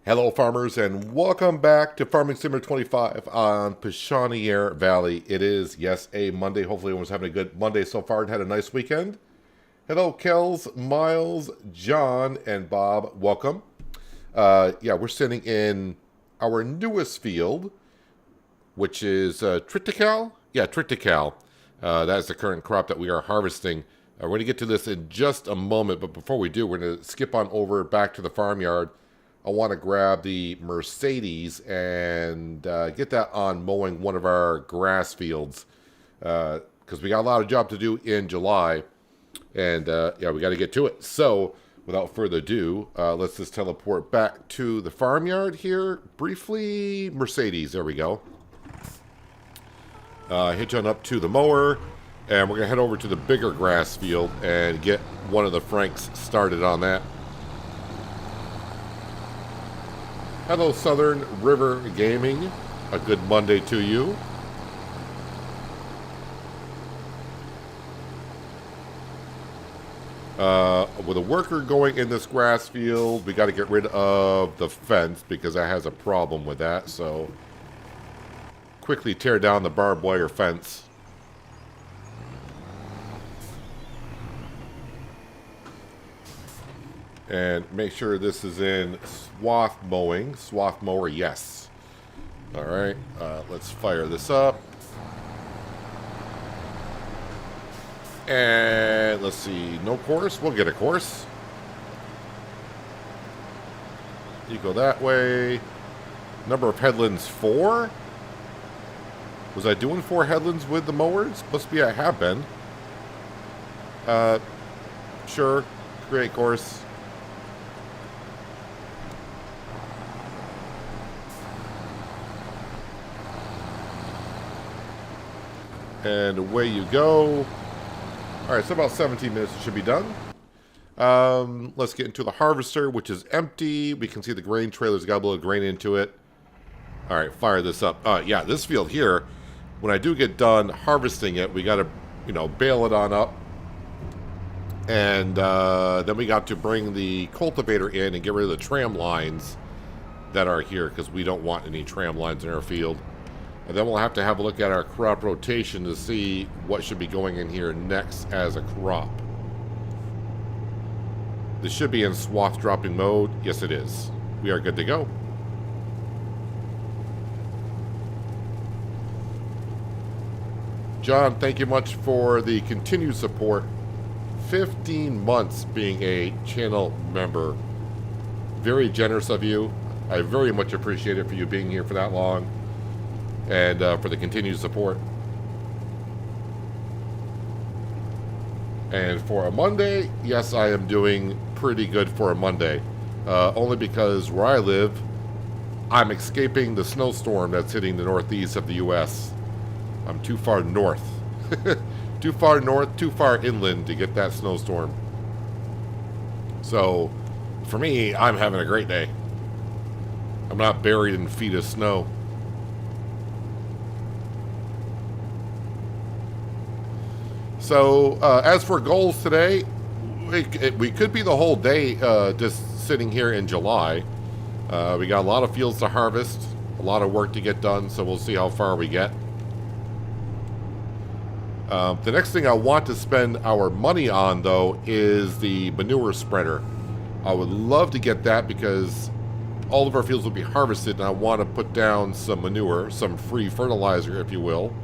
Hello, farmers, and welcome back to Farming Simulator 25 on Pichonniere Valley. It is, yes, a Monday. Hopefully, everyone's having a good Monday so far and had a nice weekend. Hello, Kels, Miles, John, and Bob. Welcome. Yeah, we're sitting in our newest field, which is triticale. Yeah, triticale. That is the current crop that we are harvesting. We're going to get to this in just a moment, but before we do, we're going to skip on over back to the farmyard. I want to grab the Mercedes and get that on mowing one of our grass fields because we got a lot of job to do in July, and yeah, we got to get to it. So without further ado, let's just teleport back to the farmyard here briefly. Mercedes, there we go. Hitch on up to the mower, and we're going to head over to the bigger grass field and get one of the Franks started on that. Hello, Southern River Gaming. A good Monday to you. With a worker going in this grass field, we got to get rid of the fence because that has a problem with that. So, quickly tear down the barbed wire fence. And make sure this is in swath mowing. Swath mower, yes. All right, let's fire this up. And let's see, no course. We'll get a course. You go that way. Number of headlands, 4. Was I doing 4 headlands with the mowers? Must be I have been. Sure, create course. And away you go. All right, so about 17 minutes should be done. Let's get into the harvester, which is empty. We can see the grain trailer's got a little grain into it. All right, fire this up. Yeah, this field here, when I do get done harvesting it, we got to, bail it on up. And then we got to bring the cultivator in and get rid of the tram lines that are here because we don't want any tram lines in our field. And then we'll have to have a look at our crop rotation to see what should be going in here next as a crop. This should be in swath dropping mode. Yes, it is. We are good to go. John, thank you much for the continued support. 15 months being a channel member. Very generous of you. I very much appreciate it for you being here for that long. And for the continued support. And for a Monday, yes, I am doing pretty good for a Monday. Only because where I live, I'm escaping the snowstorm that's hitting the northeast of the U.S. I'm too far north. Too far north, too far inland to get that snowstorm. So, for me, I'm having a great day. I'm not buried in feet of snow. So, as for goals today, we could be the whole day just sitting here in July. We got a lot of fields to harvest, a lot of work to get done, so we'll see how far we get. The next thing I want to spend our money on, though, is the manure spreader. I would love to get that because all of our fields will be harvested, and I want to put down some manure, some free fertilizer, if you will,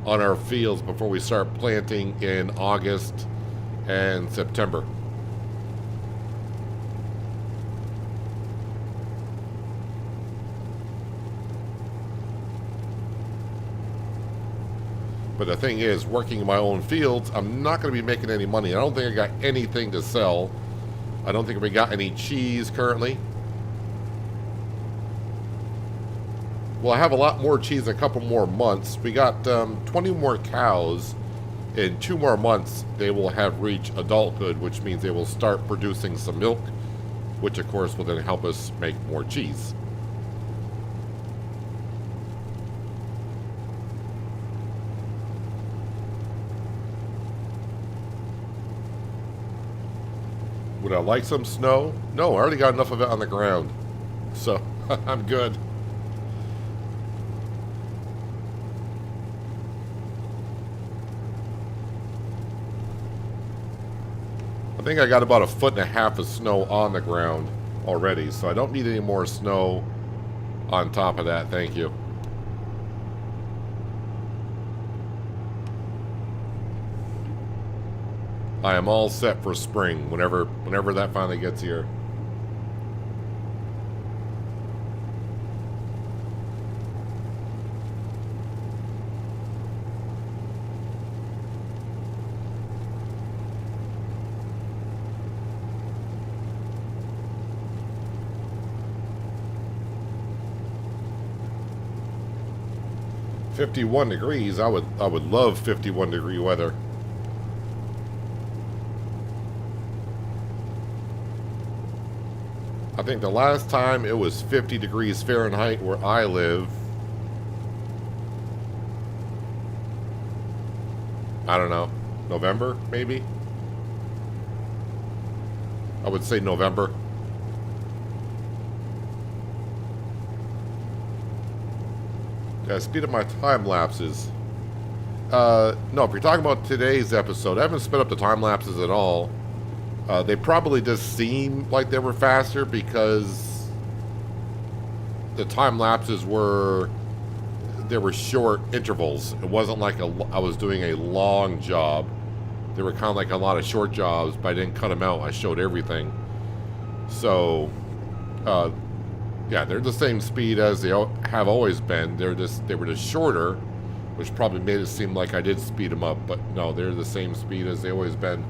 on our fields before we start planting in August and September. But the thing is, working in my own fields, I'm not going to be making any money. I don't think I got anything to sell. I don't think we got any cheese currently. We'll have a lot more cheese in a couple more months. We got 20 more cows. In 2 more months, they will have reached adulthood, which means they will start producing some milk, which of course will then help us make more cheese. Would I like some snow? No, I already got enough of it on the ground. So I'm good. I think I got about 1.5 feet of snow on the ground already, so I don't need any more snow on top of that. Thank you. I am all set for spring whenever that finally gets here. $51 degrees. I would love 51-degree weather. I think the last time it was 50 degrees Fahrenheit where I live, I don't know, November maybe? I would say November. Speed up my time lapses. No, if you're talking about today's episode, I haven't sped up the time lapses at all. They probably just seemed like they were faster because the time lapses were short intervals. It wasn't like I was doing a long job. They were kind of like a lot of short jobs, but I didn't cut them out. I showed everything. So, yeah, they're the same speed as they have always been. They were just shorter, which probably made it seem like I did speed them up. But no, they're the same speed as they always been.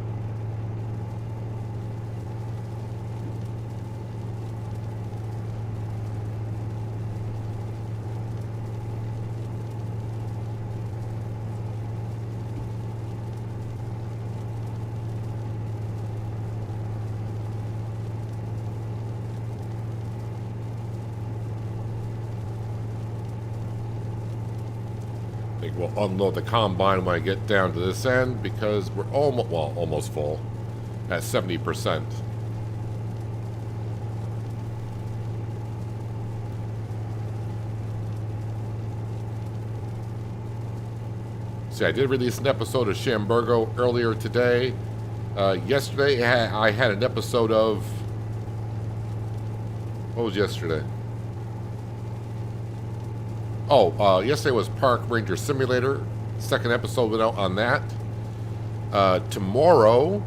I think we'll unload the combine when I get down to this end because we're almost full at 70%. See, I did release an episode of Shamburgo earlier today. Yesterday I had an episode of... What was yesterday? Oh, yesterday was Park Ranger Simulator. Second episode went out on that. Tomorrow,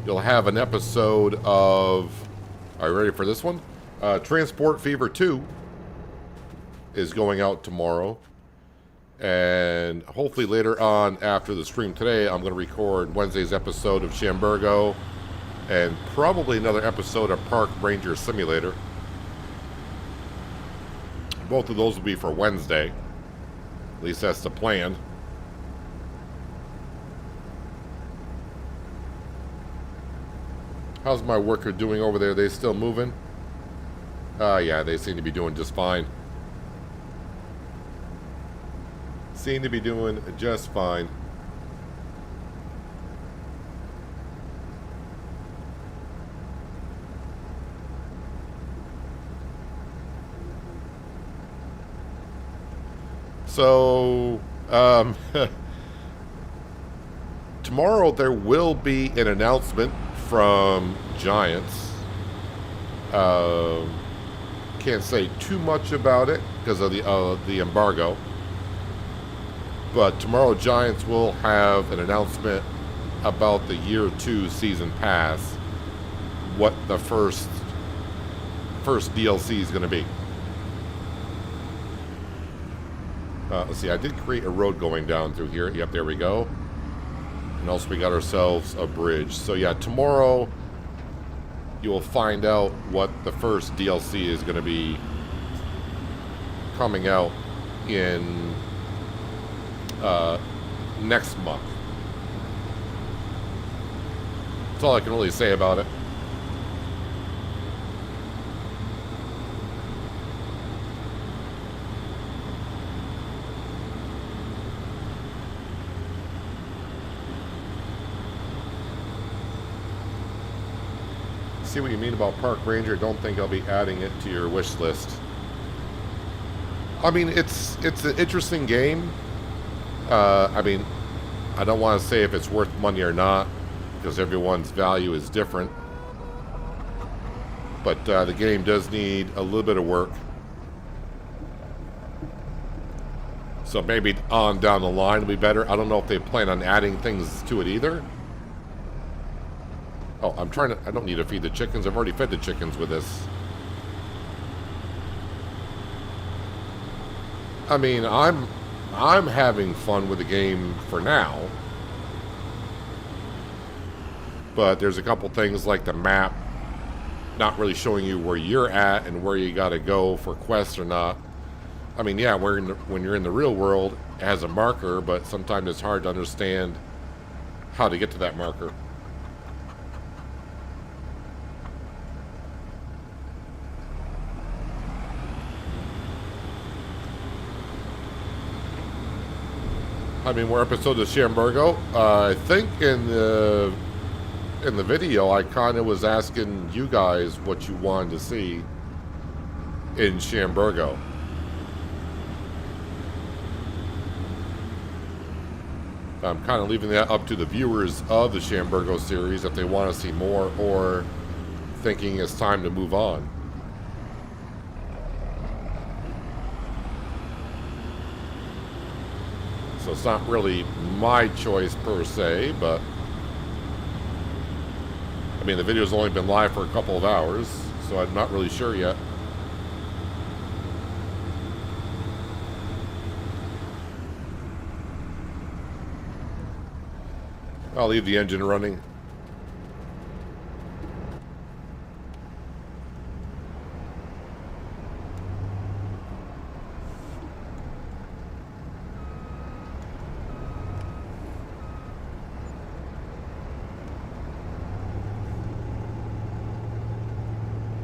you'll have an episode of... Are you ready for this one? Transport Fever 2 is going out tomorrow. And hopefully later on after the stream today, I'm going to record Wednesday's episode of Shamburgo. And probably another episode of Park Ranger Simulator. Both of those will be for Wednesday. At least that's the plan. How's my worker doing over there? They still moving? Yeah, they seem to be doing just fine. Seem to be doing just fine. So, tomorrow there will be an announcement from Giants. Can't say too much about it because of the embargo. But tomorrow Giants will have an announcement about the Year 2 season pass. What the first DLC is going to be. Let's see, I did create a road going down through here. Yep, there we go. And also we got ourselves a bridge. So yeah, tomorrow you will find out what the first DLC is going to be coming out in next month. That's all I can really say about it. see what you mean about Park Ranger. Don't think I'll be adding it to your wish list. I mean, it's an interesting game. I mean, I don't want to say if it's worth money or not, because everyone's value is different. But the game does need a little bit of work. So maybe on down the line will be better. I don't know if they plan on adding things to it either. Oh, I don't need to feed the chickens. I've already fed the chickens with this. I mean, I'm having fun with the game for now. But there's a couple things like the map not really showing you where you're at and where you got to go for quests or not. I mean, yeah, when you're in the real world, it has a marker, but sometimes it's hard to understand how to get to that marker. I mean, more episodes of Shamburgo. I think in the video, I kind of was asking you guys what you wanted to see in Shamburgo. I'm kind of leaving that up to the viewers of the Shamburgo series if they want to see more or thinking it's time to move on. So it's not really my choice per se, but I mean, the video's only been live for a couple of hours, so I'm not really sure yet. I'll leave the engine running.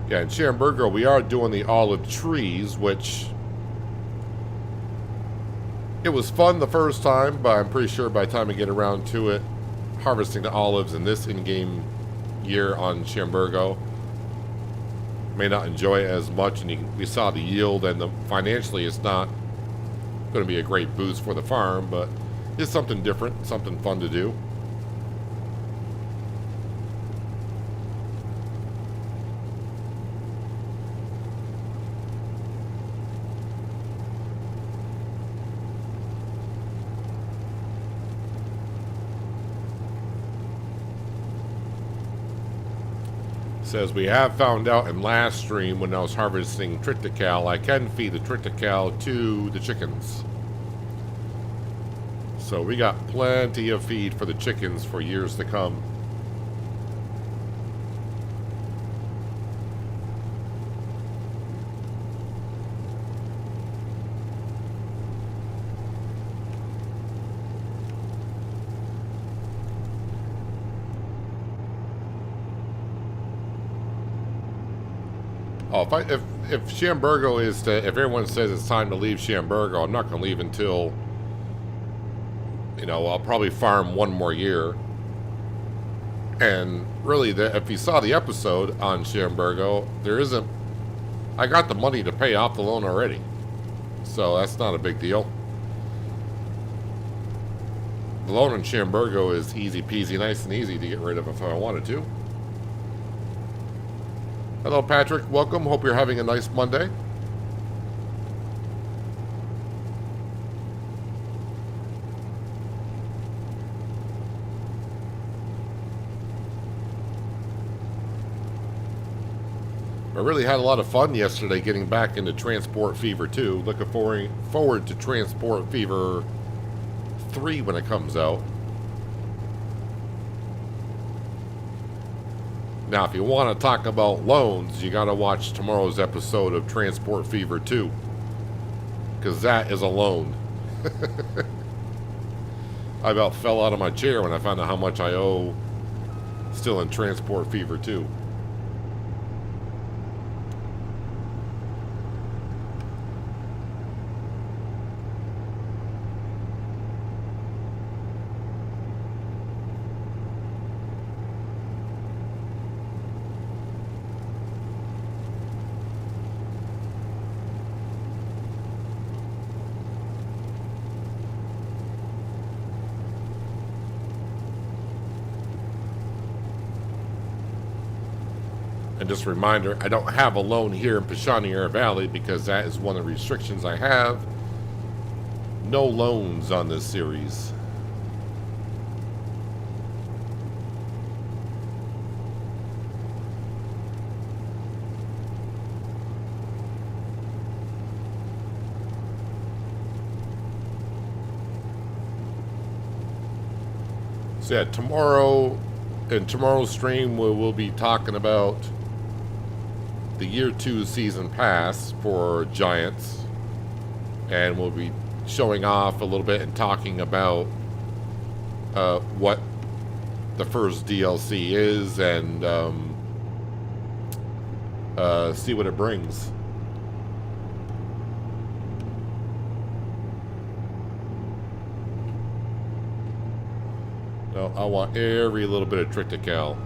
Yeah, in Shamburgo, we are doing the olive trees, which it was fun the first time, but I'm pretty sure by the time we get around to it, harvesting the olives in this in-game year on Shamburgo, may not enjoy it as much, and we saw the yield, and financially it's not going to be a great boost for the farm, but it's something different, something fun to do. Says we have found out in last stream when I was harvesting triticale, I can feed the triticale to the chickens. So we got plenty of feed for the chickens for years to come. Oh, if Shamburgo is to, if everyone says it's time to leave Shamburgo, I'm not going to leave until, you know, I'll probably farm one more year. And really, if you saw the episode on Shamburgo, there isn't, I got the money to pay off the loan already. So that's not a big deal. The loan in Shamburgo is easy peasy, nice and easy to get rid of if I wanted to. Hello, Patrick. Welcome. Hope you're having a nice Monday. I really had a lot of fun yesterday getting back into Transport Fever 2. Looking forward to Transport Fever 3 when it comes out. Now, if you want to talk about loans, you got to watch tomorrow's episode of Transport Fever 2. Because that is a loan. I about fell out of my chair when I found out how much I owe still in Transport Fever 2. And just a reminder, I don't have a loan here in Pichonniere Valley because that is one of the restrictions I have. No loans on this series. So yeah, tomorrow's stream we'll be talking about the Year 2 Season Pass for Giants. And we'll be showing off a little bit and talking about what the first DLC is and see what it brings. No, I want every little bit of Triticale.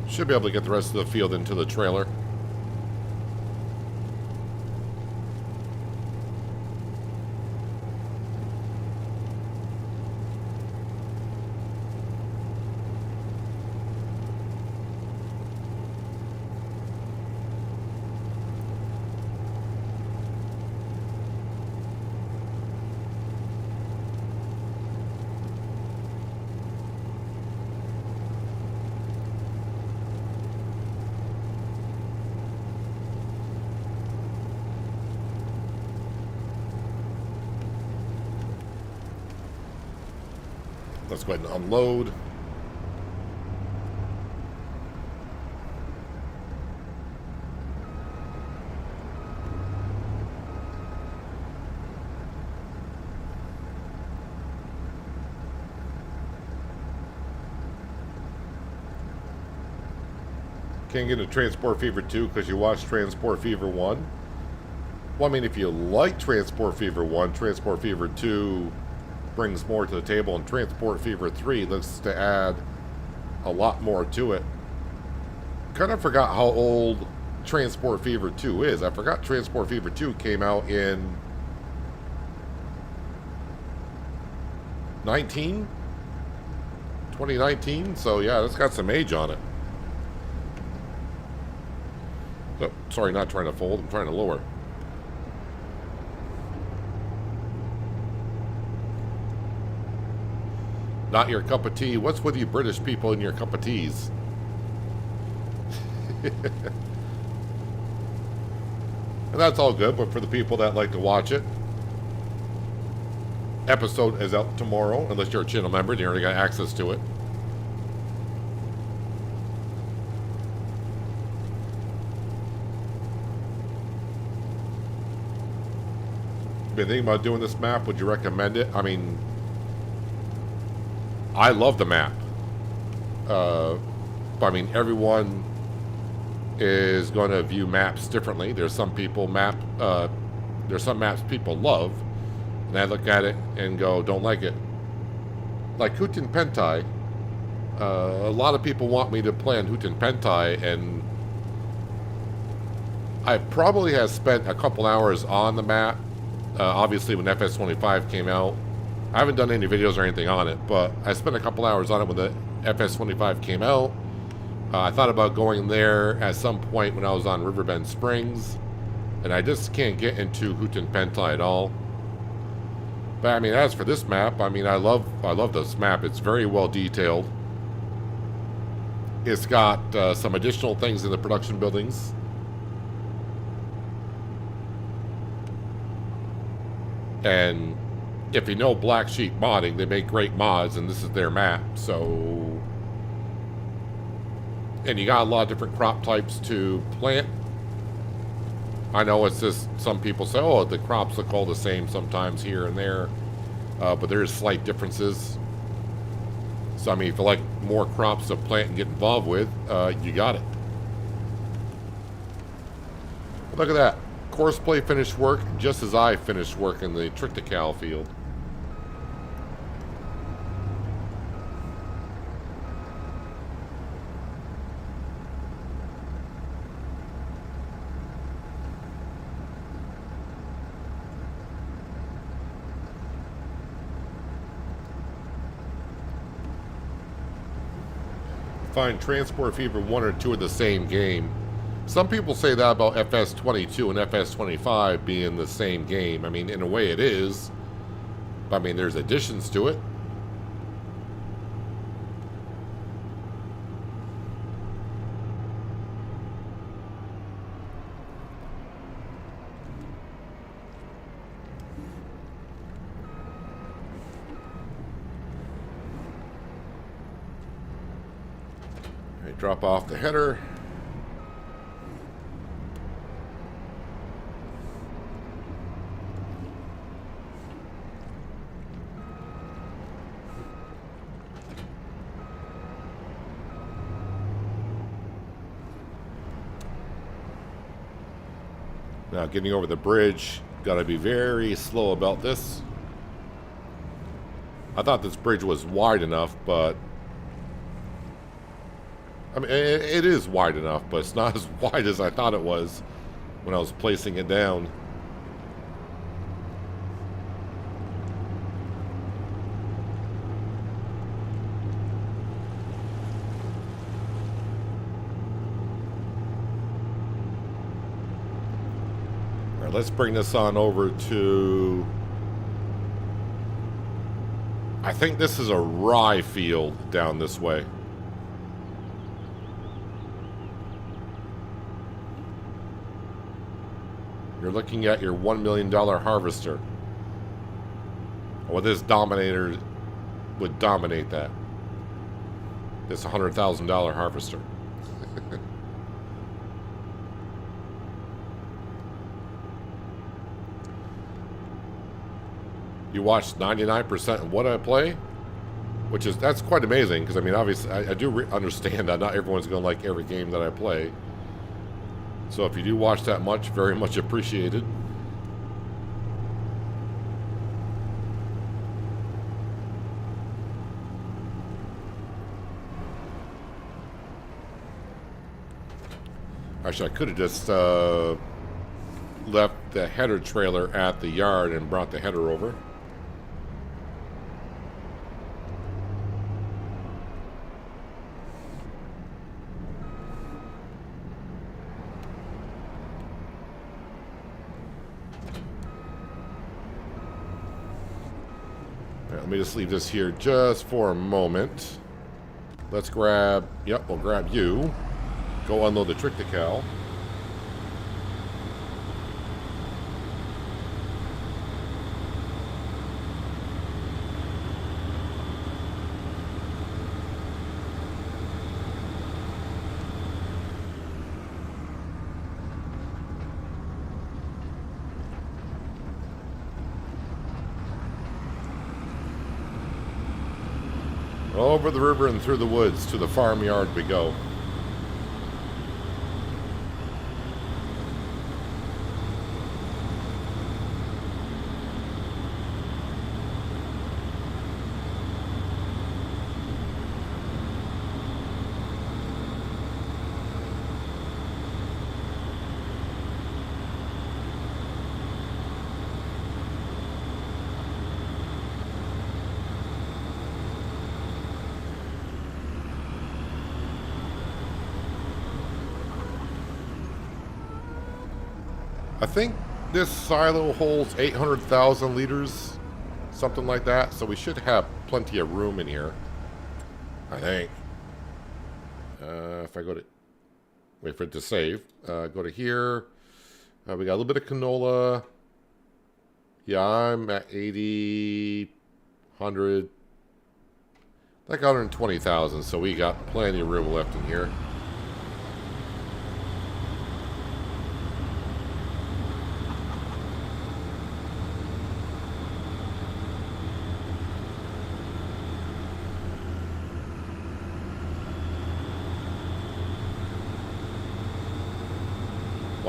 Should be able to get the rest of the field into the trailer. Let's go ahead and unload. Can't get into Transport Fever 2 because you watched Transport Fever 1. Well, I mean, if you like Transport Fever 1, Transport Fever 2 brings more to the table, and Transport Fever 3 looks to add a lot more to it. Kind of forgot how old Transport Fever 2 is. I forgot Transport Fever 2 came out in 2019, so yeah, that's got some age on it. Oh, sorry, not trying to fold, I'm trying to lower. Not your cup of tea. What's with you British people and your cup of teas? And that's all good, but for the people that like to watch it, episode is out tomorrow, unless you're a channel member and you already got access to it. Been thinking about doing this map, would you recommend it? I mean, I love the map. But I mean, everyone is going to view maps differently. There's some maps people love, and I look at it and go, don't like it. Like Hutin Pentai, a lot of people want me to play on Hutin Pentai, and I probably have spent a couple hours on the map. Obviously, when FS25 came out, I haven't done any videos or anything on it, but I spent a couple hours on it when the FS25 came out. I thought about going there at some point when I was on Riverbend Springs, and I just can't get into Hutin Pentai at all. But I mean, as for this map, I mean, I love this map. It's very well detailed. It's got some additional things in the production buildings. And if you know Black Sheep Modding, they make great mods, and this is their map, so... And you got a lot of different crop types to plant. I know it's just, some people say, oh, the crops look all the same sometimes here and there, but there's slight differences. So, I mean, if you like more crops to plant and get involved with, you got it. Look at that. Course play finished work just as I finished work in the Trichtical field. Find Transport Fever 1 or 2 are the same game. Some people say that about FS22 and FS25 being the same game. I mean, in a way it is. But I mean, there's additions to it. All right, drop off the header. Now, getting over the bridge, got to be very slow about this. I thought this bridge was wide enough, but... I mean, it is wide enough, but it's not as wide as I thought it was when I was placing it down. Let's bring this on over to... I think this is a rye field down this way. You're looking at your $1 million harvester. Well, this Dominator would dominate that. This $100,000 harvester. You watched 99% of what I play, that's quite amazing, because I mean, obviously, I do understand that not everyone's going to like every game that I play. So if you do watch that much, very much appreciated. Actually, I could have just left the header trailer at the yard and brought the header over. Let me just leave this here just for a moment. Let's grab... Yep, we'll grab you. Go unload the Trichtical. Over the river and through the woods to the farmyard we go. I think this silo holds 800,000 liters, something like that. So we should have plenty of room in here, I think. If I go to, wait for it to save, go to here. We got a little bit of canola. Yeah, I'm at 80, 100, like 120,000. So we got plenty of room left in here.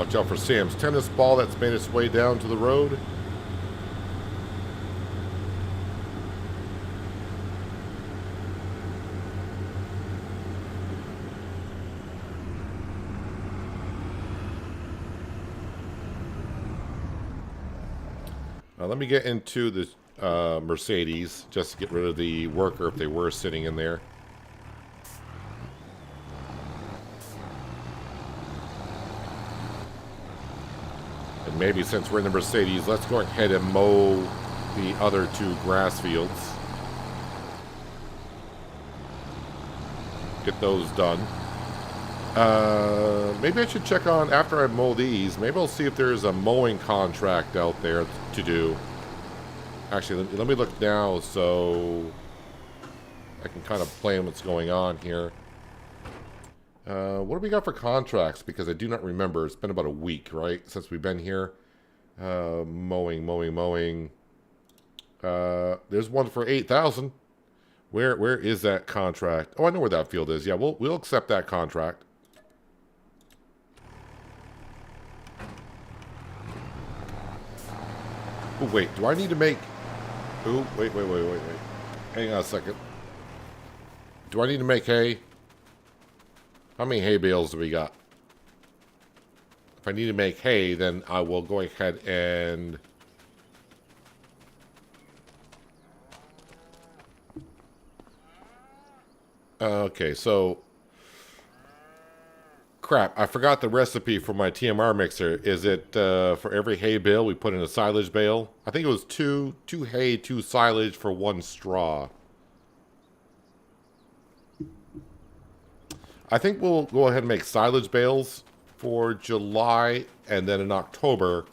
Watch out for Sam's tennis ball that's made its way down to the road. Let me get into the Mercedes just to get rid of the worker if they were sitting in there. And maybe since we're in the Mercedes, let's go ahead and mow the other two grass fields. Get those done. Maybe I should check on, after I mow these, maybe I'll see if there's a mowing contract out there to do. Actually, let me look now so I can kind of plan what's going on here. What do we got for contracts? Because I do not remember. It's been about a week, right, since we've been here. Mowing. There's one for 8,000. Where is that contract? Oh, I know where that field is. Yeah, we'll accept that contract. Oh, wait. Do I need to make... Oh, wait. Hang on a second. Do I need to make hay? How many hay bales do we got? If I need to make hay, then I will go ahead and... Okay, so... Crap, I forgot the recipe for my TMR mixer. Is it for every hay bale we put in a silage bale? I think it was two hay, 2 silage for 1 straw. I think we'll go ahead and make silage bales for July, and then in October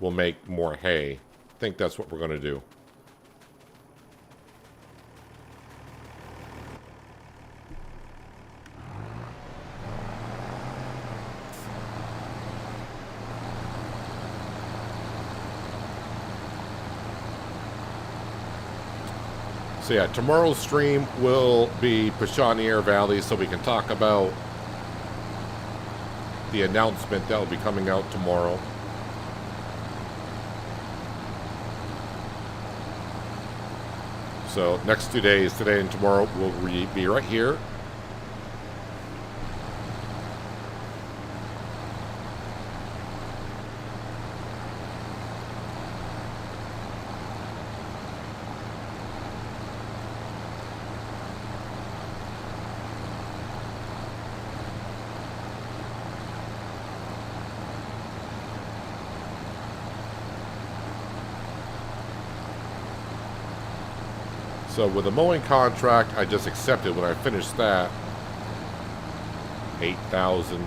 we'll make more hay. I think that's what we're going to do. So yeah, tomorrow's stream will be Pichonniere Valley, so we can talk about the announcement that will be coming out tomorrow. So next 2 days, today and tomorrow, will be right here. So with the mowing contract, I just accepted when I finished that. 8,000.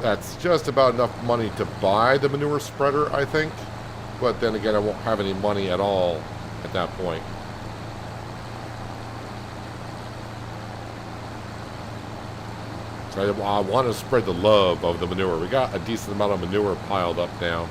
That's just about enough money to buy the manure spreader, I think. But then again, I won't have any money at all at that point. So I want to spread the love of the manure. We got a decent amount of manure piled up now.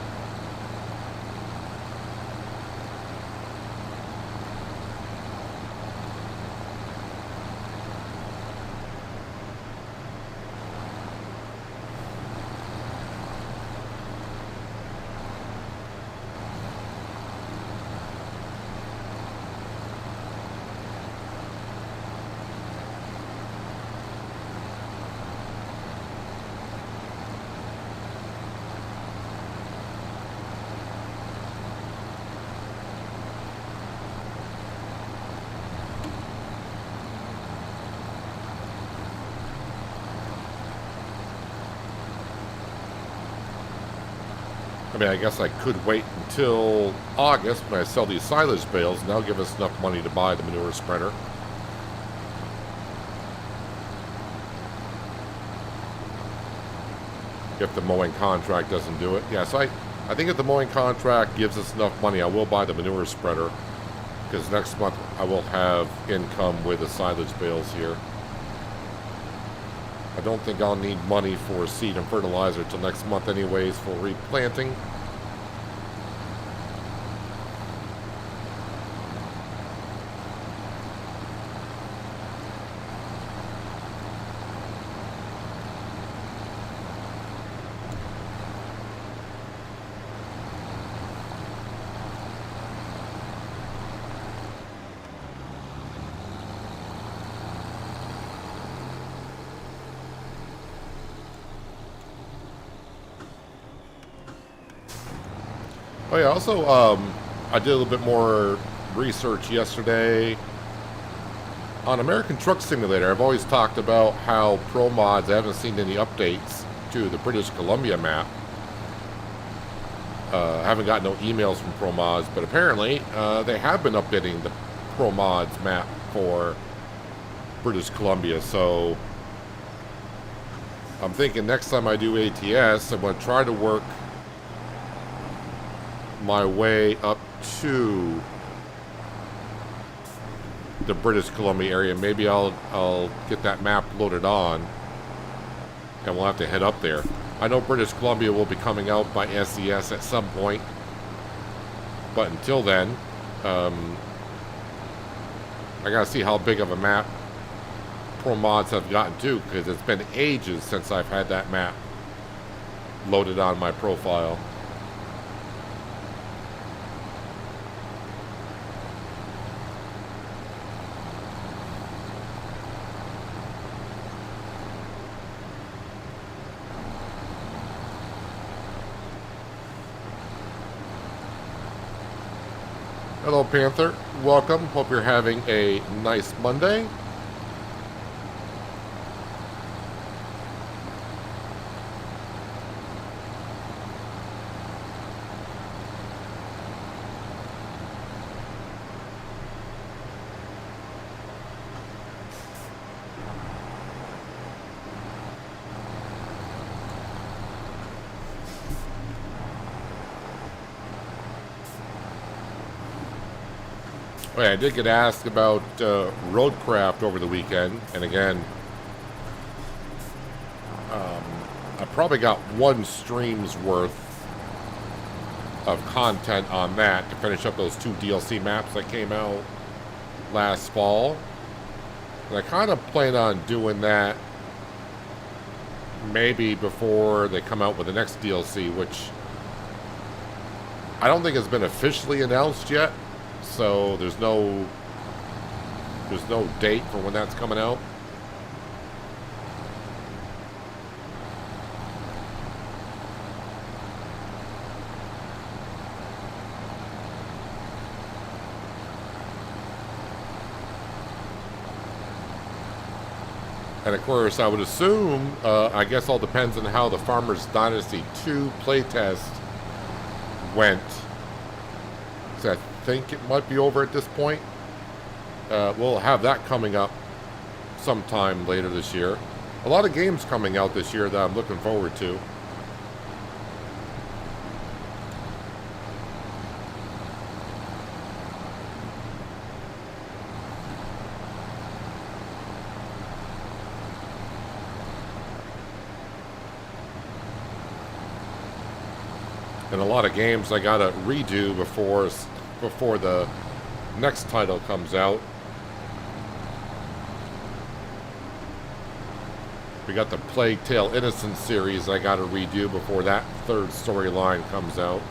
I mean, I guess I could wait until August when I sell these silage bales, and that'll give us enough money to buy the manure spreader. If the mowing contract doesn't do it. Yeah, so I think if the mowing contract gives us enough money, I will buy the manure spreader. Because next month I will have income with the silage bales here. I don't think I'll need money for seed and fertilizer till next month anyways for replanting. Oh yeah, also, I did a little bit more research yesterday on American Truck Simulator. I've always talked about how Pro Mods, I haven't seen any updates to the British Columbia map. I haven't got no emails from Pro Mods, but apparently they have been updating the Pro Mods map for British Columbia. So I'm thinking next time I do ATS, I'm going to try to work my way up to the British Columbia area. Maybe I'll get that map loaded on, and we'll have to head up there. I know British Columbia will be coming out by SES at some point, but until then, I gotta see how big of a map Pro Mods have gotten to, because it's been ages since I've had that map loaded on my profile. Hello, Panther. Welcome. Hope you're having a nice Monday. Oh, yeah, I did get asked about Roadcraft over the weekend, and again, I probably got one stream's worth of content on that to finish up those 2 DLC maps that came out last fall. And I kind of plan on doing that maybe before they come out with the next DLC, which I don't think has been officially announced yet. So there's no date for when that's coming out. And of course, I would assume, I guess all depends on how the Farmers Dynasty 2 playtest went. So I think it might be over at this point. We'll have that coming up sometime later this year. A lot of games coming out this year that I'm looking forward to. And a lot of games I gotta redo before the next title comes out. We got the Plague Tale Innocence series I gotta redo before that 3rd storyline comes out,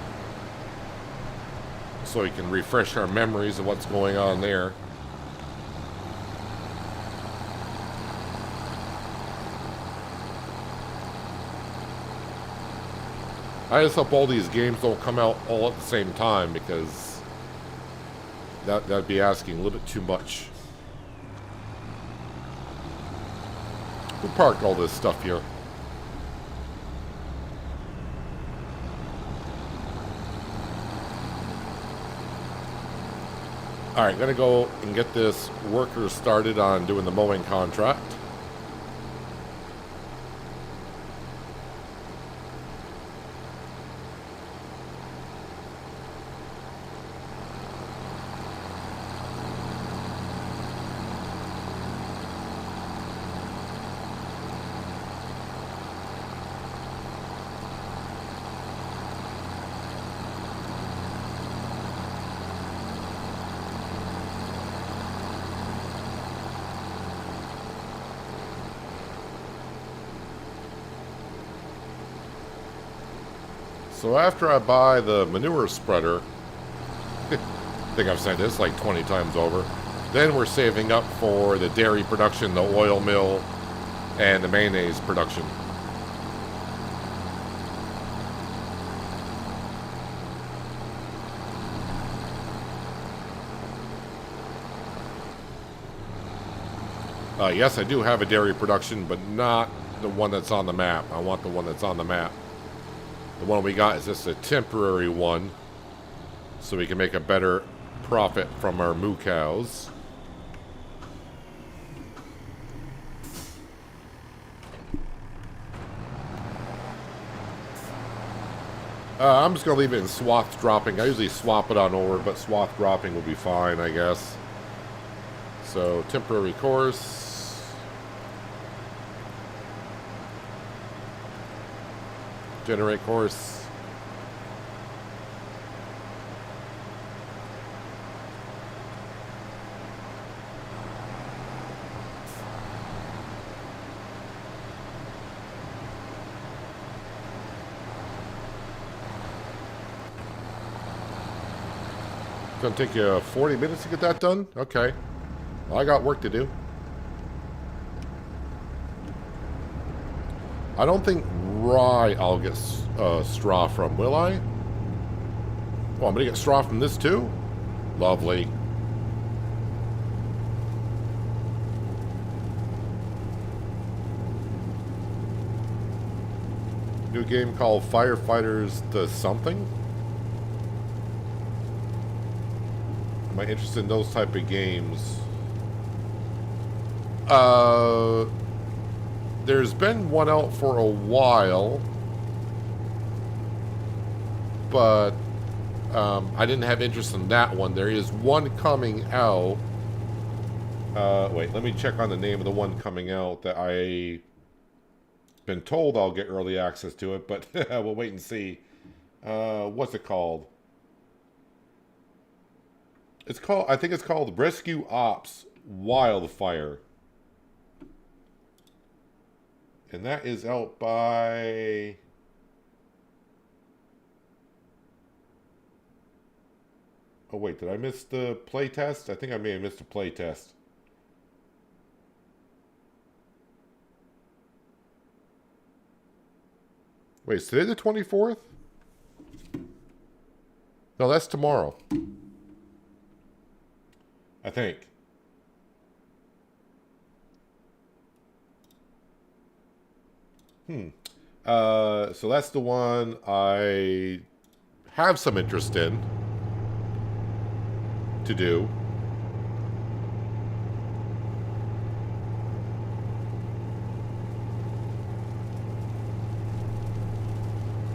so we can refresh our memories of what's going on there. I just hope all these games don't come out all at the same time, because that'd be asking a little bit too much. Who parked all this stuff here? Alright, gonna go and get this worker started on doing the mowing contract. So after I buy the manure spreader, I think I've said this like 20 times over, then we're saving up for the dairy production, the oil mill, and the mayonnaise production. Yes, I do have a dairy production, but not the one that's on the map. I want the one that's on the map. The one we got is just a temporary one, so we can make a better profit from our moo cows. I'm just going to leave it in swath dropping. I usually swap it on over, but swath dropping will be fine, I guess. So, temporary course. Generate course. It's gonna take you 40 minutes to get that done? Okay. Well, I got work to do. I don't think rye I'll get straw from, will I? Oh, I'm gonna get straw from this too? Lovely. New game called Firefighters the something? Am I interested in those type of games? There's been one out for a while, but I didn't have interest in that one. There is one coming out. Wait, let me check on the name of the one coming out that I been told I'll get early access to it, but we'll wait and see. What's it called? It's called, I think it's called Rescue Ops Wildfire. And that is out by... Oh wait, did I miss the playtest? I think I may have missed a playtest. Wait, is today the 24th? No, that's tomorrow. I think. So that's the one I have some interest in to do.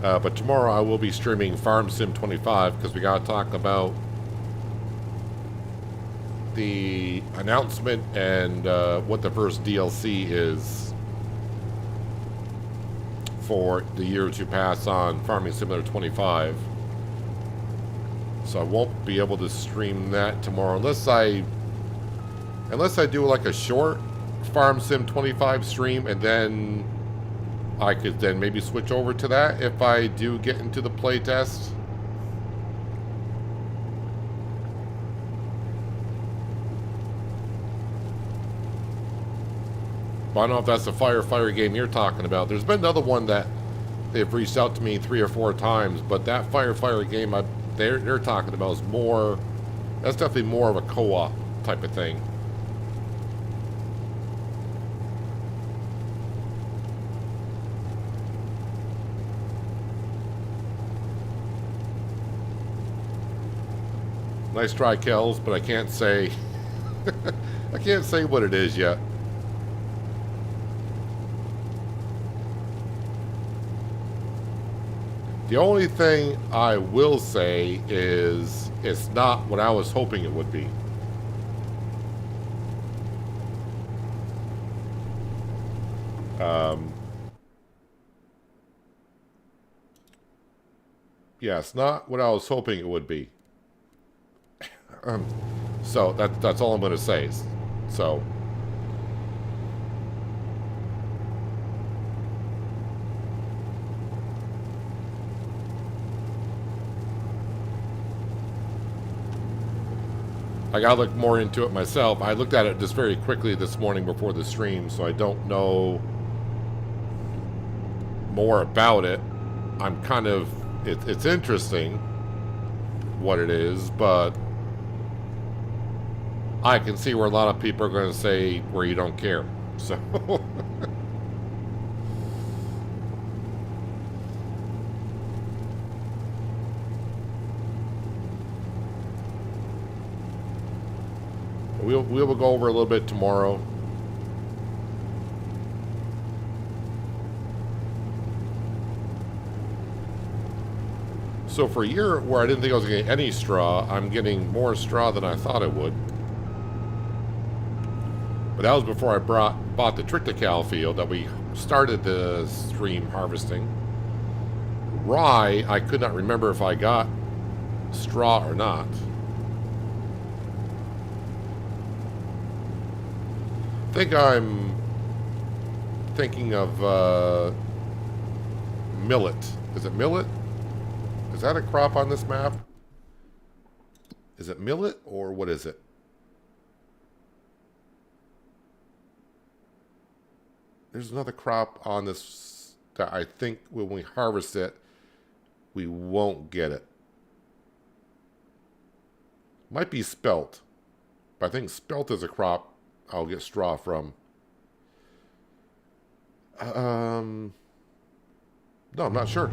But tomorrow I will be streaming Farm Sim 25 because we got to talk about the announcement and what the first DLC is for the year to pass on Farming Simulator 25. So I won't be able to stream that tomorrow unless I do like a short Farm Sim 25 stream, and then I could then maybe switch over to that if I do get into the playtest. I don't know if that's the firefighter game you're talking about. There's been another one that they've reached out to me 3 or 4 times, but that firefighter game they're talking about is more... That's definitely more of a co-op type of thing. Nice try, Kells, but I can't say... I can't say what it is yet. The only thing I will say is it's not what I was hoping it would be. Yeah, it's not what I was hoping it would be. So that's all I'm going to say. So... I gotta look more into it myself. I looked at it just very quickly this morning before the stream, so I don't know more about it. I'm kind of... It's interesting what it is, but I can see where a lot of people are going to say where you don't care. So... we will go over a little bit tomorrow. So for a year where I didn't think I was going to get any straw, I'm getting more straw than I thought I would. But that was before I bought the Triticale field that we started the stream harvesting. Rye, I could not remember if I got straw or not. I think I'm thinking of millet. Is it millet? Is that a crop on this map? Is it millet or what is it? There's another crop on this that I think when we harvest it, we won't get it. Might be spelt. But I think spelt is a crop I'll get straw from. No, I'm not sure.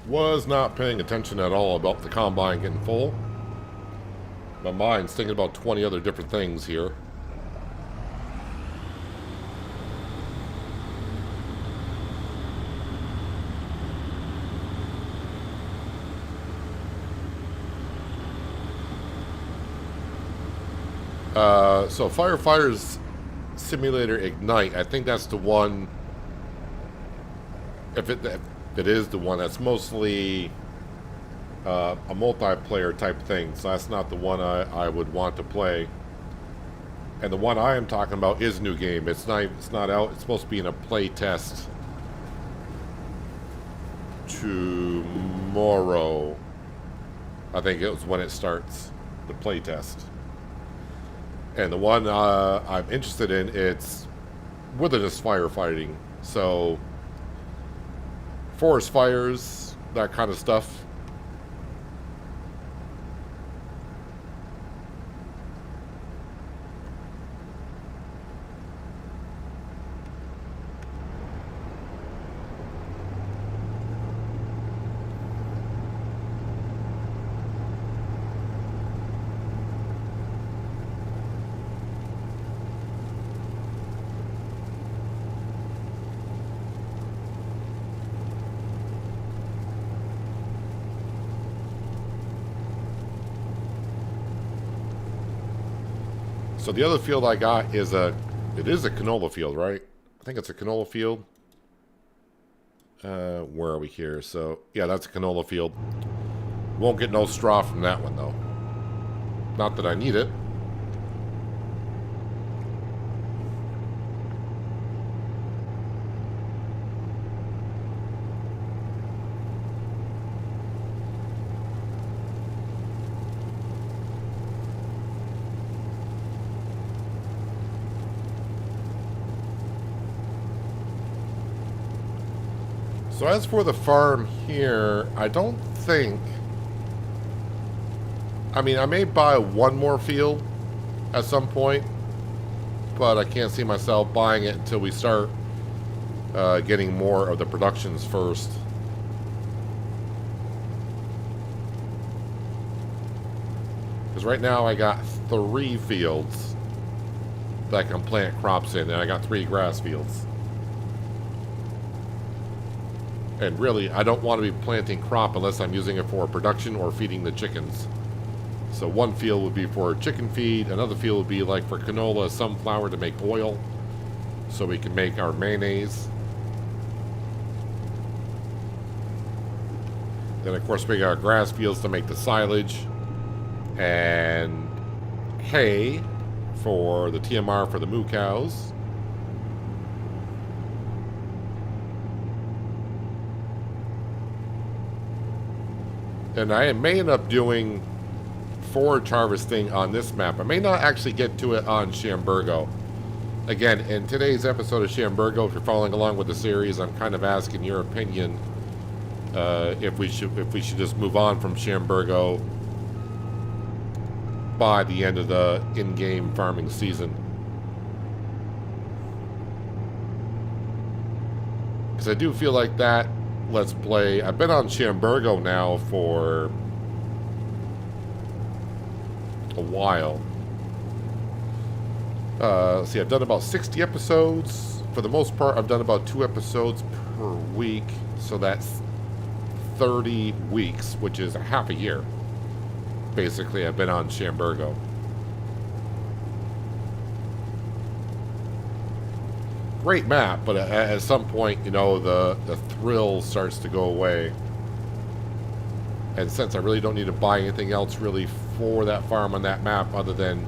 Was not paying attention at all about the combine getting full. My mind's thinking about 20 other different things here. So Firefighters Simulator Ignite, I think that's the one. If it is the one that's mostly a multiplayer type thing, so that's not the one I would want to play. And the one I am talking about is new game. It's not out. It's supposed to be in a play test tomorrow. I think it was when it starts, the play test. And the one I'm interested in, it's wilderness firefighting. So forest fires, that kind of stuff. So the other field I got is it is a canola field, right? I think it's a canola field. Where are we here? So, yeah, that's a canola field. Won't get no straw from that one, though. Not that I need it. So as for the farm here, I don't think... I mean, I may buy one more field at some point, but I can't see myself buying it until we start getting more of the productions first. Because right now I got 3 fields that I can plant crops in, and I got 3 grass fields. And really, I don't want to be planting crop unless I'm using it for production or feeding the chickens. So one field would be for chicken feed, another field would be like for canola, sunflower to make oil, so we can make our mayonnaise. Then of course we got our grass fields to make the silage, and hay for the TMR for the moo cows. And I may end up doing forage harvesting on this map. I may not actually get to it on Shamburgo. Again, in today's episode of Shamburgo, if you're following along with the series, I'm kind of asking your opinion if we should just move on from Shamburgo by the end of the in-game farming season. Because I do feel like that Let's Play... I've been on Shamburgo now for a while. Let's see, I've done about 60 episodes. For the most part, I've done about 2 episodes per week. So that's 30 weeks, which is half a year. Basically, I've been on Shamburgo. Great map, but at some point, you know, the thrill starts to go away. And since I really don't need to buy anything else really for that farm on that map other than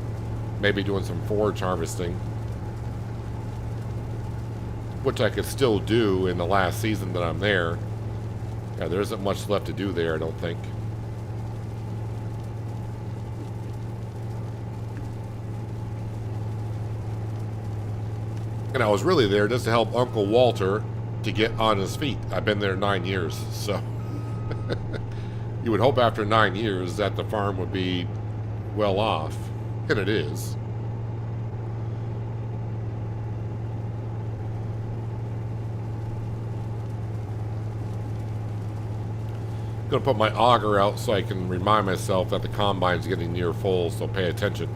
maybe doing some forage harvesting, which I could still do in the last season that I'm there. Yeah, there isn't much left to do there, I don't think. And I was really there just to help Uncle Walter to get on his feet. I've been there 9 years, so... You would hope after 9 years that the farm would be well off. And it is. I'm going to put my auger out so I can remind myself that the combine's getting near full, so pay attention.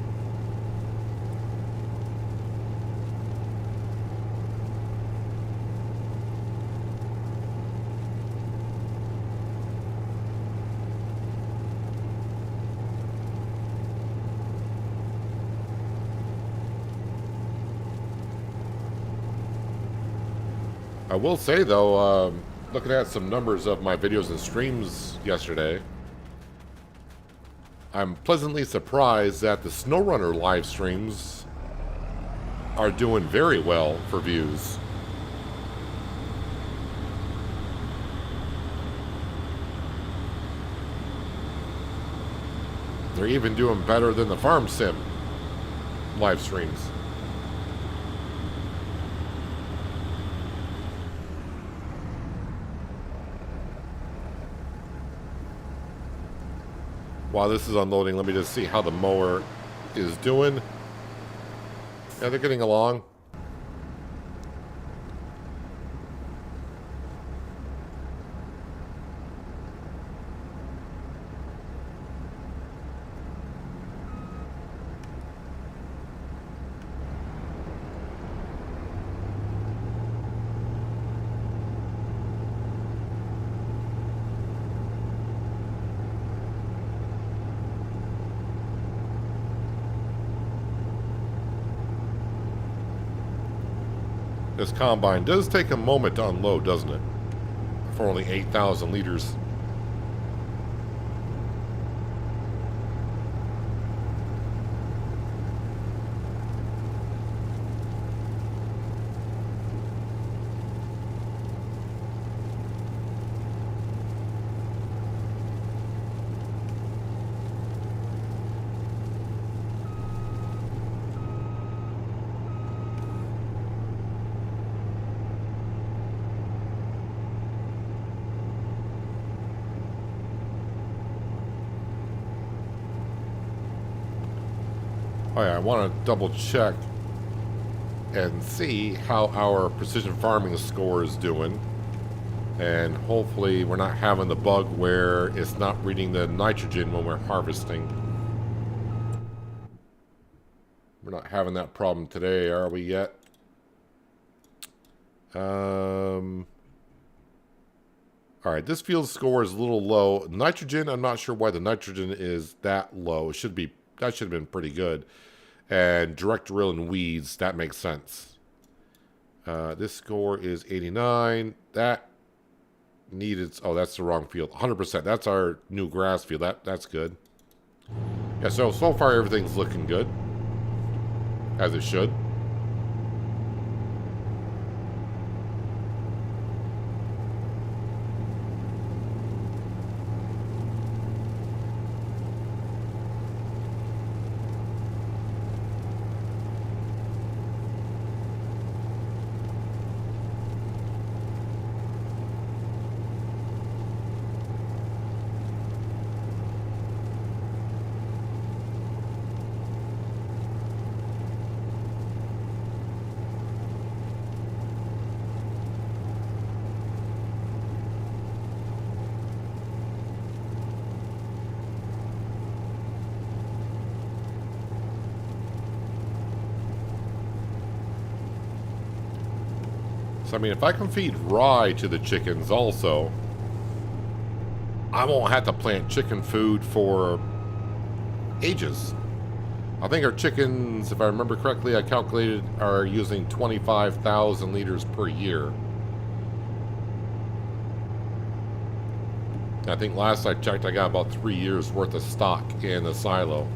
I will say, though, looking at some numbers of my videos and streams yesterday, I'm pleasantly surprised that the SnowRunner live streams are doing very well for views. They're even doing better than the Farm Sim live streams. While this is unloading, let me just see how the mower is doing. Yeah, they're getting along. This combine does take a moment to unload, doesn't it? For only 8,000 liters. Oh yeah, I want to double check and see how our precision farming score is doing. And hopefully we're not having the bug where it's not reading the nitrogen when we're harvesting. We're not having that problem today, are we yet? Alright, this field score is a little low. Nitrogen, I'm not sure why the nitrogen is that low. It should be, that should have been pretty good. And direct drill and weeds, that makes sense. This score is 89. That needed, oh, that's the wrong field. 100%, that's our new grass field. That's good. Yeah, so far everything's looking good. As it should. So, I mean, if I can feed rye to the chickens also, I won't have to plant chicken food for ages. I think our chickens, if I remember correctly, I calculated, are using 25,000 liters per year. I think last I checked, I got about 3 years worth of stock in the silo.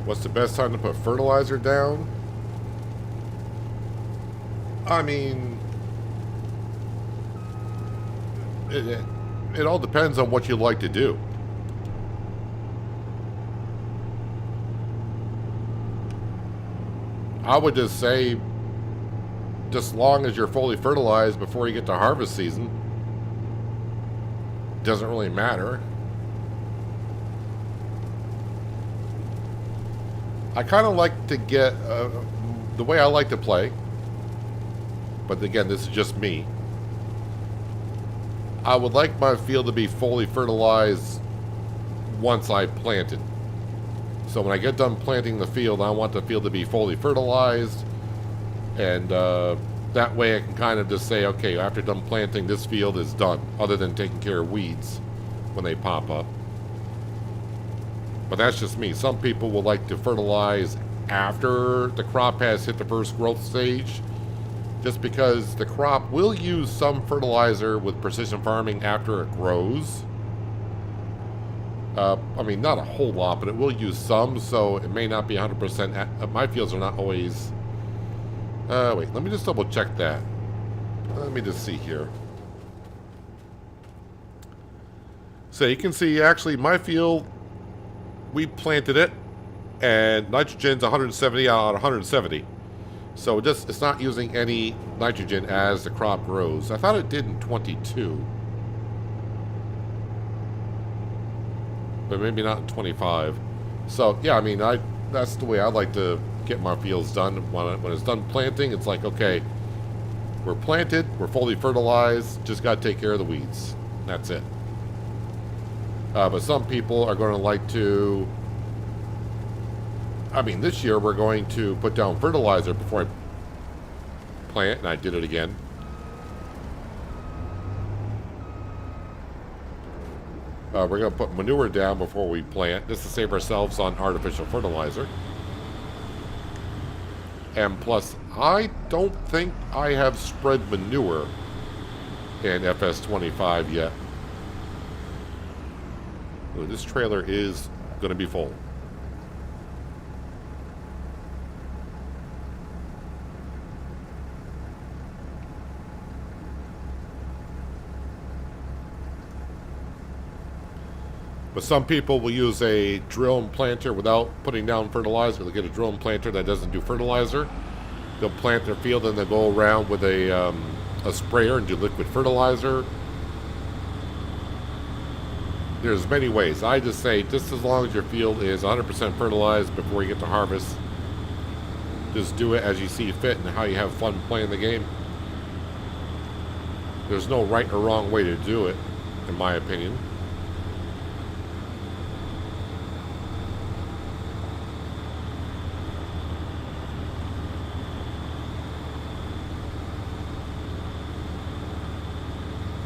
What's the best time to put fertilizer down? I mean, it all depends on what you like to do. I would just say, just long as you're fully fertilized before you get to harvest season, doesn't really matter. I kind of like to get, the way I like to play, but again, this is just me. I would like my field to be fully fertilized once I plant it. So when I get done planting the field, I want the field to be fully fertilized, and that way I can kind of just say, okay, after done planting, this field is done, other than taking care of weeds when they pop up. But that's just me. Some people will like to fertilize after the crop has hit the first growth stage, just because the crop will use some fertilizer with precision farming after it grows. I mean, not a whole lot, but it will use some, so it may not be 100%. My fields are not always... wait, let me just double check that. Let me just see here. So you can see, actually, my field, we planted it, and nitrogen's 170 out of 170. So it's not using any nitrogen as the crop grows. I thought it did in 22. But maybe not in 25. So, yeah, I mean, that's the way I like to get my fields done. When it's done planting, it's like, okay, we're planted, we're fully fertilized, just got to take care of the weeds. That's it. But some people are going to like to... I mean, this year we're going to put down fertilizer before I plant, and I did it again. We're going to put manure down before we plant, just to save ourselves on artificial fertilizer. And plus, I don't think I have spread manure in FS25 yet. Ooh, this trailer is going to be full. But some people will use a drill and planter without putting down fertilizer. They'll get a drill and planter that doesn't do fertilizer. They'll plant their field and they'll go around with a sprayer and do liquid fertilizer. There's many ways. I just say, just as long as your field is 100% fertilized before you get to harvest, just do it as you see fit and how you have fun playing the game. There's no right or wrong way to do it, in my opinion.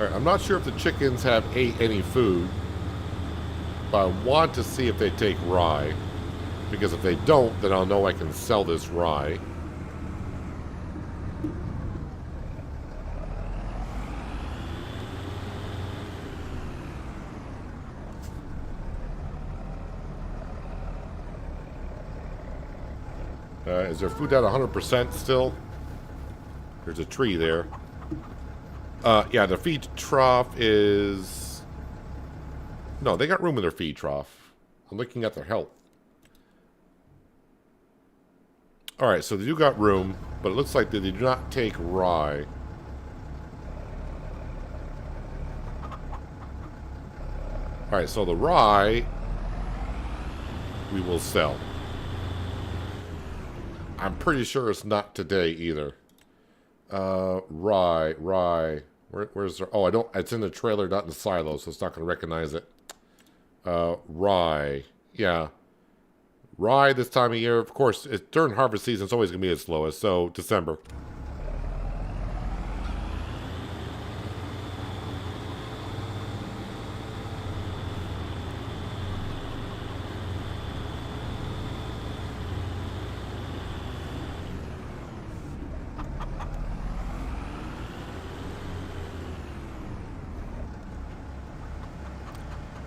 Alright, I'm not sure if the chickens have ate any food, but I want to see if they take rye, because if they don't, then I'll know I can sell this rye. Is their food at 100% still? There's a tree there. Yeah, the feed trough is... No, they got room in their feed trough. I'm looking at their health. Alright, so they do got room, but it looks like they do not take rye. Alright, so the rye we will sell. I'm pretty sure it's not today either. Rye. Where's there? Oh, I don't. It's in the trailer, not in the silo, so it's not going to recognize it. Rye. Yeah. Rye this time of year, of course, during harvest season, it's always going to be its lowest, so December.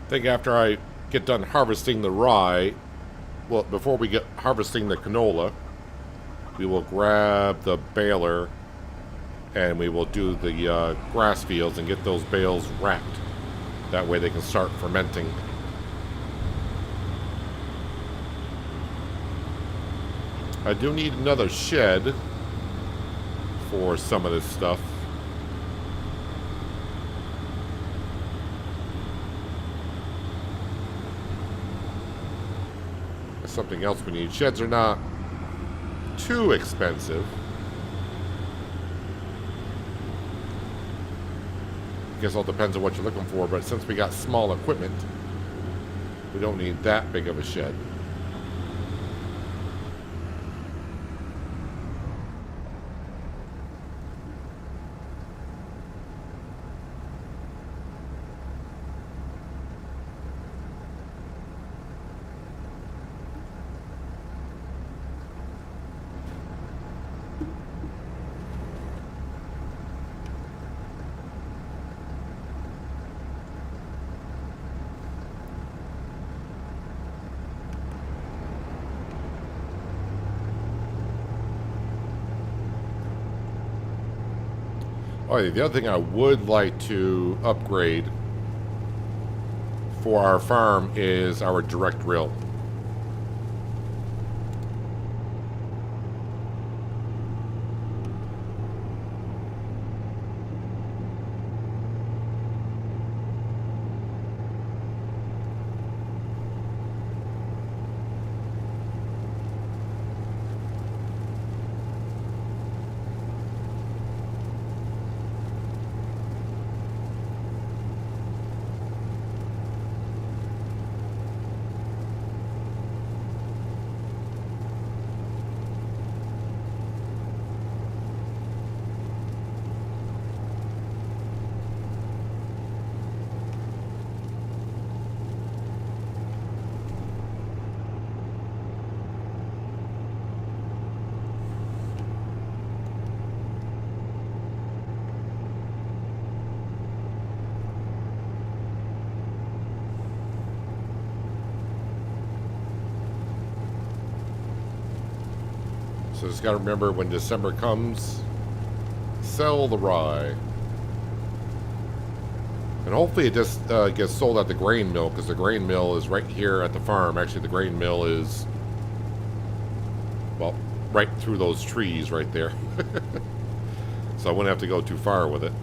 I think after I get done harvesting the rye, well, before we get harvesting the canola, we will grab the baler and we will do the grass fields and get those bales wrapped. That way they can start fermenting. I do need another shed for some of this stuff. Something else we need. Sheds are not too expensive. I guess it all depends on what you're looking for, but since we got small equipment, we don't need that big of a shed. Oh, the other thing I would like to upgrade for our farm is our direct drill. So just got to remember when December comes, sell the rye. And hopefully it just gets sold at the grain mill, because the grain mill is right here at the farm. Actually, the grain mill is, well, right through those trees right there. So I wouldn't have to go too far with it.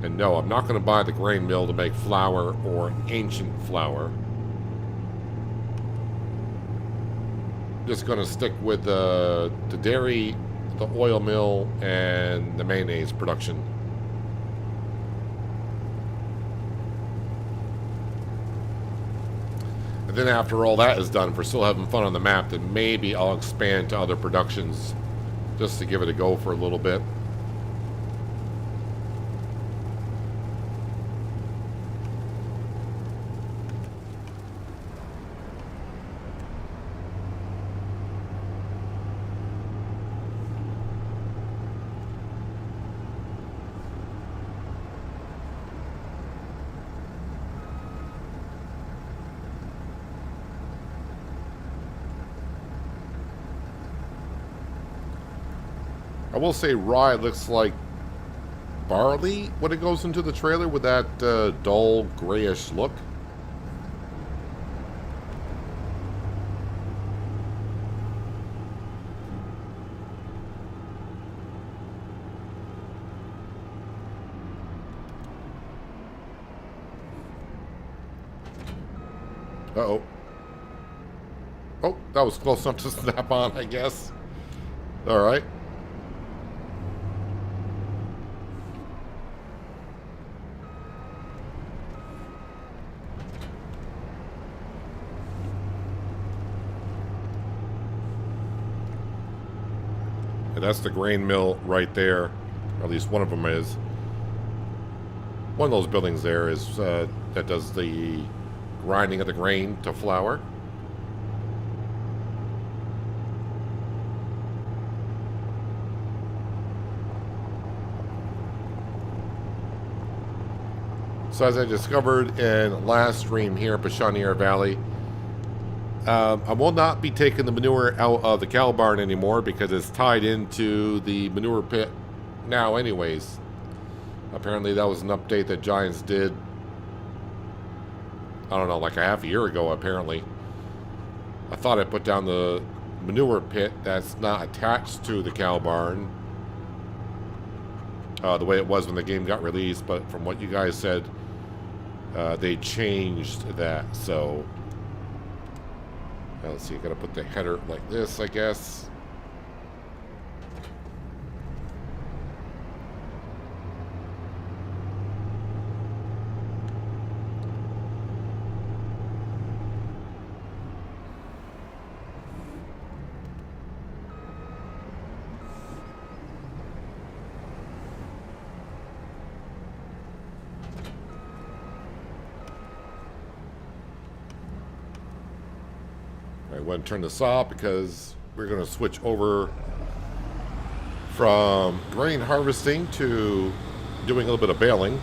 And no, I'm not going to buy the grain mill to make flour or ancient flour. Just going to stick with the dairy, the oil mill, and the mayonnaise production. And then after all that is done, if we're still having fun on the map, then maybe I'll expand to other productions just to give it a go for a little bit. I will say rye looks like barley when it goes into the trailer with that dull grayish look. Uh-oh. Oh, that was close enough to snap on, I guess. All right. And that's the grain mill right there. Or at least one of them is. One of those buildings there is that does the grinding of the grain to flour. So as I discovered in last stream here in Pichonniere Valley, I will not be taking the manure out of the cow barn anymore because it's tied into the manure pit now anyways. Apparently that was an update that Giants did, I don't know, like a half a year ago apparently. I thought I put down the manure pit that's not attached to the cow barn the way it was when the game got released, but from what you guys said, they changed that. So let's see, I gotta put the header like this, I guess. I want to turn this off because we're going to switch over from grain harvesting to doing a little bit of baling.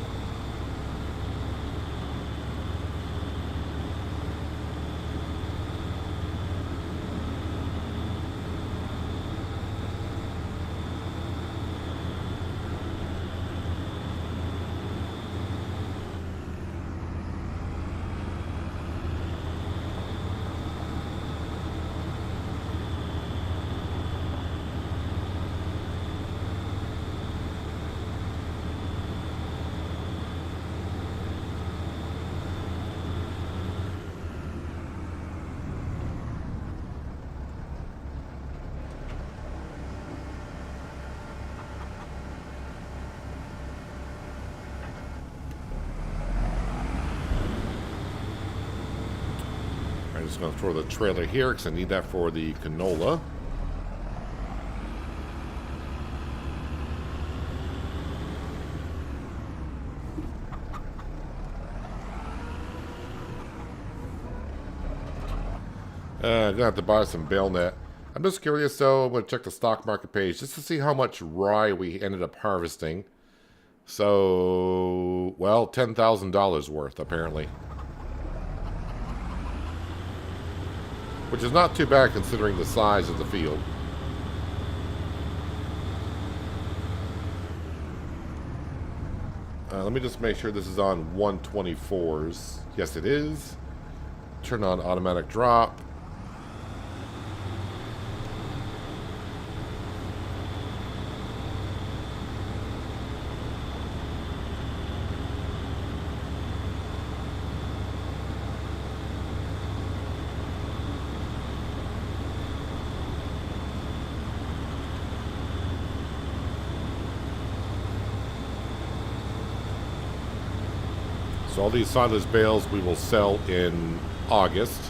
I'm just going to throw the trailer here because I need that for the canola. I'm going to have to buy some bale net. I'm just curious though, I'm going to check the stock market page just to see how much rye we ended up harvesting. So, well, $10,000 worth apparently. Which is not too bad considering the size of the field. Let me just make sure this is on 124s. Yes, it is. Turn on automatic drop. So all these silage bales we will sell in August.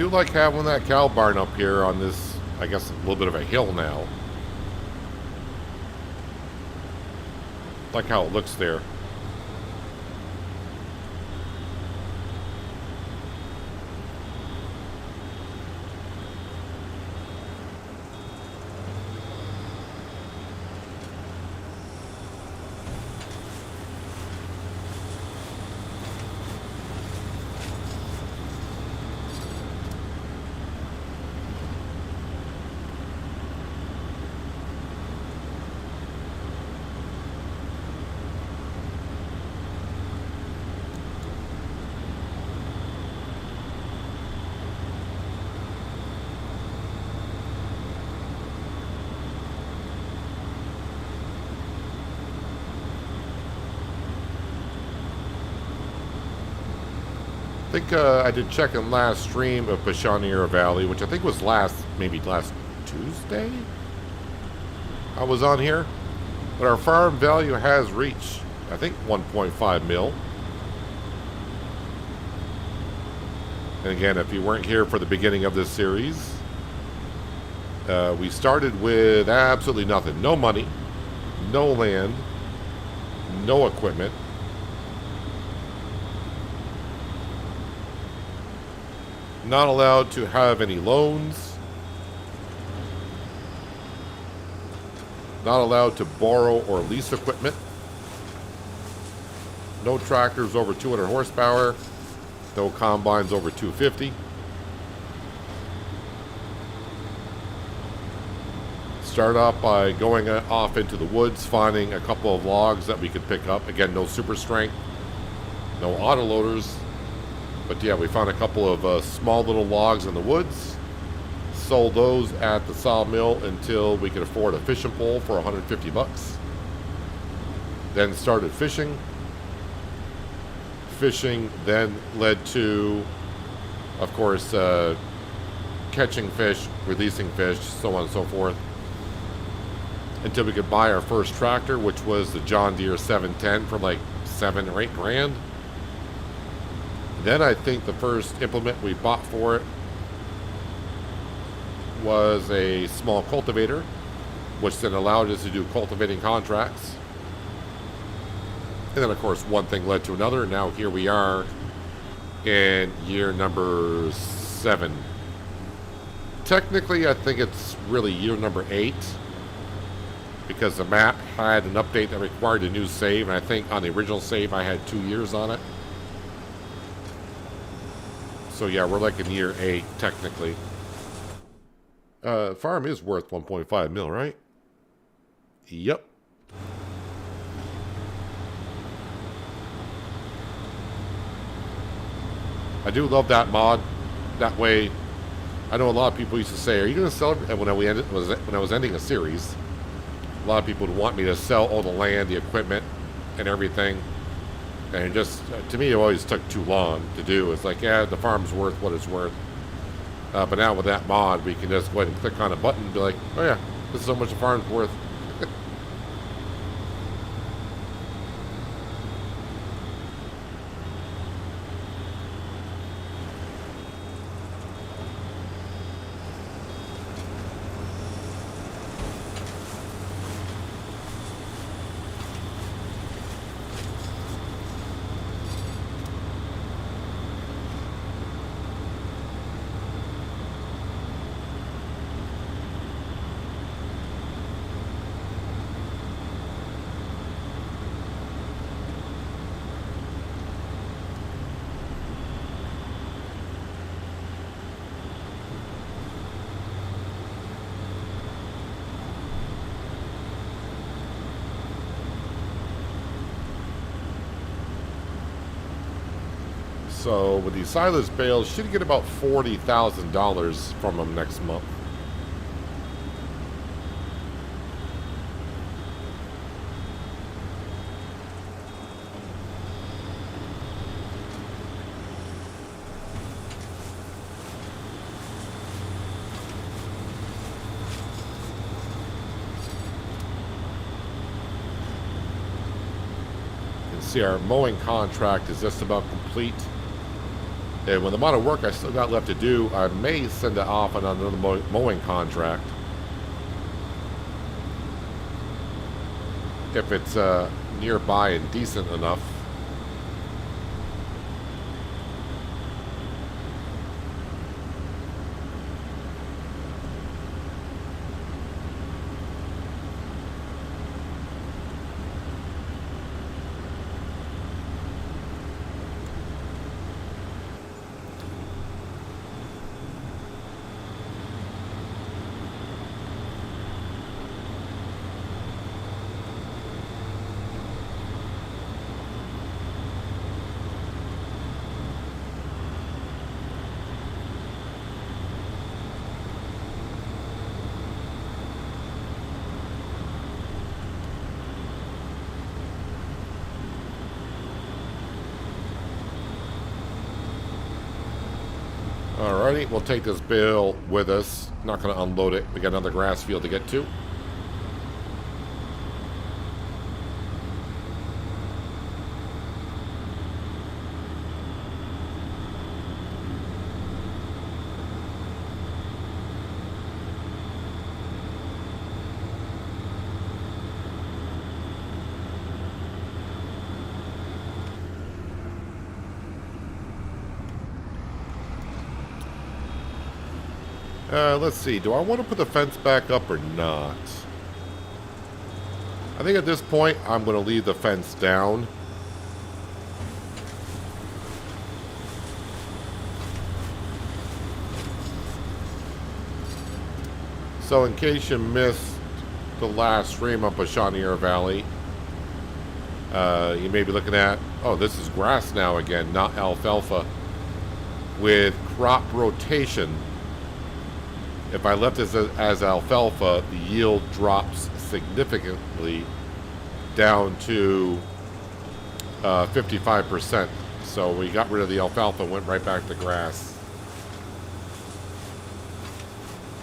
do like having that cow barn up here on this, I guess, a little bit of a hill now. Like how it looks there. I think I did check in last stream of Pichonniere Valley, which I think was maybe last Tuesday? I was on here. But our farm value has reached, I think, 1.5 mil. And again, if you weren't here for the beginning of this series, we started with absolutely nothing. No money, no land, no equipment. Not allowed to have any loans. Not allowed to borrow or lease equipment. No tractors over 200 horsepower. No combines over 250. Start off by going off into the woods, finding a couple of logs that we could pick up. Again, no super strength, no autoloaders. But yeah, we found a couple of small little logs in the woods. Sold those at the sawmill until we could afford a fishing pole for 150 bucks. Then started fishing. Fishing then led to, of course, catching fish, releasing fish, so on and so forth. Until we could buy our first tractor, which was the John Deere 710 for like $7 or $8 grand. Then I think the first implement we bought for it was a small cultivator, which then allowed us to do cultivating contracts. And then, of course, one thing led to another. And now here we are in year number 7. Technically, I think it's really year number 8, because the map had an update that required a new save. And I think on the original save, I had 2 years on it. So yeah, we're like in year 8, technically. Farm is worth 1.5 mil, right? Yep. I do love that mod. That way, I know a lot of people used to say, "Are you going to sell it?" And when I was ending a series, a lot of people would want me to sell all the land, the equipment, and everything. And it just, to me, it always took too long to do. It's like, yeah, the farm's worth what it's worth. But now with that mod, we can just go ahead and click on a button and be like, oh yeah, this is how much the farm's worth. So with these silage bales, should get about $40,000 from them next month. You can see our mowing contract is just about complete. And with the amount of work I still got left to do, I may send it off on another mowing contract. If it's nearby and decent enough. Alrighty, we'll take this bale with us. Not going to unload it. We got another grass field to get to. Let's see. Do I want to put the fence back up or not? I think at this point, I'm going to leave the fence down. So in case you missed the last stream on Pichonniere Valley, you may be looking at, oh, this is grass now again, not alfalfa. With crop rotation, if I left this as alfalfa, the yield drops significantly down to 55%. So we got rid of the alfalfa, went right back to grass.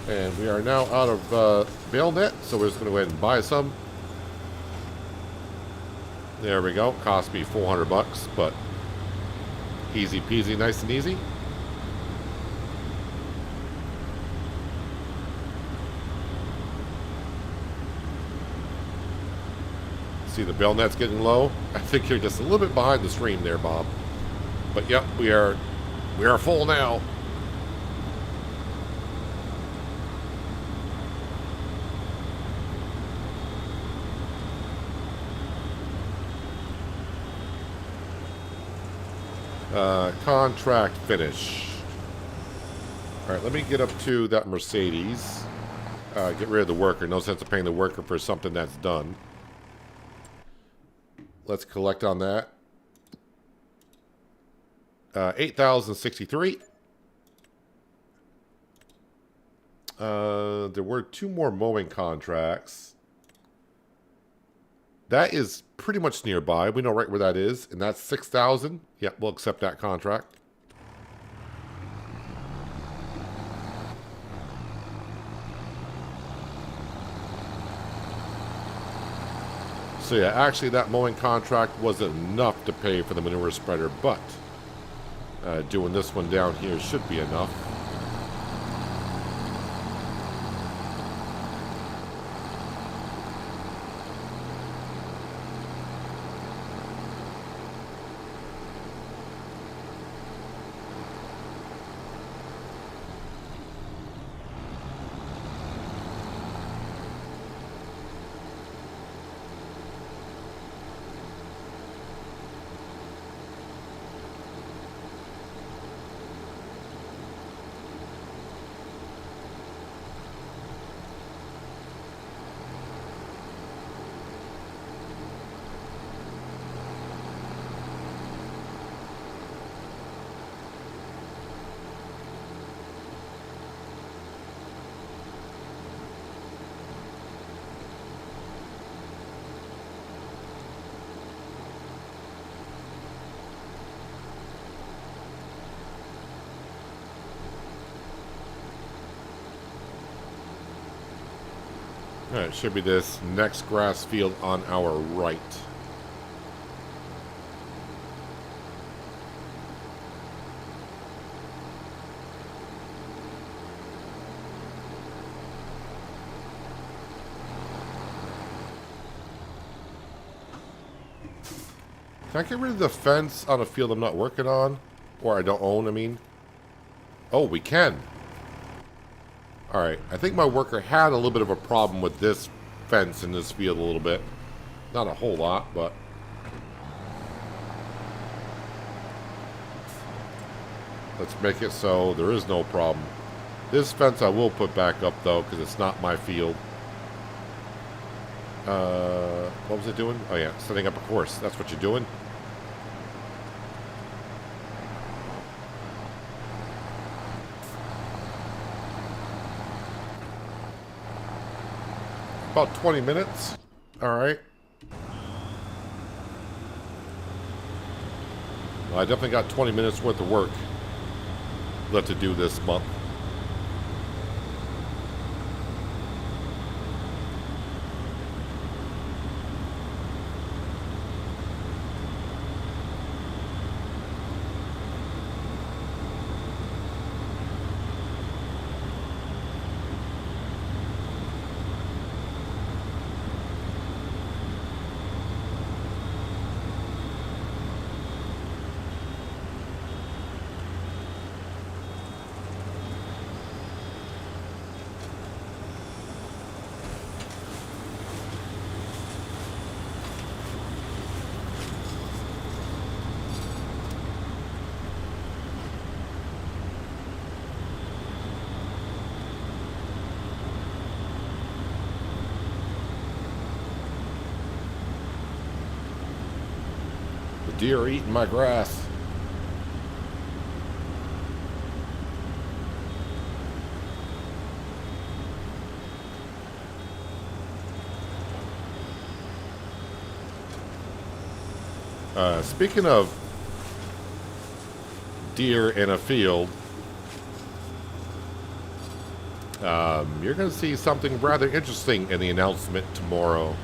And we are now out of bale net, so we're just going to go ahead and buy some. There we go. Cost me $400, but easy peasy, nice and easy. See the bale net's getting low. I think you're just a little bit behind the stream there, Bob. But yep, we are full now. Contract finish. All right, let me get up to that Mercedes. Get rid of the worker. No sense of paying the worker for something that's done. Let's collect on that. 8,063. There were 2 more mowing contracts. That is pretty much nearby. We know right where that is, and that's 6,000. Yeah, we'll accept that contract. So yeah, actually that mowing contract wasn't enough to pay for the manure spreader, but doing this one down here should be enough. Alright, should be this next grass field on our right. Can I get rid of the fence on a field I'm not working on? Or I don't own, I mean? Oh, we can. Alright, I think my worker had a little bit of a problem with this fence in this field a little bit. Not a whole lot, but... let's make it so there is no problem. This fence I will put back up, though, because it's not my field. What was it doing? Oh, yeah, setting up a course. That's what you're doing. About 20 minutes. All right. Well, I definitely got 20 minutes worth of work left to do this month. Deer are eating my grass. Speaking of deer in a field, you're going to see something rather interesting in the announcement tomorrow.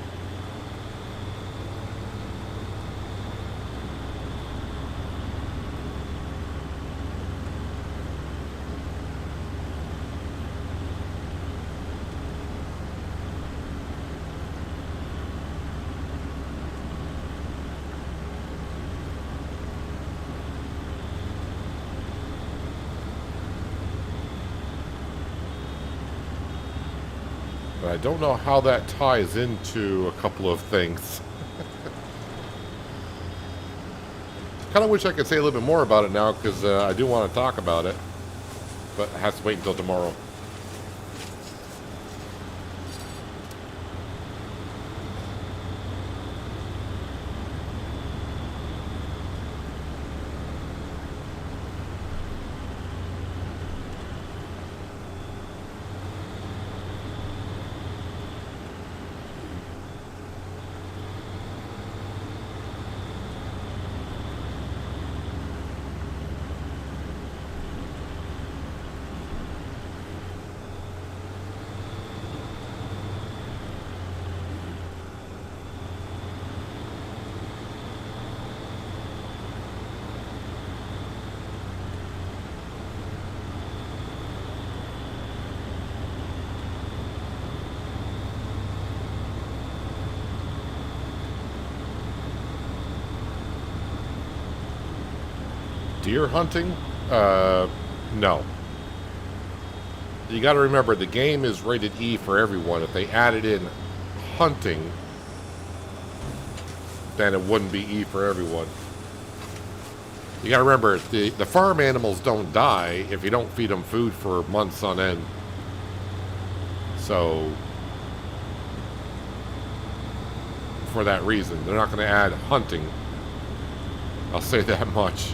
But I don't know how that ties into a couple of things. Kind of wish I could say a little bit more about it now, because I do want to talk about it. But it has to wait until tomorrow. Deer hunting? No. You got to remember, the game is rated E for everyone. If they added in hunting, then it wouldn't be E for everyone. You got to remember, the farm animals don't die if you don't feed them food for months on end. So, for that reason, they're not going to add hunting. I'll say that much.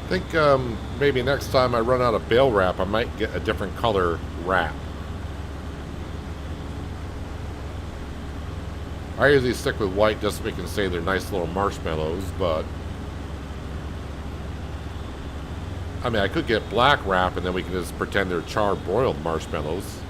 I think maybe next time I run out of bale wrap, I might get a different color wrap. I usually stick with white just so we can say they're nice little marshmallows, but I mean, I could get black wrap and then we can just pretend they're char-broiled marshmallows.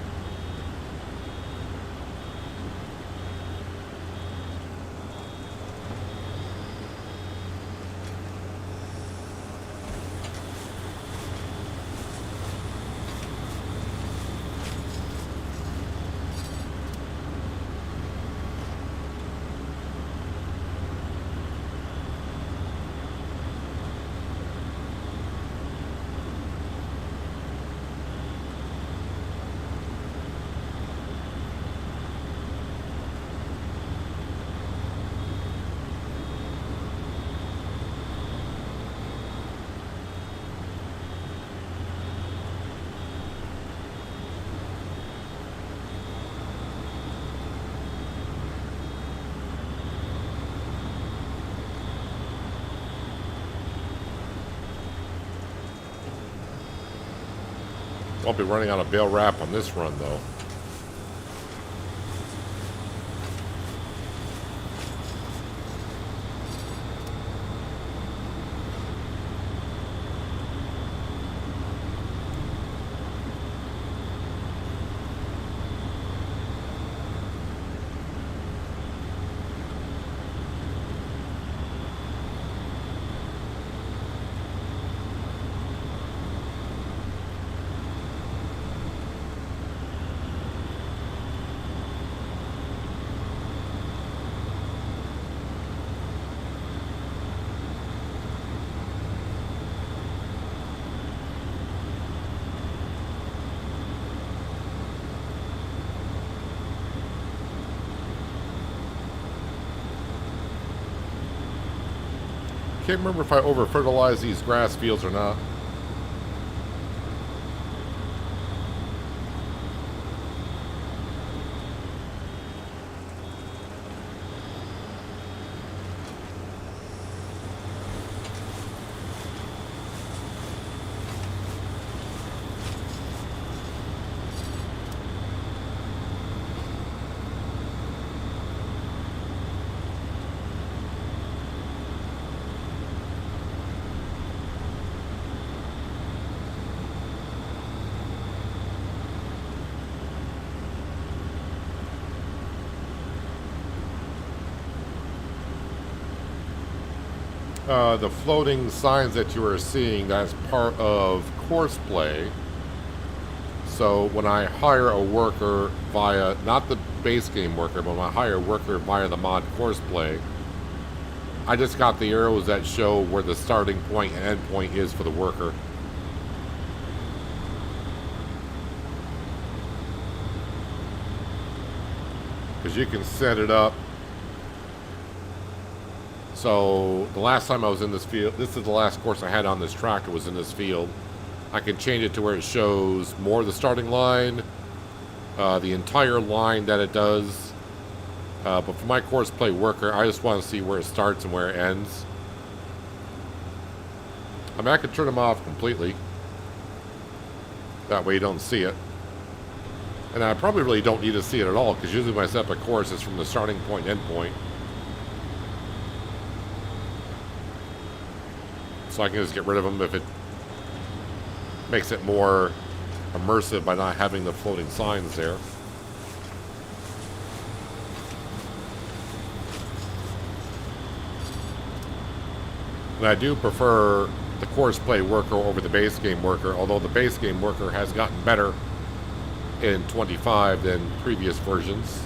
Won't be running out of bale wrap on this run, though. Can't remember if I over-fertilized these grass fields or not. The floating signs that you are seeing, that's part of course play. So when I hire a worker via, not the base game worker, but when I hire a worker via the mod course play, I just got the arrows that show where the starting point and end point is for the worker. Because you can set it up. So the last time I was in this field, this is the last course I had on this tractor, was in this field. I can change it to where it shows more of the starting line, the entire line that it does. But for my course play worker, I just want to see where it starts and where it ends. I mean, I could turn them off completely. That way you don't see it. And I probably really don't need to see it at all, because usually when I set up a course, it's from the starting point and end point. So I can just get rid of them if it makes it more immersive by not having the floating signs there. And I do prefer the course play worker over the base game worker, although the base game worker has gotten better in 25 than previous versions.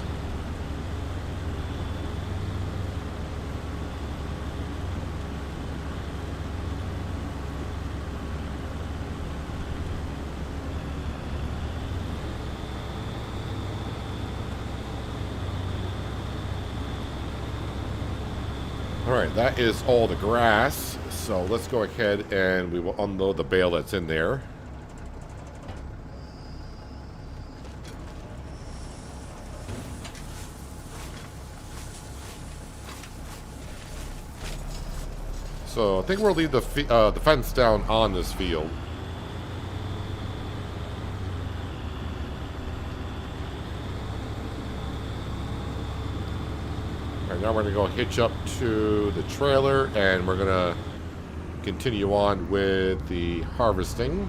Alright, that is all the grass, so let's go ahead and we will unload the bale that's in there. So I think we'll leave the fence down on this field. All right, now we're going to go hitch up to the trailer, and we're going to continue on with the harvesting.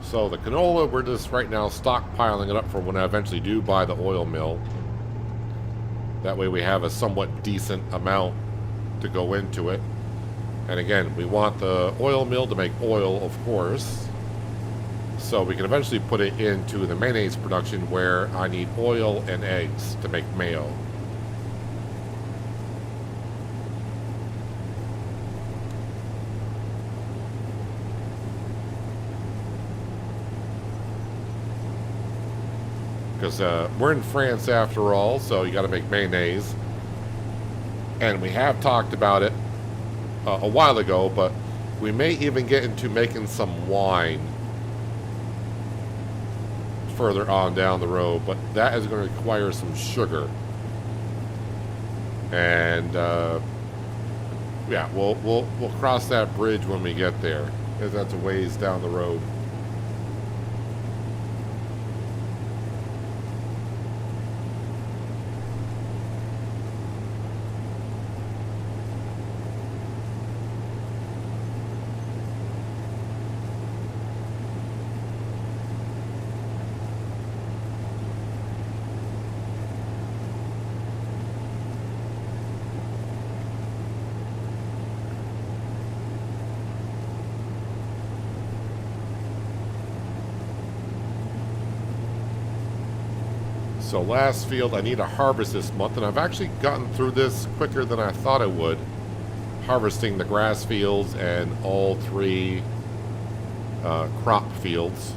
So the canola, we're just right now stockpiling it up for when I eventually do buy the oil mill. That way we have a somewhat decent amount to go into it. And again, we want the oil mill to make oil, of course. So we can eventually put it into the mayonnaise production where I need oil and eggs to make mayo. Because we're in France after all, so you got to make mayonnaise. And we have talked about it a while ago, but we may even get into making some wine further on down the road, but that is going to require some sugar. And yeah, we'll cross that bridge when we get there, because that's a ways down the road. So last field, I need to harvest this month, and I've actually gotten through this quicker than I thought I would. Harvesting the grass fields and all three crop fields.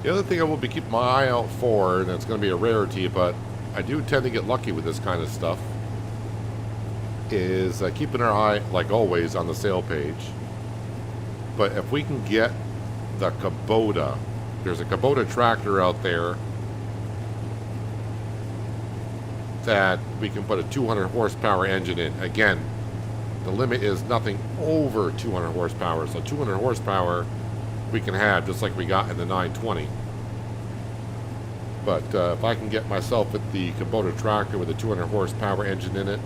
The other thing I will be keeping my eye out for, and it's going to be a rarity, but I do tend to get lucky with this kind of stuff, is keeping our eye, like always, on the sale page. But if we can get the Kubota, there's a Kubota tractor out there that we can put a 200 horsepower engine in. Again, the limit is nothing over 200 horsepower, so 200 horsepower we can have, just like we got in the 920. But if I can get myself at the Kubota tractor with a 200 horsepower engine in it,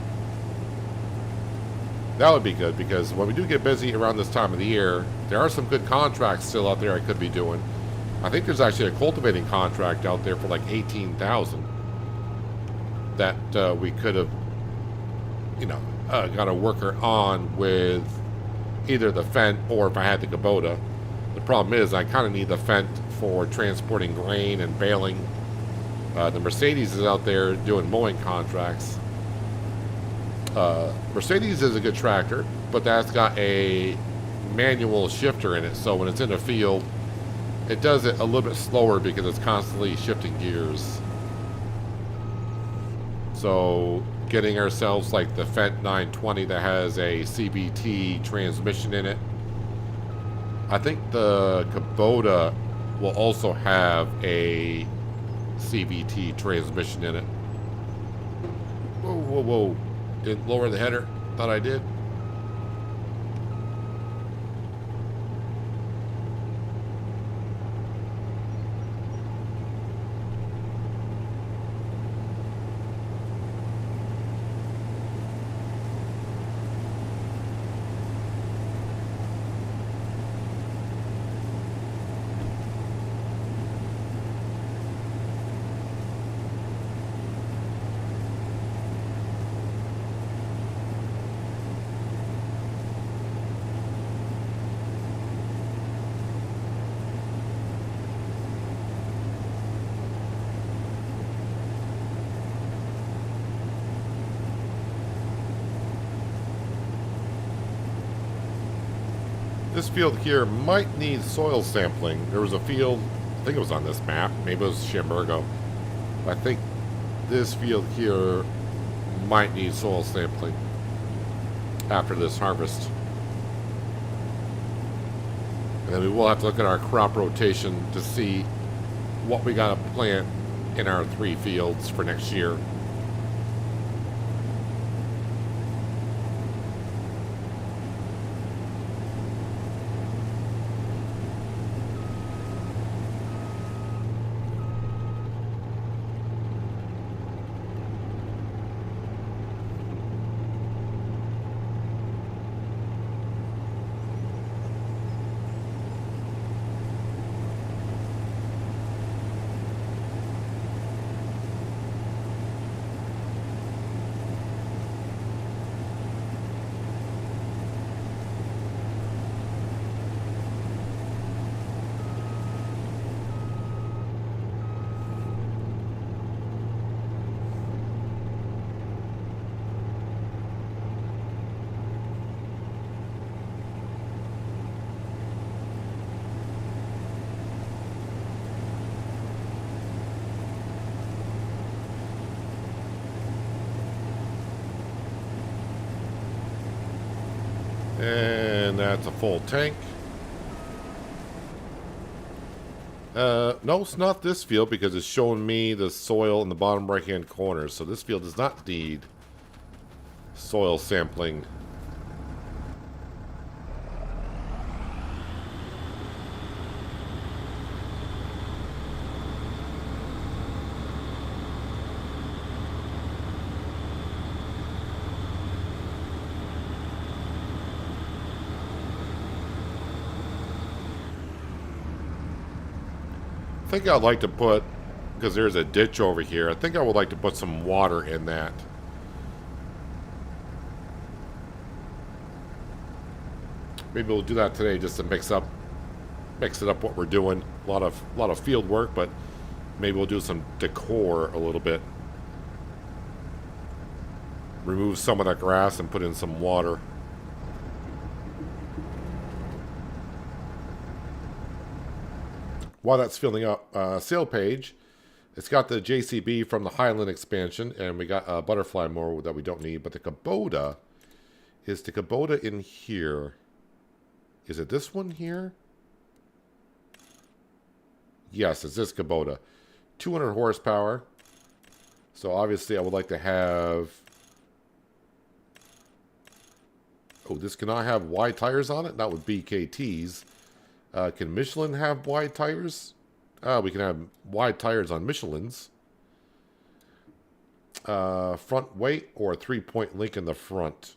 that would be good, because when we do get busy around this time of the year, there are some good contracts still out there I could be doing. I think there's actually a cultivating contract out there for like 18,000 that we could have, got a worker on with either the Fendt or if I had the Kubota. The problem is I kind of need the Fendt for transporting grain and baling. The Mercedes is out there doing mowing contracts. Mercedes is a good tractor, but that's got a manual shifter in it, so when it's in a field, it does it a little bit slower because it's constantly shifting gears. So getting ourselves like the Fendt 920 that has a CVT transmission in it I think the Kubota will also have a CVT transmission in it. Whoa, whoa, whoa. Didn't lower the header. Thought I did. This field here might need soil sampling. There was a field, I think it was on this map, maybe it was Shamburgo. I think this field here might need soil sampling after this harvest. And then we will have to look at our crop rotation to see what we got to plant in our 3 fields for next year. And that's a full tank. No, it's not this field because it's showing me the soil in the bottom right-hand corner. So this field does not need soil sampling. I think I'd like to put, because there's a ditch over here, I think I would like to put some water in that. Maybe we'll do that today just to mix it up what we're doing. A lot of field work, but maybe we'll do some decor a little bit. Remove some of that grass and put in some water. While that's filling up, sale page, it's got the JCB from the Highland expansion, and we got a butterfly mower that we don't need, but the Kubota, is the Kubota in here? Is it this one here? Yes, it's this Kubota. 200 horsepower. So obviously I would like to have... Oh, this cannot have wide tires on it? Not with BKTs. Can Michelin have wide tires? We can have wide tires on Michelin's. Front weight or a 3-point link in the front.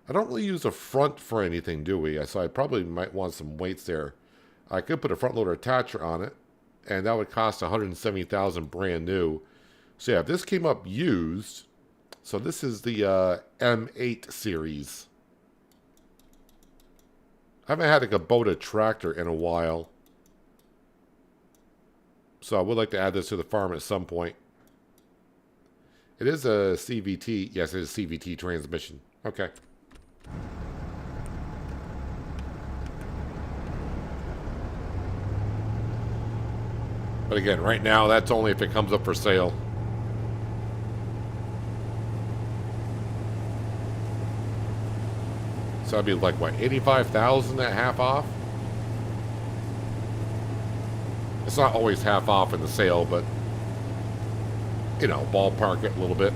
I don't really use the front for anything, do we? So I probably might want some weights there. I could put a front loader attacher on it, and that would cost $170,000 brand new. So yeah, if this came up used, so this is the M8 series. I haven't had a Kubota tractor in a while. So I would like to add this to the farm at some point. It is a CVT. Yes, it is a CVT transmission. Okay. But again, right now, that's only if it comes up for sale. So that'd be like, what, 85,000 at half off? It's not always half off in the sale, but, you know, ballpark it a little bit.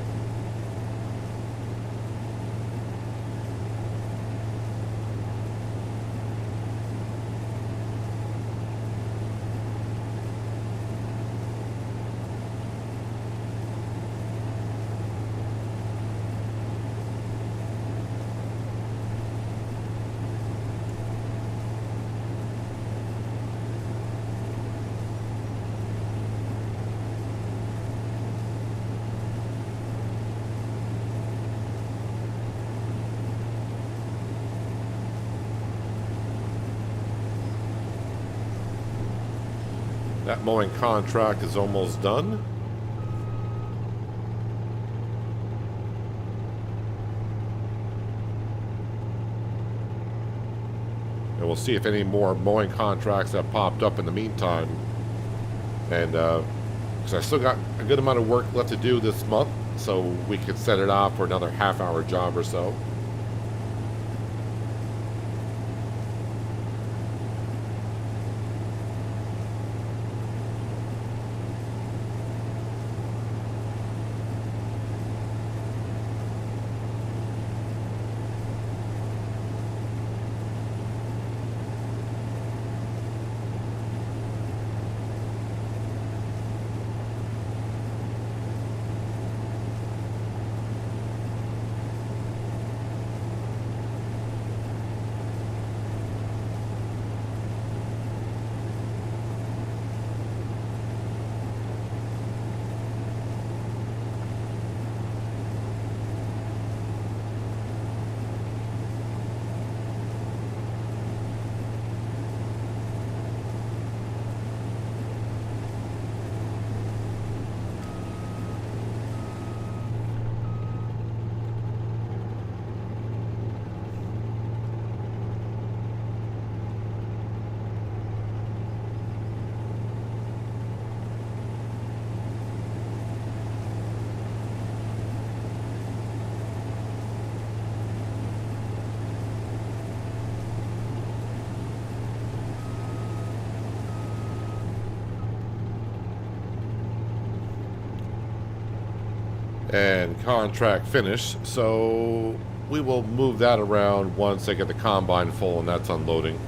That mowing contract is almost done. And we'll see if any more mowing contracts have popped up in the meantime. And, because I still got a good amount of work left to do this month, so we could set it off for another half-hour job or so. And contract finished, so we will move that around once I get the combine full and that's unloading.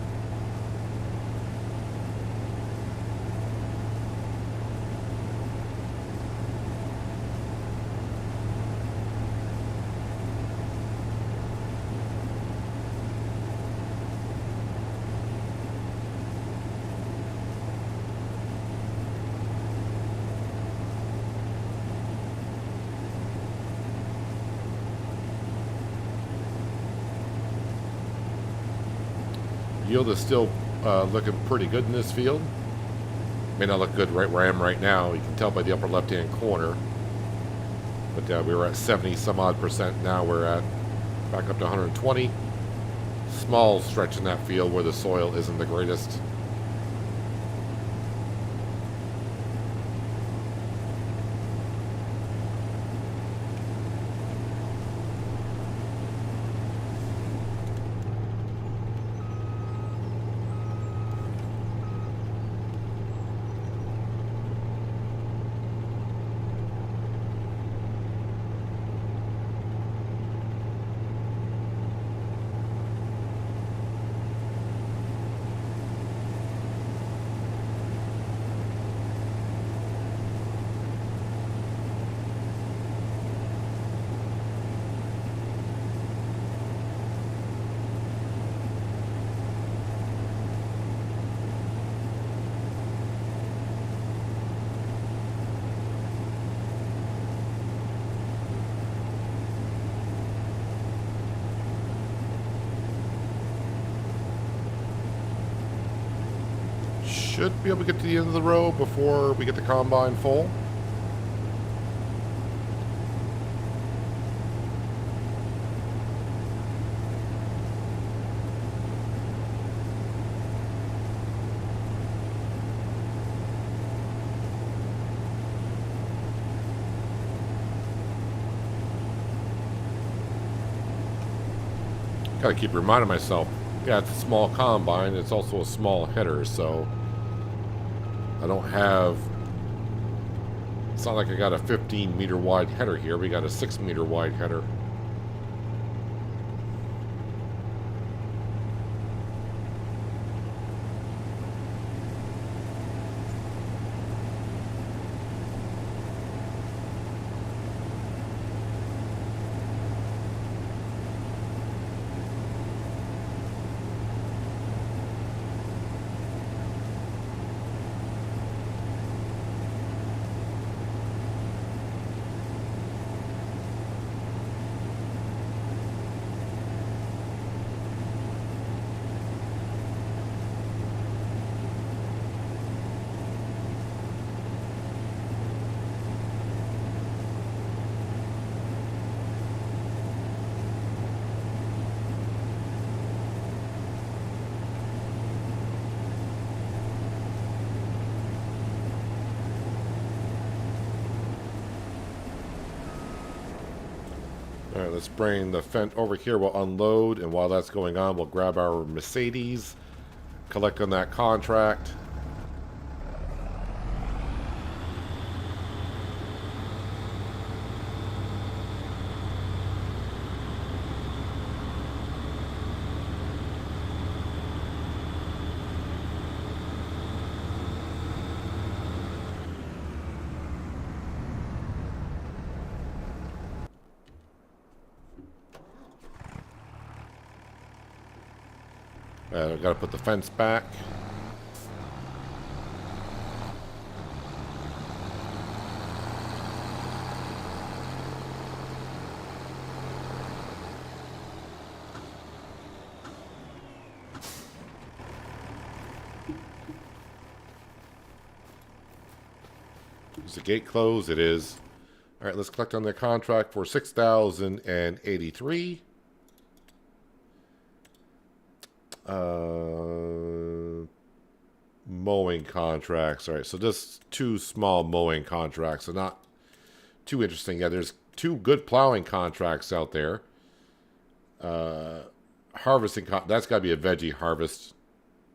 Yield is still looking pretty good in this field. May not look good right where I am right now. You can tell by the upper left-hand corner. But we were at 70 some odd percent. Now we're at back up to 120. Small stretch in that field where the soil isn't the greatest. Should be able to get to the end of the row before we get the combine full. Gotta keep reminding myself. Yeah, it's a small combine. It's also a small header, so I don't have... It's not like I got a 15-meter wide header here. We got a 6-meter wide header. Alright, let's bring the Fent over here. We'll unload, and while that's going on, we'll grab our Mercedes, collect on that contract. I've got to put the fence back. Is the gate closed? It is. All right, let's collect on the contract for $6,083. Mowing contracts. All right, so just 2 small mowing contracts, so not too interesting. Yeah, there's 2 good plowing contracts out there. Harvesting, that's got to be a veggie harvest.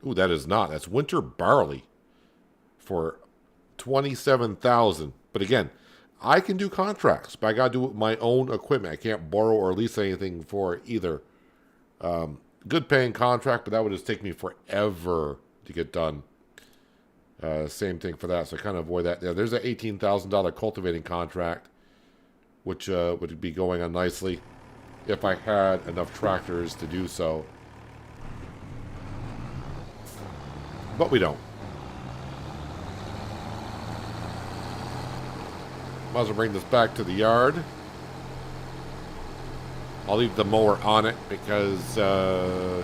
Ooh, that is not. That's winter barley for $27,000. But again, I can do contracts, but I got to do it with my own equipment. I can't borrow or lease anything for either. Good paying contract, but that would just take me forever to get done. Same thing for that, so I kind of avoid that. Yeah, there's an $18,000 cultivating contract, which would be going on nicely if I had enough tractors to do so. But we don't. Might as well bring this back to the yard. I'll leave the mower on it because a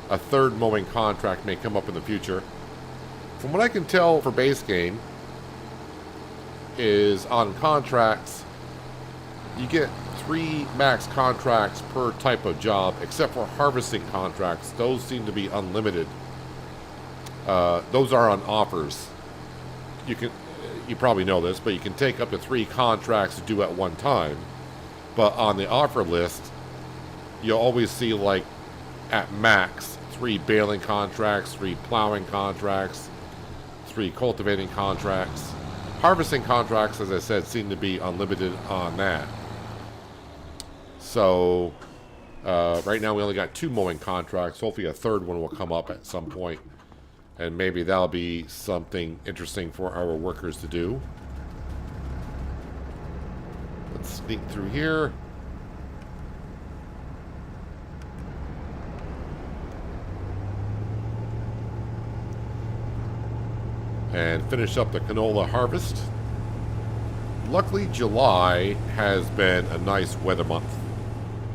3rd mowing contract may come up in the future. From what I can tell for base game is on contracts, you get 3 max contracts per type of job, except for harvesting contracts. Those seem to be unlimited. Those are on offers. You probably know this, but you can take up to 3 contracts to do at one time. But on the offer list, you'll always see, like, at max, 3 baling contracts, 3 plowing contracts, 3 cultivating contracts. Harvesting contracts, as I said, seem to be unlimited on that. So, right now we only got 2 mowing contracts. Hopefully a 3rd one will come up at some point. And maybe that'll be something interesting for our workers to do. Let's sneak through here. And finish up the canola harvest. Luckily, July has been a nice weather month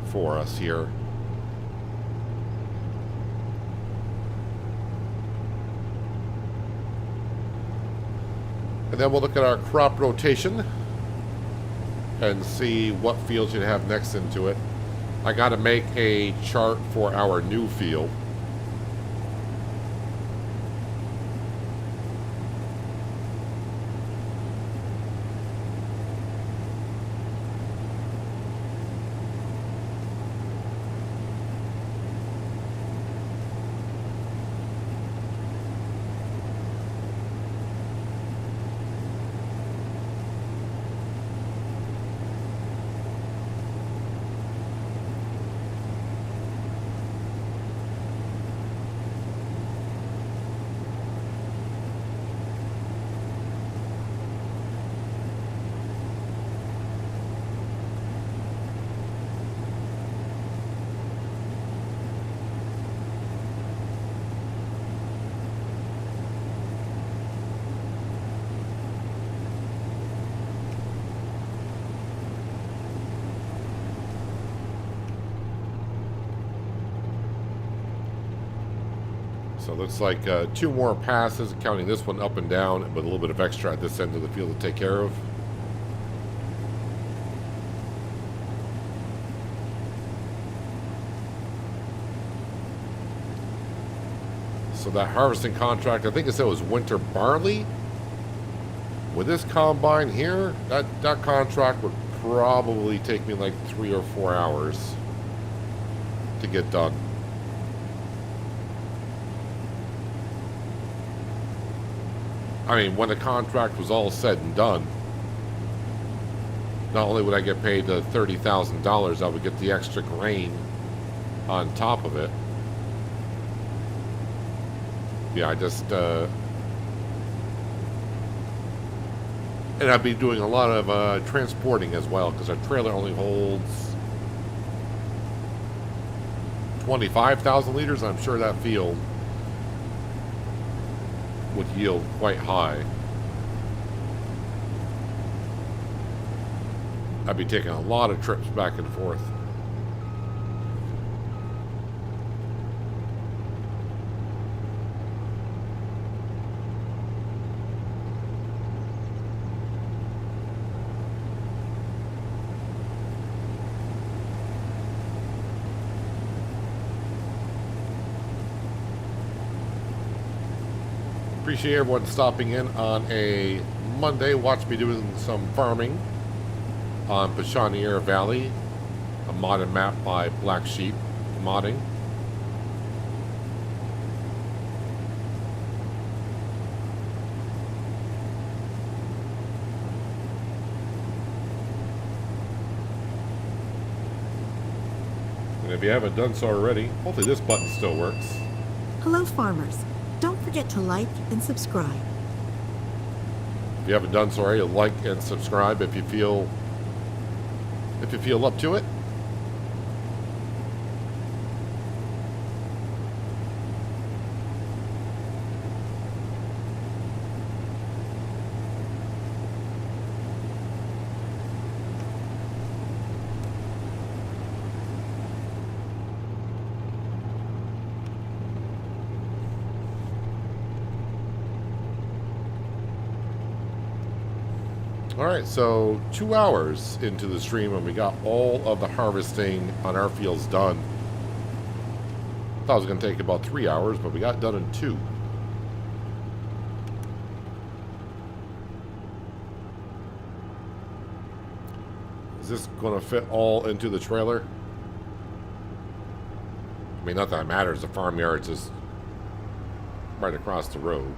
for us here. And then we'll look at our crop rotation and see what field should have next into it. I got to make a chart for our new field. So it looks like 2 more passes, counting this one up and down, with a little bit of extra at this end of the field to take care of. So that harvesting contract, I think it said it was winter barley. With this combine here, that contract would probably take me like 3 or 4 hours to get done. I mean, when the contract was all said and done, not only would I get paid the $30,000, I would get the extra grain on top of it. Yeah, I just, and I'd be doing a lot of transporting as well, because our trailer only holds 25,000 liters. I'm sure that field would yield quite high. I'd be taking a lot of trips back and forth. Appreciate everyone stopping in on a Monday. Watch me doing some farming on Pichonniere Valley, a modded map by Black Sheep Modding. And if you haven't done so already, hopefully this button still works. Hello, farmers. Don't forget to like and subscribe. If you haven't done so already, like and subscribe if you feel up to it. Alright, so 2 hours into the stream and we got all of the harvesting on our fields done. Thought it was going to take about 3 hours, but we got it done in 2. Is this going to fit all into the trailer? I mean, not that it matters, the farmyard's just right across the road.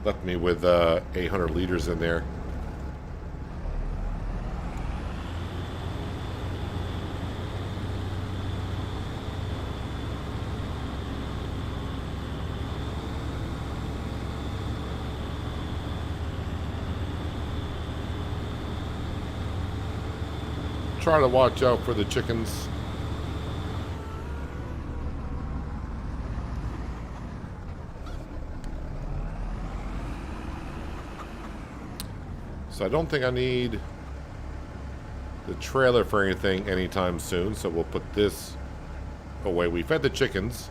Left me with 800 liters in there. Try to watch out for the chickens. So I don't think I need the trailer for anything anytime soon, so we'll put this away. We fed the chickens,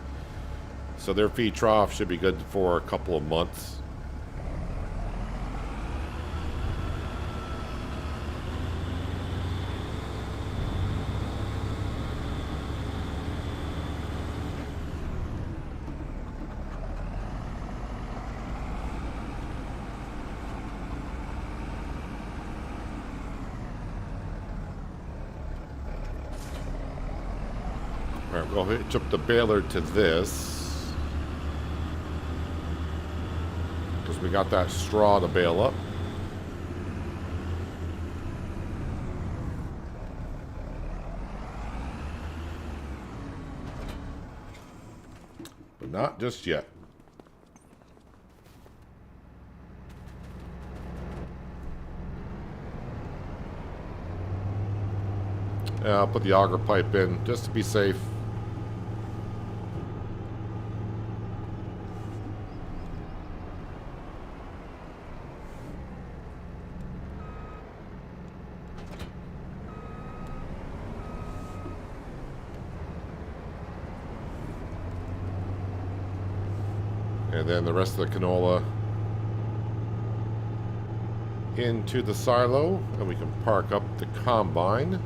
so their feed trough should be good for a couple of months. Alright, we'll hitch up the baler to this, because we got that straw to bale up. But not just yet. I'll put the auger pipe in just to be safe. And then the rest of the canola into the silo, and we can park up the combine.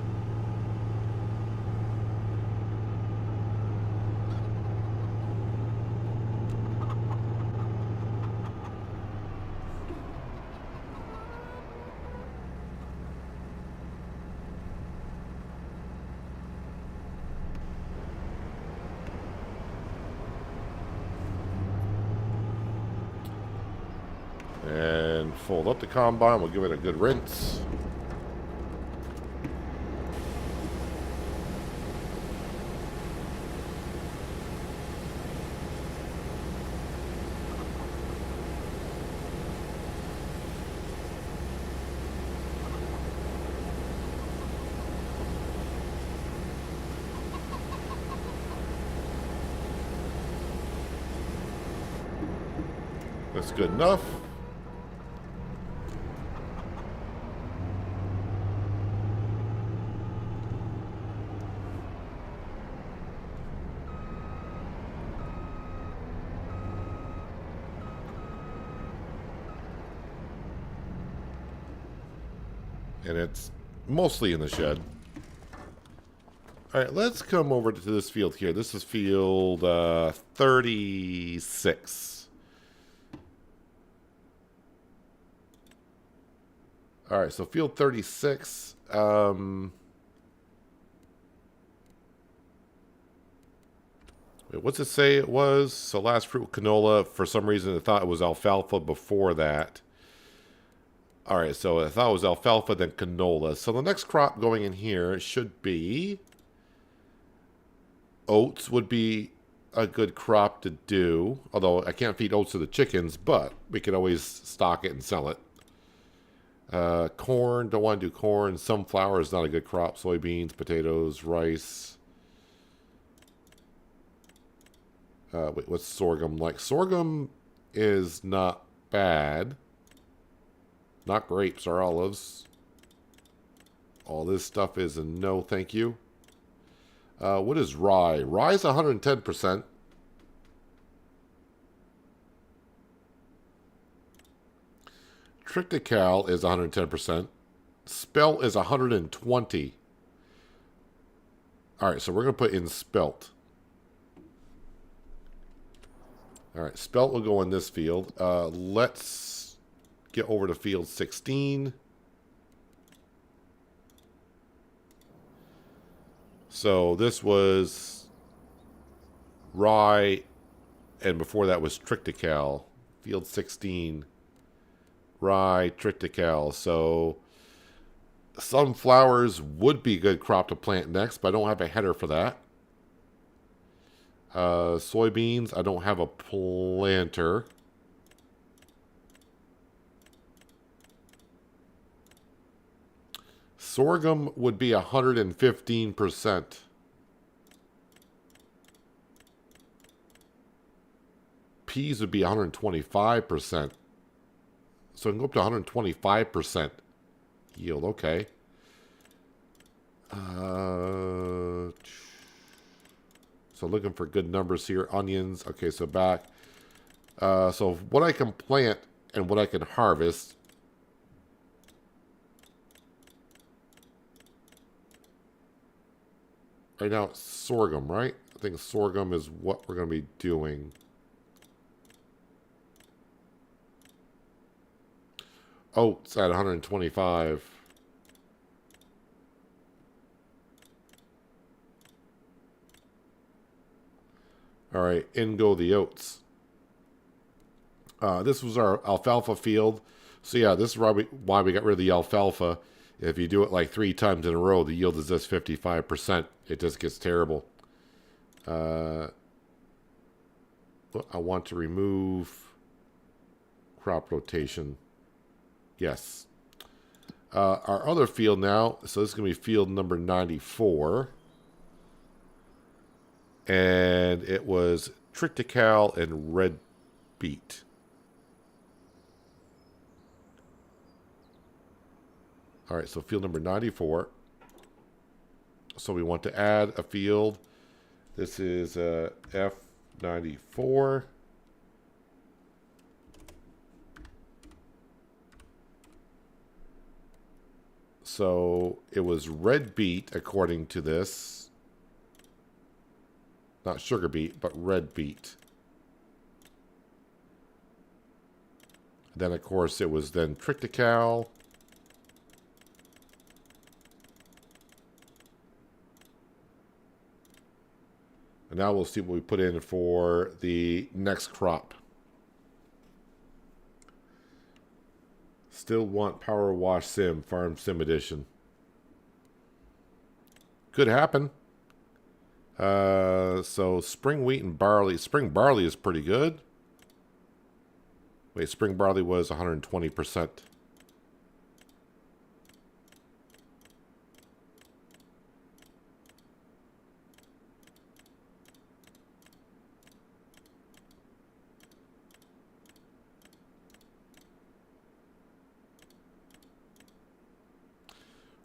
And fold up the combine. We'll give it a good rinse. That's good enough. And it's mostly in the shed. All right, let's come over to this field here. This is field 36. All right, so field 36. Wait, what's it say it was? So last fruit canola, for some reason I thought it was alfalfa before that. All right, so I thought it was alfalfa, then canola. So the next crop going in here should be oats. Would be a good crop to do. Although I can't feed oats to the chickens, but we could always stock it and sell it. Corn, don't want to do corn. Sunflower is not a good crop. Soybeans, potatoes, rice. Wait, what's sorghum like? Sorghum is not bad. Not grapes or olives. All this stuff is a no, thank you. What is rye? Rye is 110%. Triticale is 110%. Spelt is 120. All right, so we're going to put in spelt. All right, spelt will go in this field. Let's get over to field 16. So this was rye, and before that was triticale. Field 16. Rye, triticale. So sunflowers would be a good crop to plant next, but I don't have a header for that. Soybeans, I don't have a planter. Sorghum would be 115%. Peas would be 125%. So I can go up to 125% yield. Okay. So looking for good numbers here. Onions. Okay, so back. So what I can plant and what I can harvest. Right now it's sorghum, right? I think sorghum is what we're going to be doing. Oats at 125. All right, in go the oats. This was our alfalfa field. So yeah, this is why we got rid of the alfalfa. If you do it like 3 times in a row, the yield is just 55%. It just gets terrible. I want to remove crop rotation. Yes. Our other field now, so this is going to be field number 94. And it was triticale and red beet. All right, so field number 94. So we want to add a field. This is F94. So it was red beet according to this. Not sugar beet, but red beet. Then, of course, it was then triticale. And now we'll see what we put in for the next crop. Still want Power Wash Sim, Farm Sim Edition. Could happen. So spring wheat and barley. Spring barley is pretty good. Wait, spring barley was 120%.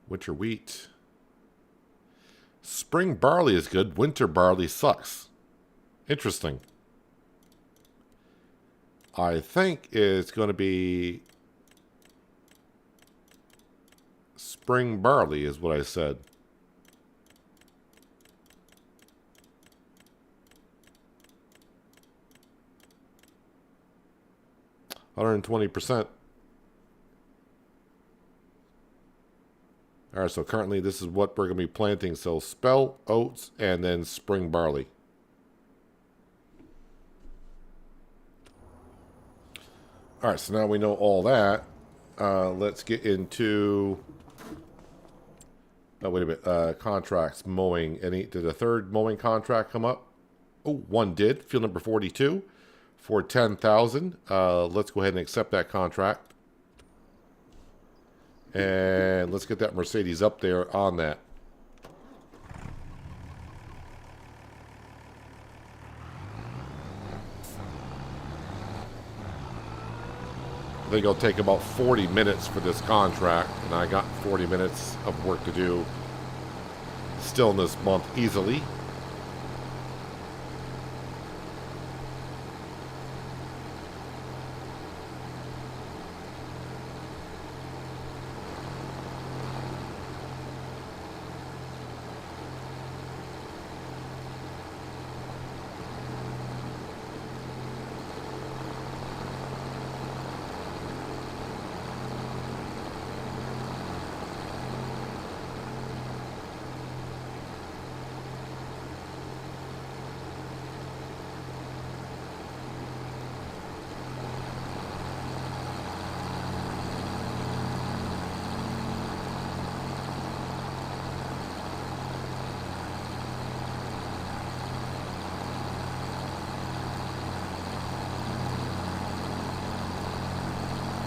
Winter wheat. Spring barley is good. Winter barley sucks. Interesting. I think it's going to be spring barley is what I said. %. All right, so currently this is what we're going to be planting. So spelt, oats, and then spring barley. All right, so now we know all that. Let's get into... Oh, wait a minute. Contracts, mowing. Did a third mowing contract come up? Oh, one did. Field number 42 for $10,000. Let's go ahead and accept that contract. And let's get that Mercedes up there on that. I think it'll take about 40 minutes for this contract, and I got 40 minutes of work to do still in this month easily.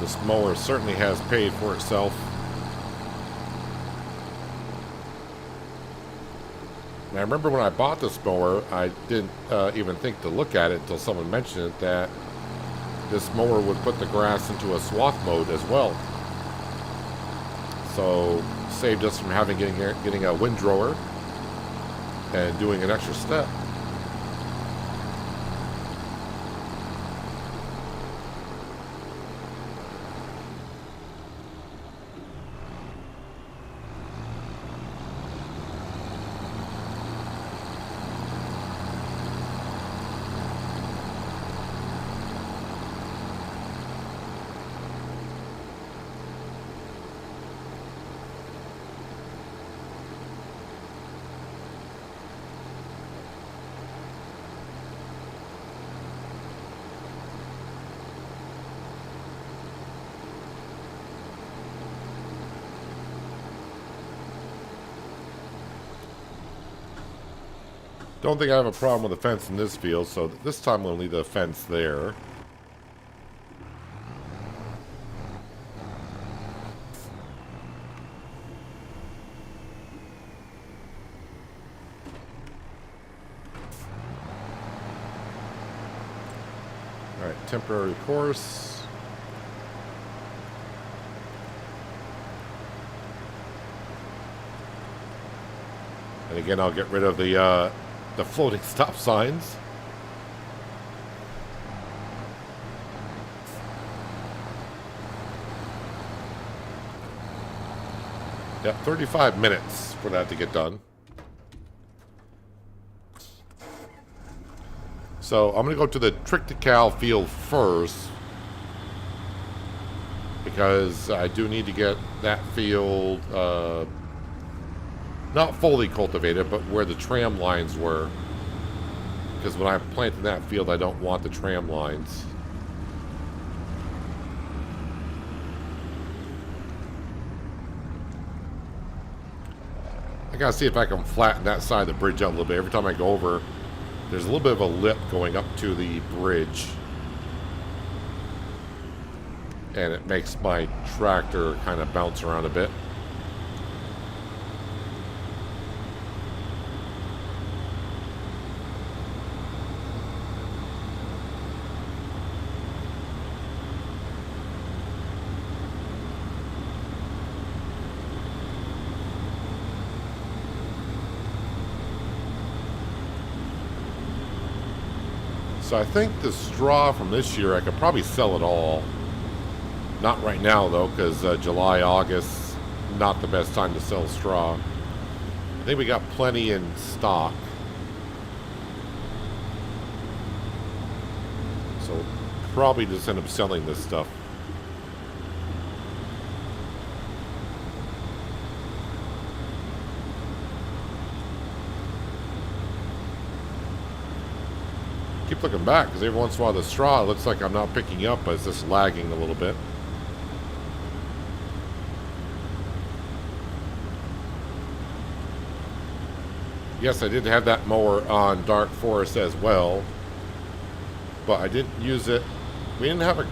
This mower certainly has paid for itself. And I remember when I bought this mower, I didn't even think to look at it until someone mentioned it, that this mower would put the grass into a swath mode as well. So saved us from getting a windrower and doing an extra step. Don't think I have a problem with the fence in this field, so this time I'm going to leave the fence there. temporary course. And again, I'll get rid of the floating stop signs. Yep, 35 minutes for that to get done. So I'm going to go to the Trick-to-Cal field first, because I do need to get that field not fully cultivated, but where the tram lines were. Because when I plant in that field, I don't want the tram lines. I gotta see if I can flatten that side of the bridge out a little bit. Every time I go over, there's a little bit of a lip going up to the bridge. And it makes my tractor kind of bounce around a bit. So I think the straw from this year, I could probably sell it all. Not right now, though, because July, August, not the best time to sell straw. I think we got plenty in stock. So probably just end up selling this stuff. Keep looking back, because every once in a while the straw looks like I'm not picking up, but it's just lagging a little bit. Yes, I did have that mower on Dark Forest as well, but I didn't use it. We didn't have a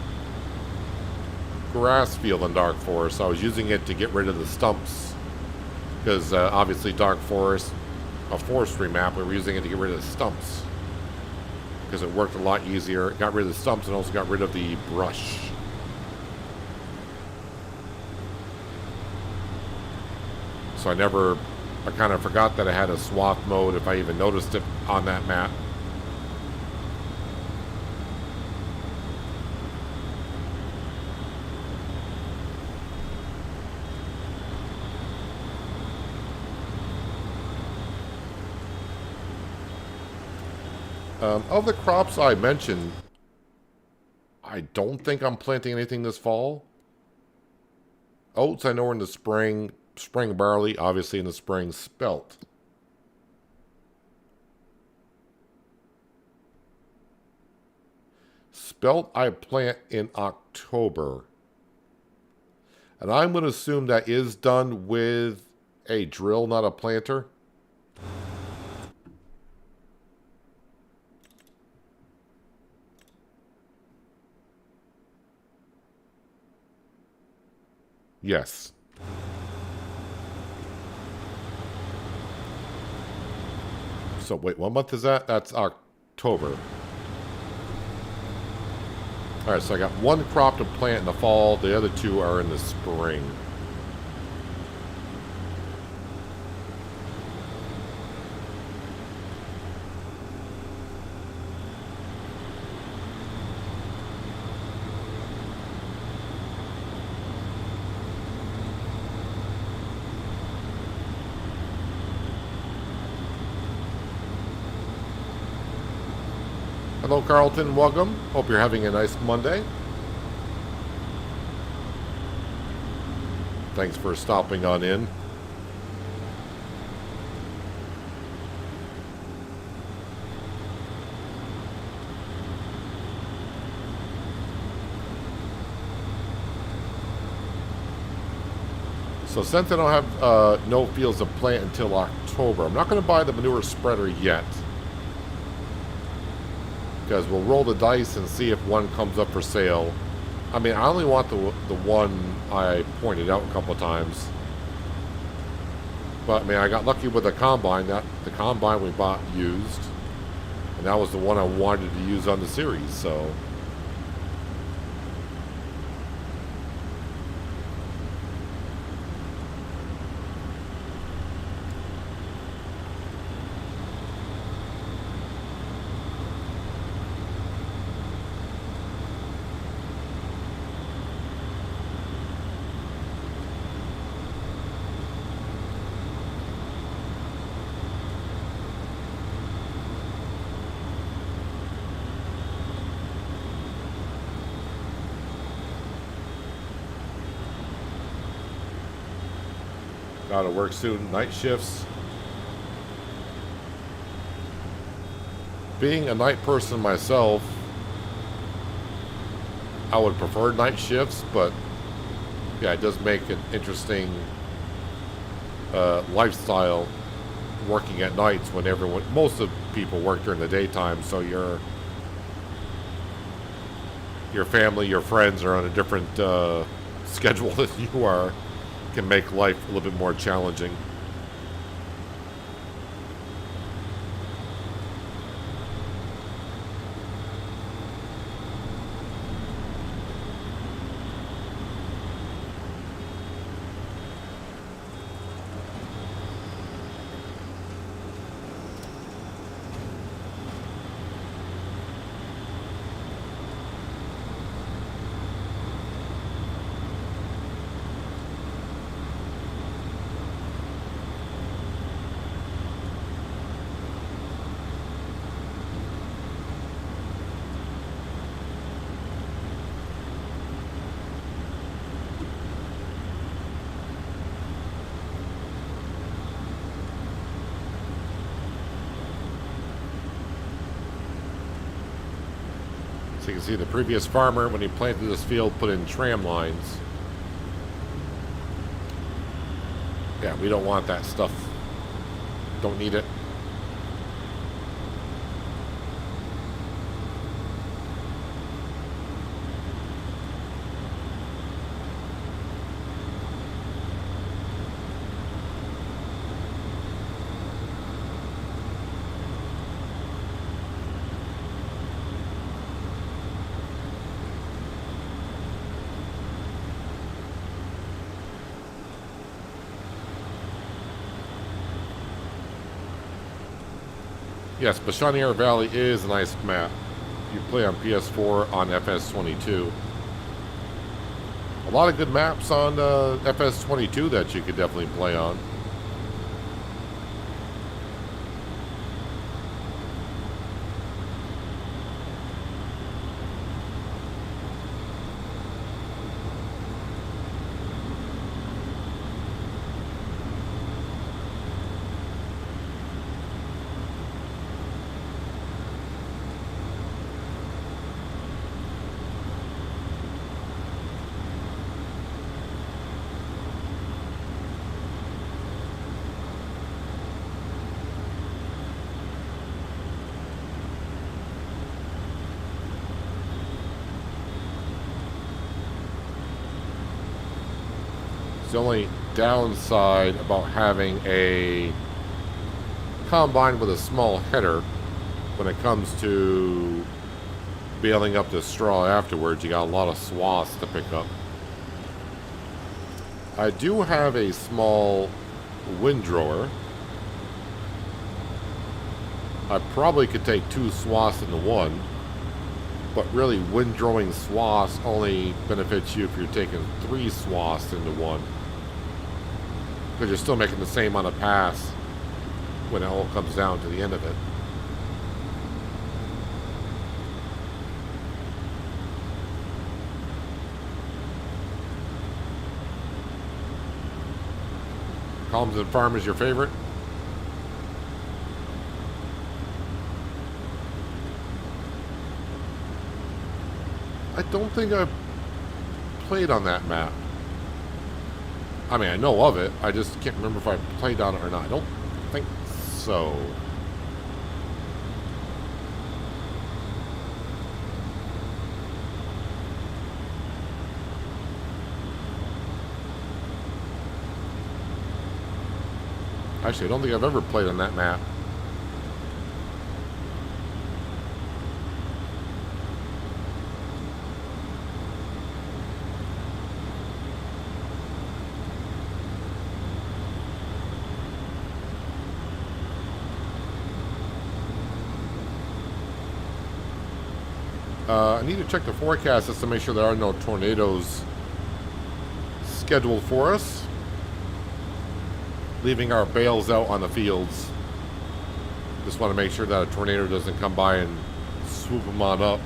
grass field in Dark Forest, so I was using it to get rid of the stumps, because obviously Dark Forest, a forestry map, we were using it to get rid of the stumps, because it worked a lot easier. It got rid of the stumps and also got rid of the brush. So I kind of forgot that I had a swath mode, if I even noticed it on that map. Of the crops I mentioned, I don't think I'm planting anything this fall. Oats, I know, are in the spring. Spring barley, obviously in the spring. Spelt. Spelt I plant in October. And I'm going to assume that is done with a drill, not a planter. Yes. So wait, what month is that? That's October. Alright, so I got one crop to plant in the fall. The other two are in the spring. Hello, Carlton. Welcome. Hope you're having a nice Monday. Thanks for stopping on in. So since I don't have no fields to plant until October, I'm not going to buy the manure spreader yet. Because we'll roll the dice and see if one comes up for sale. I mean, I only want the one I pointed out a couple of times. But, I mean, I got lucky with the combine. The combine we bought used. And that was the one I wanted to use on the series, so... Gotta work soon. Night shifts. Being a night person myself, I would prefer night shifts, but yeah, it does make an interesting lifestyle working at nights when most of people work during the daytime, so your family, your friends are on a different schedule than you are, can make life a little bit more challenging. So you can see the previous farmer, when he planted this field, put in tram lines. Yeah, we don't want that stuff. Don't need it. Yes, Pichonniere Valley is a nice map. You play on PS4 on FS22. A lot of good maps on FS22 that you could definitely play on. It's the only downside about having a combine with a small header when it comes to baling up the straw afterwards. You got a lot of swaths to pick up. I do have a small windrower. I probably could take 2 swaths into one, but really windrowing swaths only benefits you if you're taking 3 swaths into one, because you're still making the same amount of pass when it all comes down to the end of it. Columns and Farm is your favorite? I don't think I've played on that map. I mean, I know of it. I just can't remember if I played on it or not. I don't think so. Actually, I don't think I've ever played on that map. I need to check the forecast just to make sure there are no tornadoes scheduled for us, leaving our bales out on the fields. Just want to make sure that a tornado doesn't come by and swoop them on up.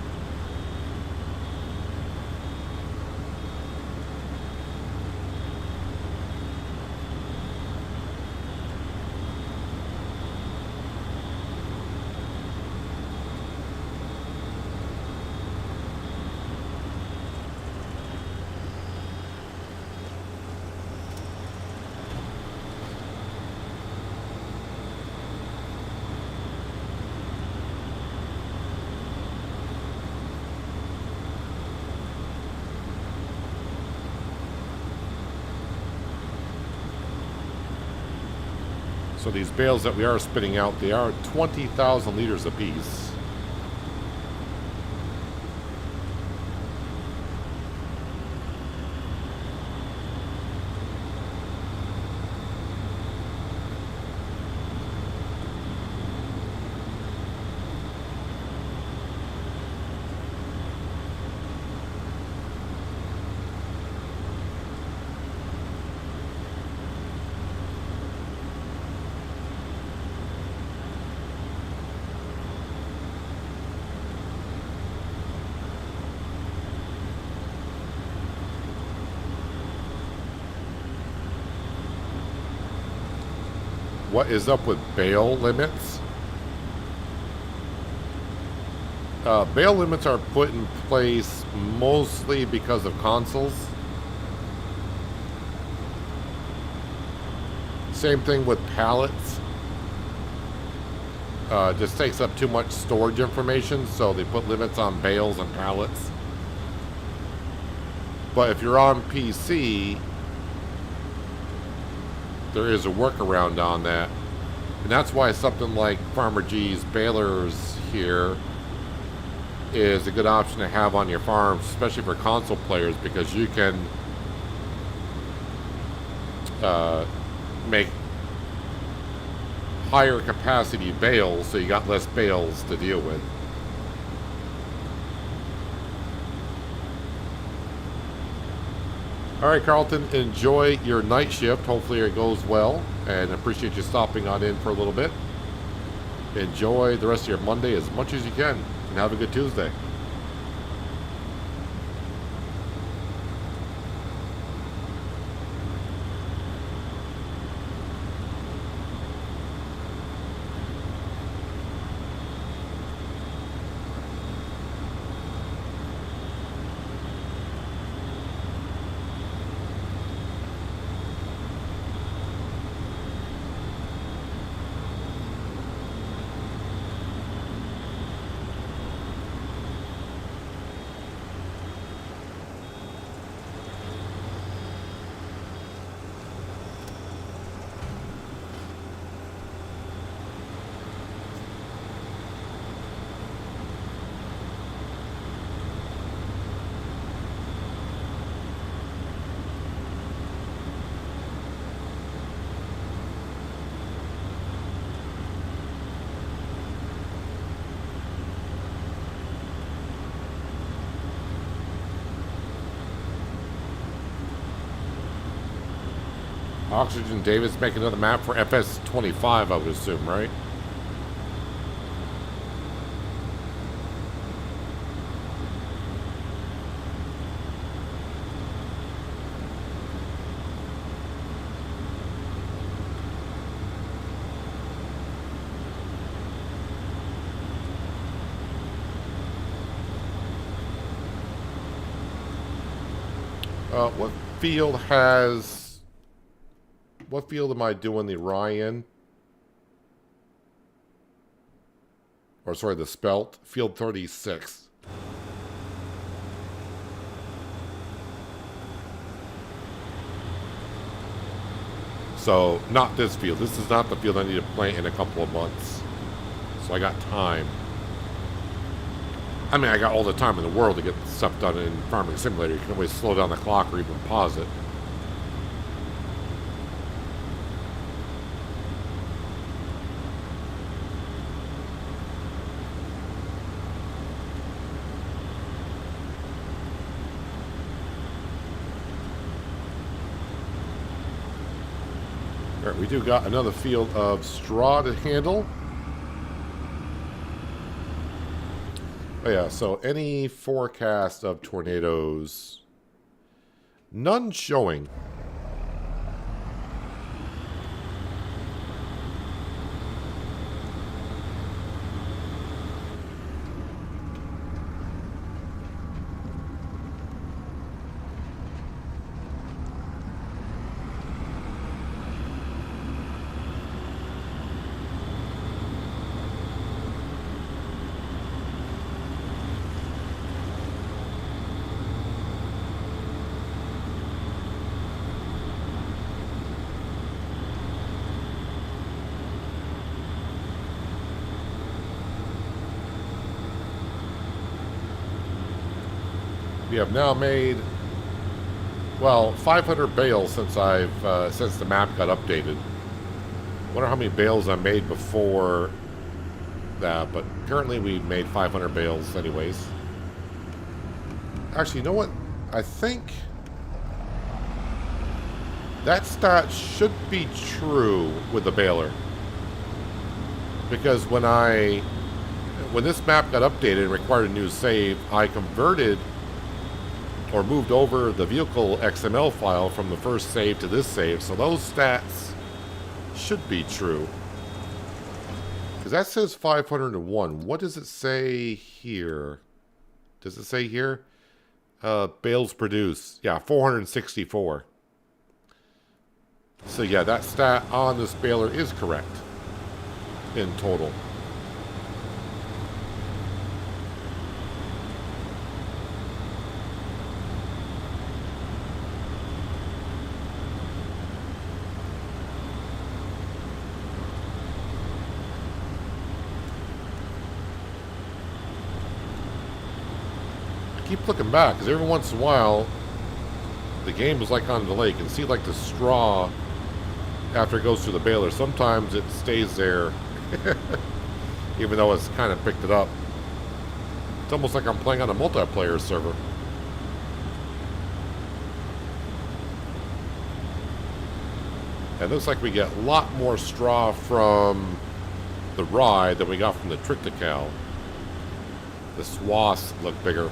So these bales that we are spitting out, they are 20,000 liters apiece. What is up with bale limits? Bale limits are put in place mostly because of consoles. Same thing with pallets. Just takes up too much storage information, so they put limits on bales and pallets. But if you're on PC, there is a workaround on that. And that's why something like Farmer G's balers here is a good option to have on your farm, especially for console players, because you can make higher capacity bales, so you got less bales to deal with. All right, Carlton, enjoy your night shift. Hopefully it goes well, and appreciate you stopping on in for a little bit. Enjoy the rest of your Monday as much as you can, and have a good Tuesday. Oxygen David's making another map for FS25, I would assume, right? What field am I doing the rye in? Or sorry, the spelt. Field 36. So, not this field. This is not the field I need to plant in a couple of months. So I got time. I mean, I got all the time in the world to get stuff done in Farming Simulator. You can always slow down the clock or even pause it. All right, we do got another field of straw to handle. Oh yeah, so any forecast of tornadoes? None showing. We have now made, well, 500 bales since since the map got updated. I wonder how many bales I made before that, but currently we made 500 bales anyways. Actually, you know what? I think that stat should be true with the baler. Because when this map got updated and required a new save, I converted or moved over the vehicle XML file from the first save to this save, so those stats should be true. Because that says 501. What does it say here? Does it say here? Bales produced. Yeah, 464. So yeah, that stat on this baler is correct in total. Keep looking back, because every once in a while the game is like on delay. You can see like the straw after it goes through the baler. Sometimes it stays there even though it's kind of picked it up. It's almost like I'm playing on a multiplayer server. And it looks like we get a lot more straw from the rye than we got from the Trictical. The swaths look bigger.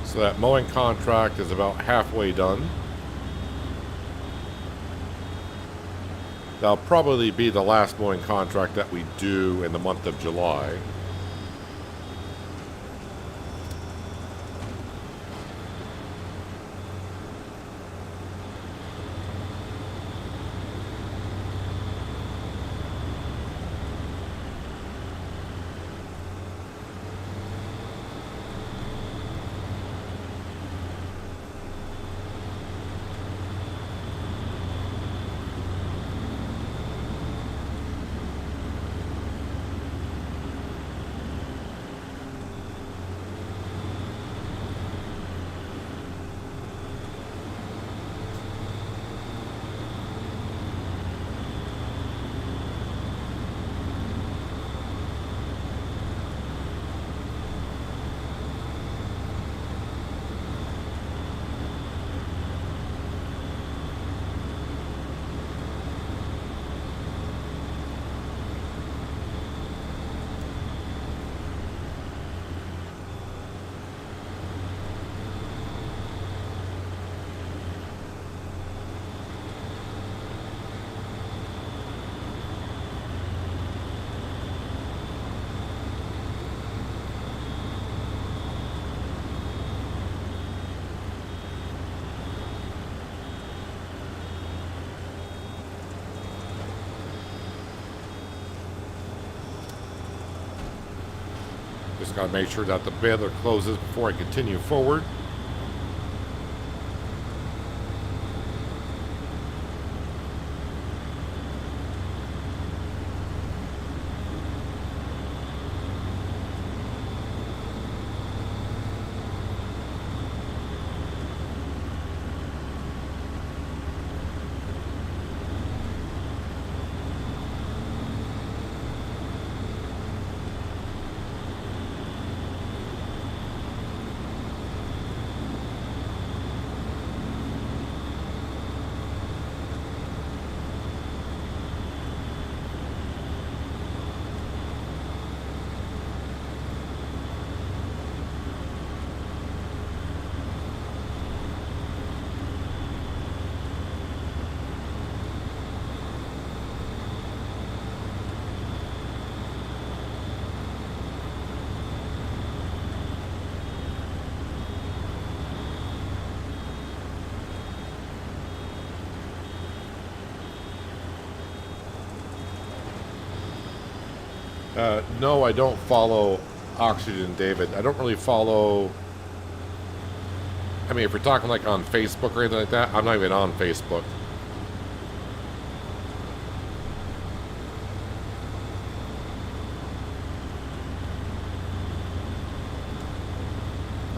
So that mowing contract is about halfway done. That'll probably be the last mowing contract that we do in the month of July. Just got to make sure that the baler closes before I continue forward. No, I don't follow Oxygen David. I don't really follow... I mean, if we're talking like on Facebook or anything like that, I'm not even on Facebook.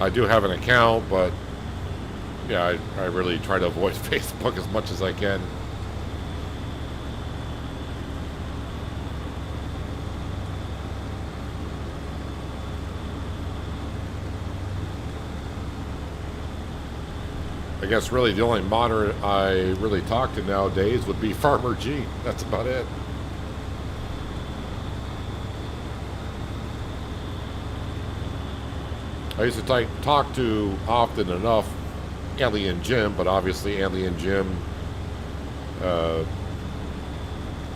I do have an account, but yeah, I really try to avoid Facebook as much as I can. I guess really the only modder I really talk to nowadays would be Farmer G. That's about it. I used to talk to often enough Alien Jim, but obviously Alien Jim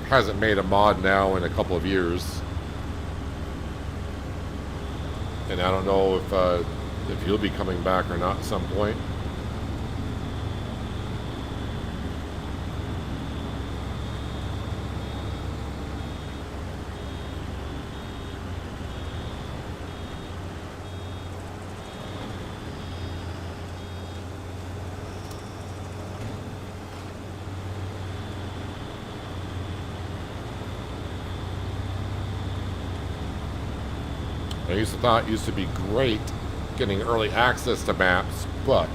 hasn't made a mod now in a couple of years, and I don't know if he'll be coming back or not at some point. I used to thought it used to be great getting early access to maps, but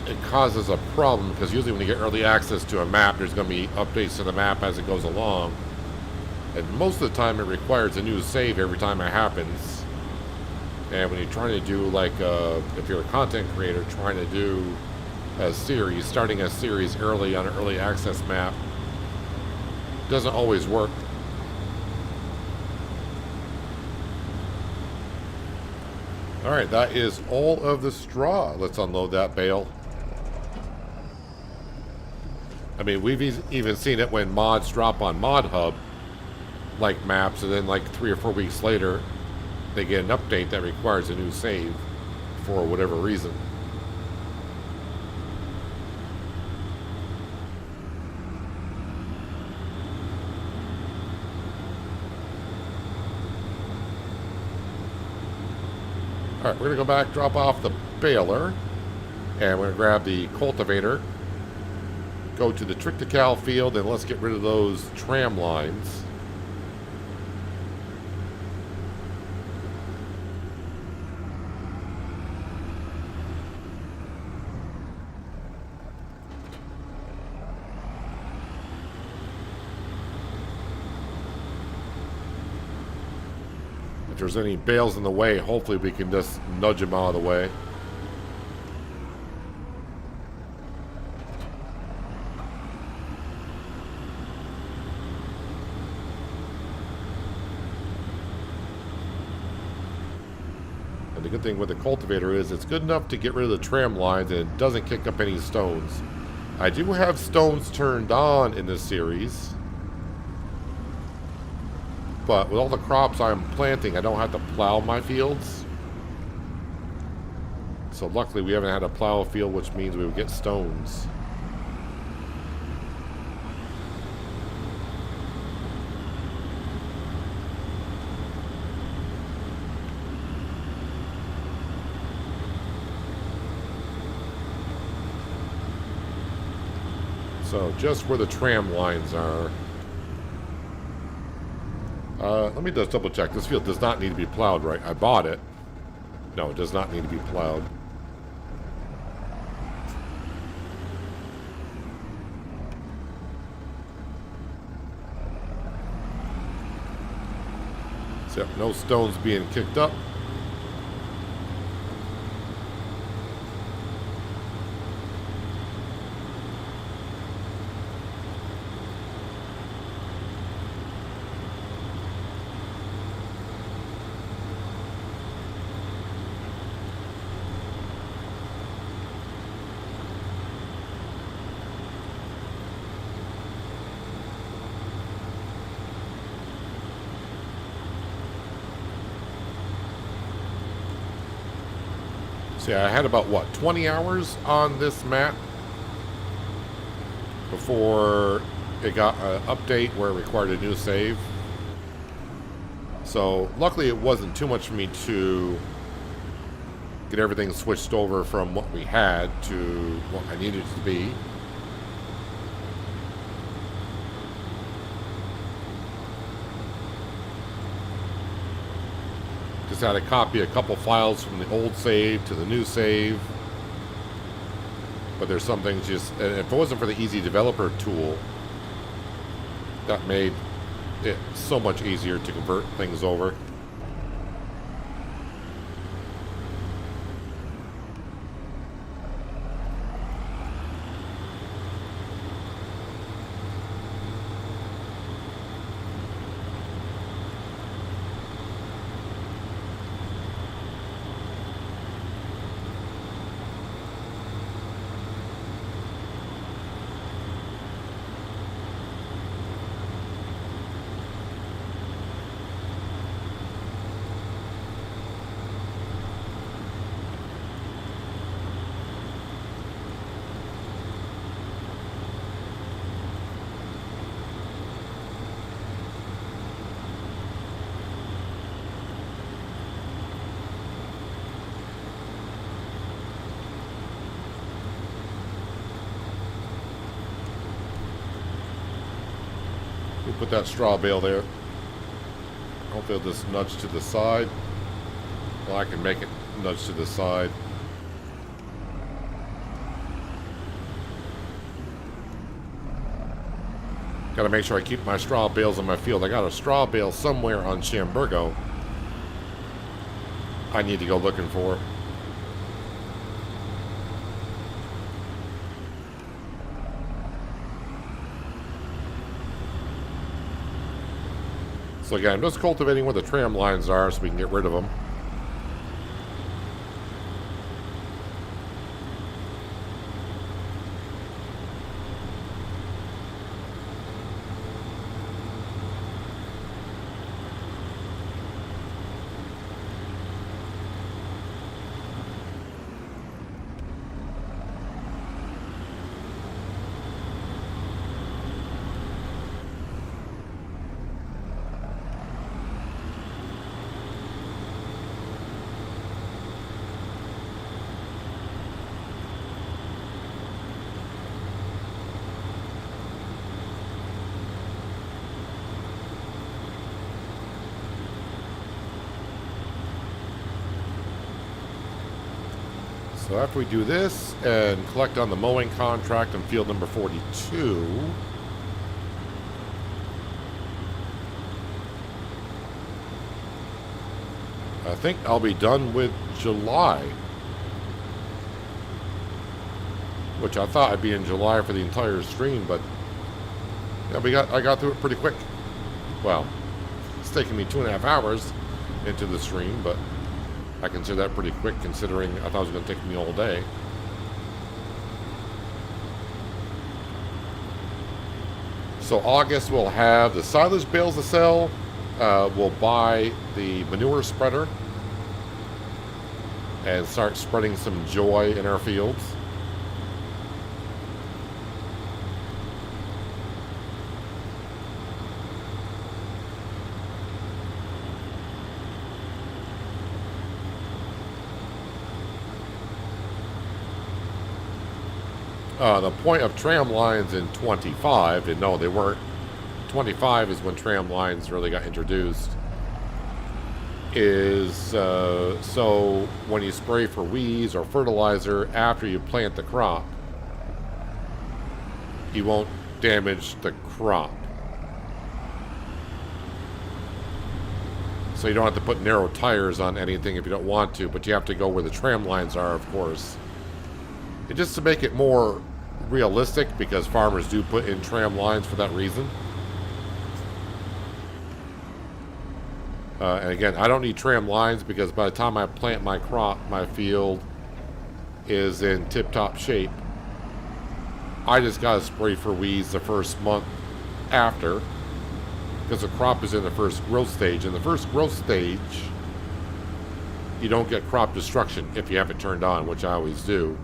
it causes a problem because usually when you get early access to a map, there's going to be updates to the map as it goes along. And most of the time it requires a new save every time it happens. And when you're trying to do like, if you're a content creator trying to do a series, starting a series early on an early access map, doesn't always work. Alright, that is all of the straw. Let's unload that bale. I mean, we've even seen it when mods drop on Mod Hub, like maps, and then like 3 or 4 weeks later, they get an update that requires a new save for whatever reason. Alright, we're going to go back, drop off the baler, and we're going to grab the cultivator, go to the Triticale field, and let's get rid of those tram lines. If there's any bales in the way, hopefully we can just nudge them out of the way. And the good thing with the cultivator is it's good enough to get rid of the tram lines and it doesn't kick up any stones. I do have stones turned on in this series. But with all the crops I'm planting, I don't have to plow my fields. So luckily we haven't had to plow a field, which means we would get stones. So just where the tram lines are. Let me just double check. This field does not need to be plowed, right? I bought it. No, it does not need to be plowed. So, no stones being kicked up. See, I had about, what, 20 hours on this map before it got an update where it required a new save. So luckily it wasn't too much for me to get everything switched over from what we had to what I needed it to be. Just had to copy a couple files from the old save to the new save. But there's some things just, and if it wasn't for the Easy Developer tool, that made it so much easier to convert things over. We'll put that straw bale there. Hopefully it'll just nudge to the side. Well, I can make it nudge to the side. Got to make sure I keep my straw bales in my field. I got a straw bale somewhere on Shamburgo I need to go looking for. So again, I'm just cultivating where the tram lines are so we can get rid of them. So after we do this and collect on the mowing contract in field number 42, I think I'll be done with July. Which I thought I'd be in July for the entire stream, but yeah, I got through it pretty quick. Well, it's taking me 2.5 hours into the stream, but I consider that pretty quick considering I thought it was going to take me all day. So August we'll have the silage bales to sell. We'll buy the manure spreader and start spreading some joy in our fields. The point of tram lines in 25, and no, they weren't. 25 is when tram lines really got introduced, is so when you spray for weeds or fertilizer after you plant the crop, you won't damage the crop. So you don't have to put narrow tires on anything if you don't want to, but you have to go where the tram lines are, of course. And just to make it more realistic, because farmers do put in tram lines for that reason. And again, I don't need tram lines because by the time I plant my crop, my field is in tip-top shape. I just got to spray for weeds the first month after, because the crop is in the first growth stage. In the first growth stage, you don't get crop destruction if you have it turned on, which I always do.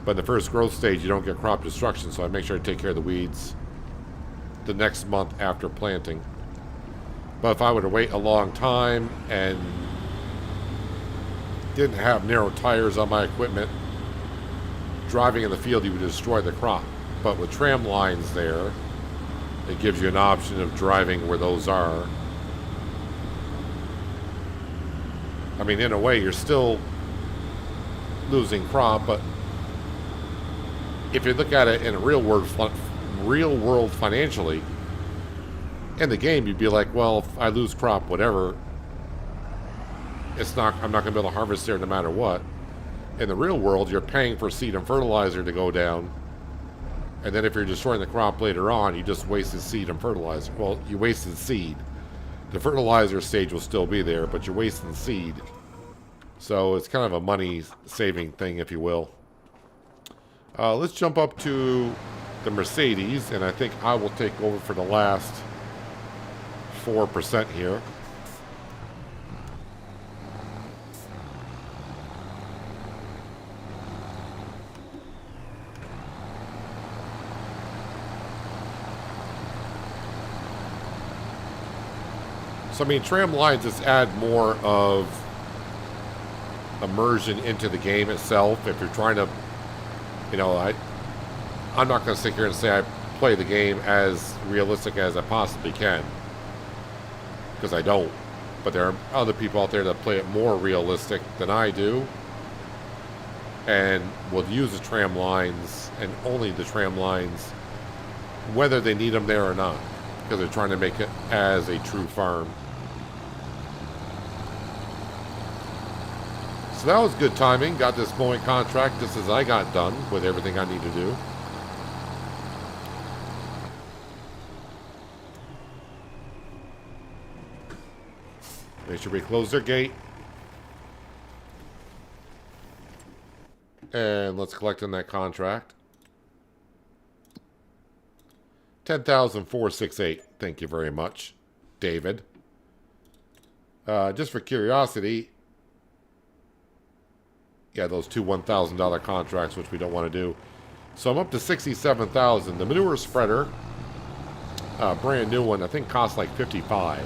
But in the first growth stage, you don't get crop destruction, so I make sure I take care of the weeds the next month after planting. But if I were to wait a long time and didn't have narrow tires on my equipment, driving in the field, you would destroy the crop. But with tram lines there, it gives you an option of driving where those are. I mean, in a way, you're still losing crop, but if you look at it in a real world financially, in the game, you'd be like, well, if I lose crop, whatever, I'm not going to be able to harvest there no matter what. In the real world, you're paying for seed and fertilizer to go down, and then if you're destroying the crop later on, you just wasted seed and fertilizer. Well, you wasted seed. The fertilizer stage will still be there, but you're wasting seed. So it's kind of a money-saving thing, if you will. Let's jump up to the Mercedes, and I think I will take over for the last 4% here. So, I mean, tram lines just add more of immersion into the game itself. If you're trying to, you know, I'm not going to sit here and say I play the game as realistic as I possibly can, because I don't. But there are other people out there that play it more realistic than I do, and will use the tram lines, and only the tram lines, whether they need them there or not, because they're trying to make it as a true farm. So that was good timing. Got this mowing contract just as I got done with everything I need to do. Make sure we close their gate. And let's collect on that contract. 10,468. Thank you very much, David. Just for curiosity, yeah, those two $1,000 contracts, which we don't want to do. So I'm up to 67,000. The manure spreader, brand new one, I think costs like 55.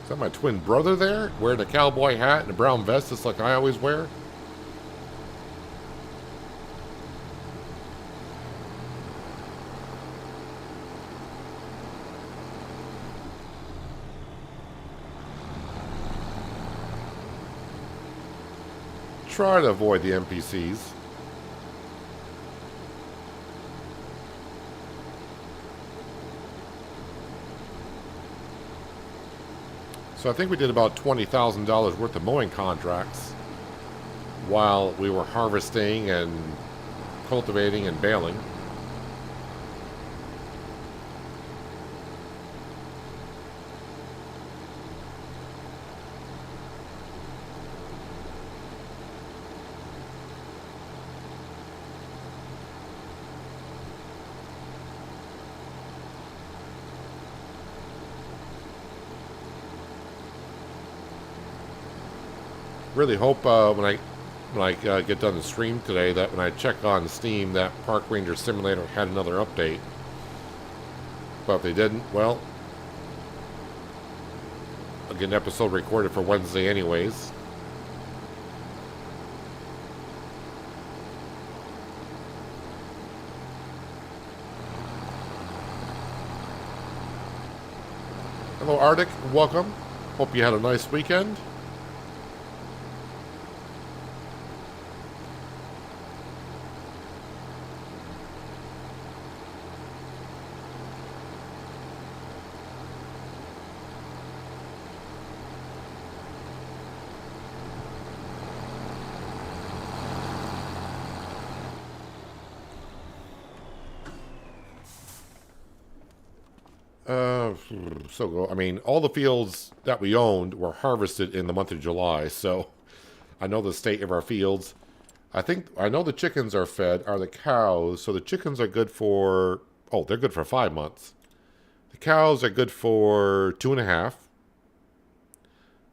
Is that my twin brother there? Wearing a cowboy hat and a brown vest just like I always wear? Try to avoid the NPCs. So I think we did about $20,000 worth of mowing contracts while we were harvesting and cultivating and baling. Really hope when I get done the stream today that when I check on Steam that Park Ranger Simulator had another update. But if they didn't, well, I'll get an episode recorded for Wednesday anyways. Hello Arctic, welcome. Hope you had a nice weekend. I mean, all the fields that we owned were harvested in the month of July, so I know the state of our fields. I know the chickens are fed, are the cows. So the chickens are good for, oh, they're good for 5 months. The cows are good for 2.5.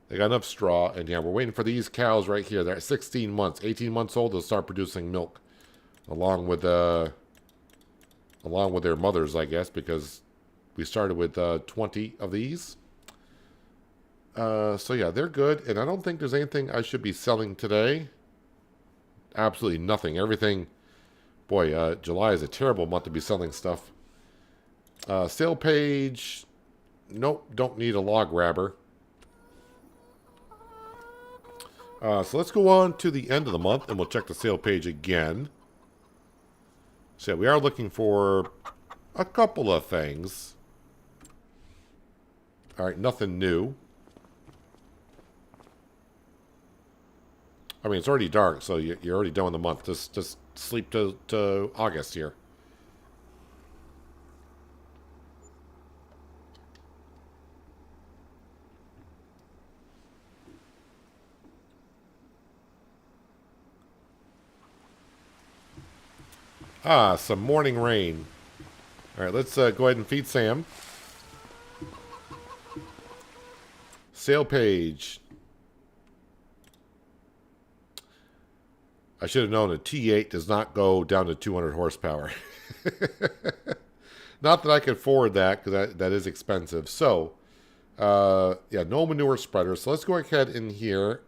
They got enough straw, and yeah, we're waiting for these cows right here. They're at 16 months, 18 months old. They'll start producing milk, along with their mothers, I guess, because we started with 20 of these. So yeah, they're good, and I don't think there's anything I should be selling today. Absolutely nothing. Everything. Boy, July is a terrible month to be selling stuff. Sale page. Nope, don't need a log grabber. So let's go on to the end of the month, and we'll check the sale page again. So yeah, we are looking for a couple of things. All right, nothing new. I mean, it's already dark, so you're already done with the month. Just sleep to August here. Ah, some morning rain. All right, let's go ahead and feed Sam. Sale page. I should have known a T8 does not go down to 200 horsepower. Not that I could afford that, because that is expensive. So, yeah, no manure spreader. So let's go ahead in here,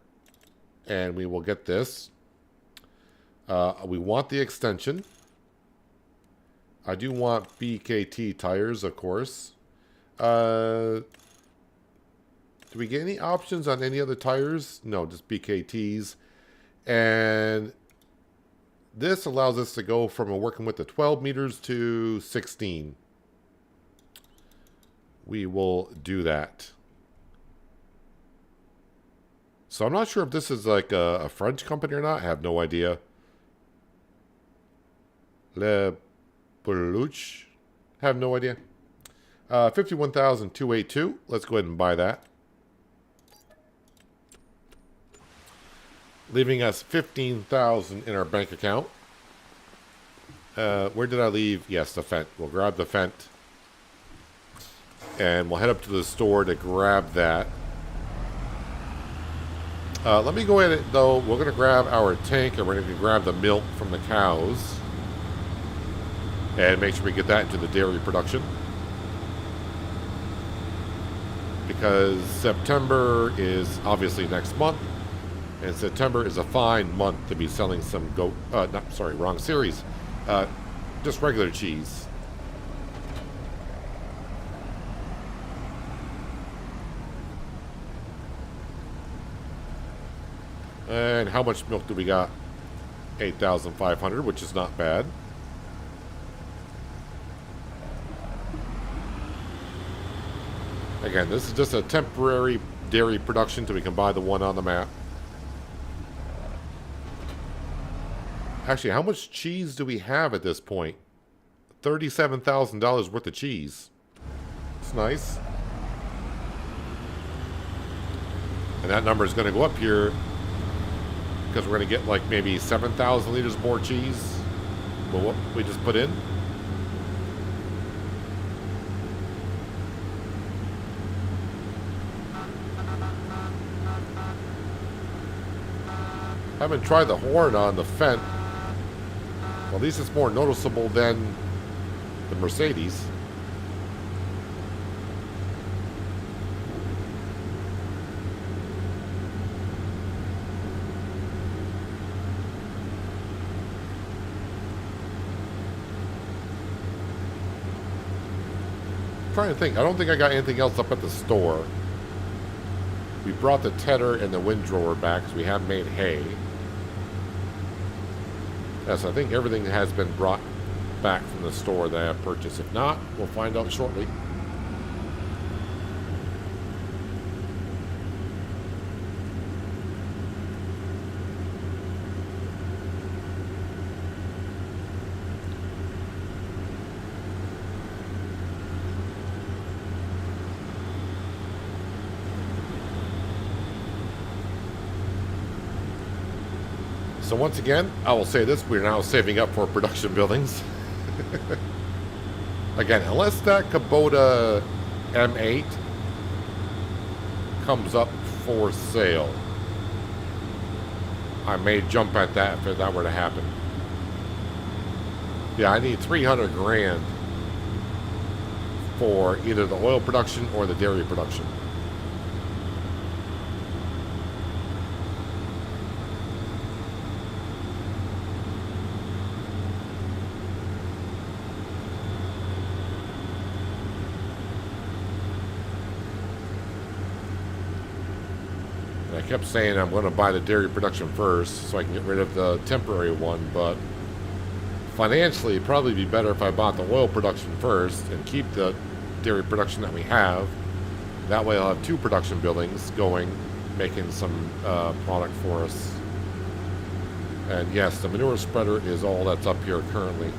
and we will get this. We want the extension. I do want BKT tires, of course. Do we get any options on any other tires? No, just BKTs. And this allows us to go from working with the 12 meters to 16. We will do that. So I'm not sure if this is like a French company or not. I have no idea. Le Peluche. Have no idea. 51,282. Let's go ahead and buy that. Leaving us 15,000 in our bank account. Where did I leave? Yes, the Fent. We'll grab the Fent. And we'll head up to the store to grab that. Let me go ahead, though. We're going to grab our tank, and we're going to grab the milk from the cows. And make sure we get that into the dairy production. Because September is obviously next month. And September is a fine month to be selling some goat... wrong series. Just regular cheese. And how much milk do we got? 8,500, which is not bad. Again, this is just a temporary dairy production till we can buy the one on the map. Actually, how much cheese do we have at this point? $37,000 worth of cheese. It's nice. And that number is going to go up here because we're going to get like maybe 7,000 liters more cheese. But what we just put in. I haven't tried the horn on the Fent. Well, at least it's more noticeable than the Mercedes. I'm trying to think. I don't think I got anything else up at the store. We brought the tedder and the windrower back because we haven't made hay. Yes, I think everything has been brought back from the store that I have purchased. If not, we'll find out shortly. So once again, I will say this, we're now saving up for production buildings. Again, unless that Kubota M8 comes up for sale, I may jump at that if that were to happen. Yeah, I need 300 grand for either the oil production or the dairy production. I kept saying I'm going to buy the dairy production first so I can get rid of the temporary one, but financially it'd probably be better if I bought the oil production first and keep the dairy production that we have. That way I'll have 2 production buildings going, making some product for us. And yes, the manure spreader is all that's up here currently.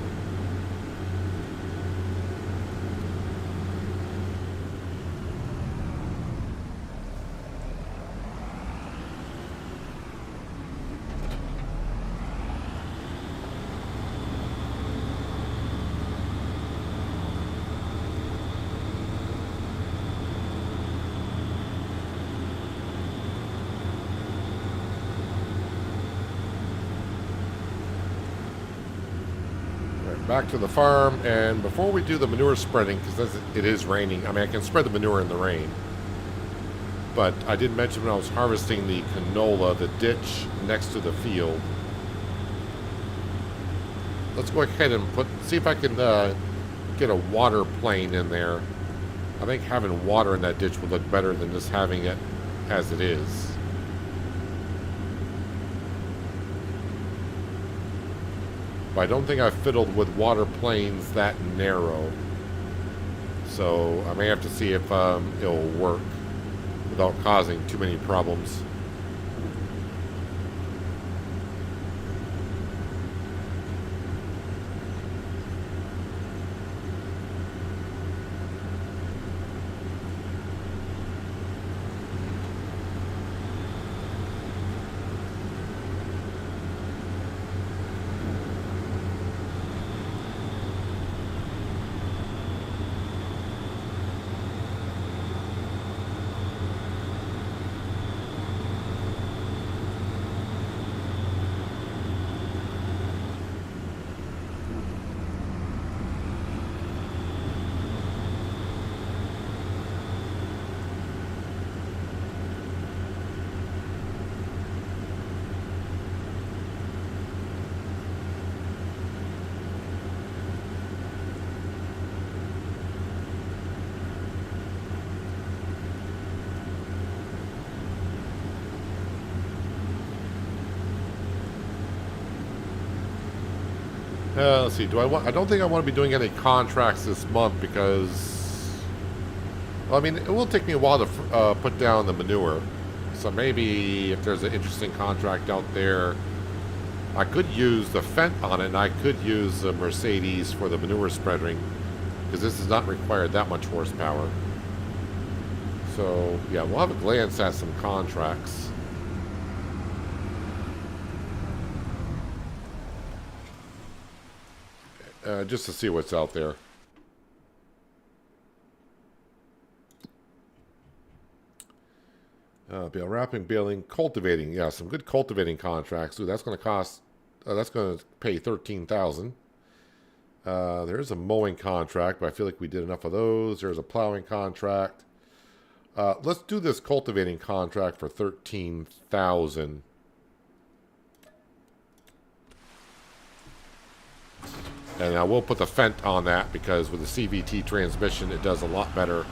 Back to the farm, and before we do the manure spreading, because it is raining, I mean I can spread the manure in the rain, but I did mention when I was harvesting the canola, the ditch next to the field. Let's go ahead and see if I can get a water plane in there. I think having water in that ditch would look better than just having it as it is. But I don't think I've fiddled with water planes that narrow. So I may have to see if it'll work without causing too many problems. Let's see. I don't think I want to be doing any contracts this month because, well, I mean, it will take me a while to put down the manure. So maybe if there's an interesting contract out there, I could use the Fendt on it, and I could use the Mercedes for the manure spreading because this does not require that much horsepower. So yeah, we'll have a glance at some contracts. Just to see what's out there. Bale wrapping, baling, cultivating. Yeah, some good cultivating contracts. Ooh, that's going to cost. That's going to pay $13,000. There's a mowing contract, but I feel like we did enough of those. There's a plowing contract. Let's do this cultivating contract for $13,000. And I will put the Fendt on that because with the CVT transmission, it does a lot better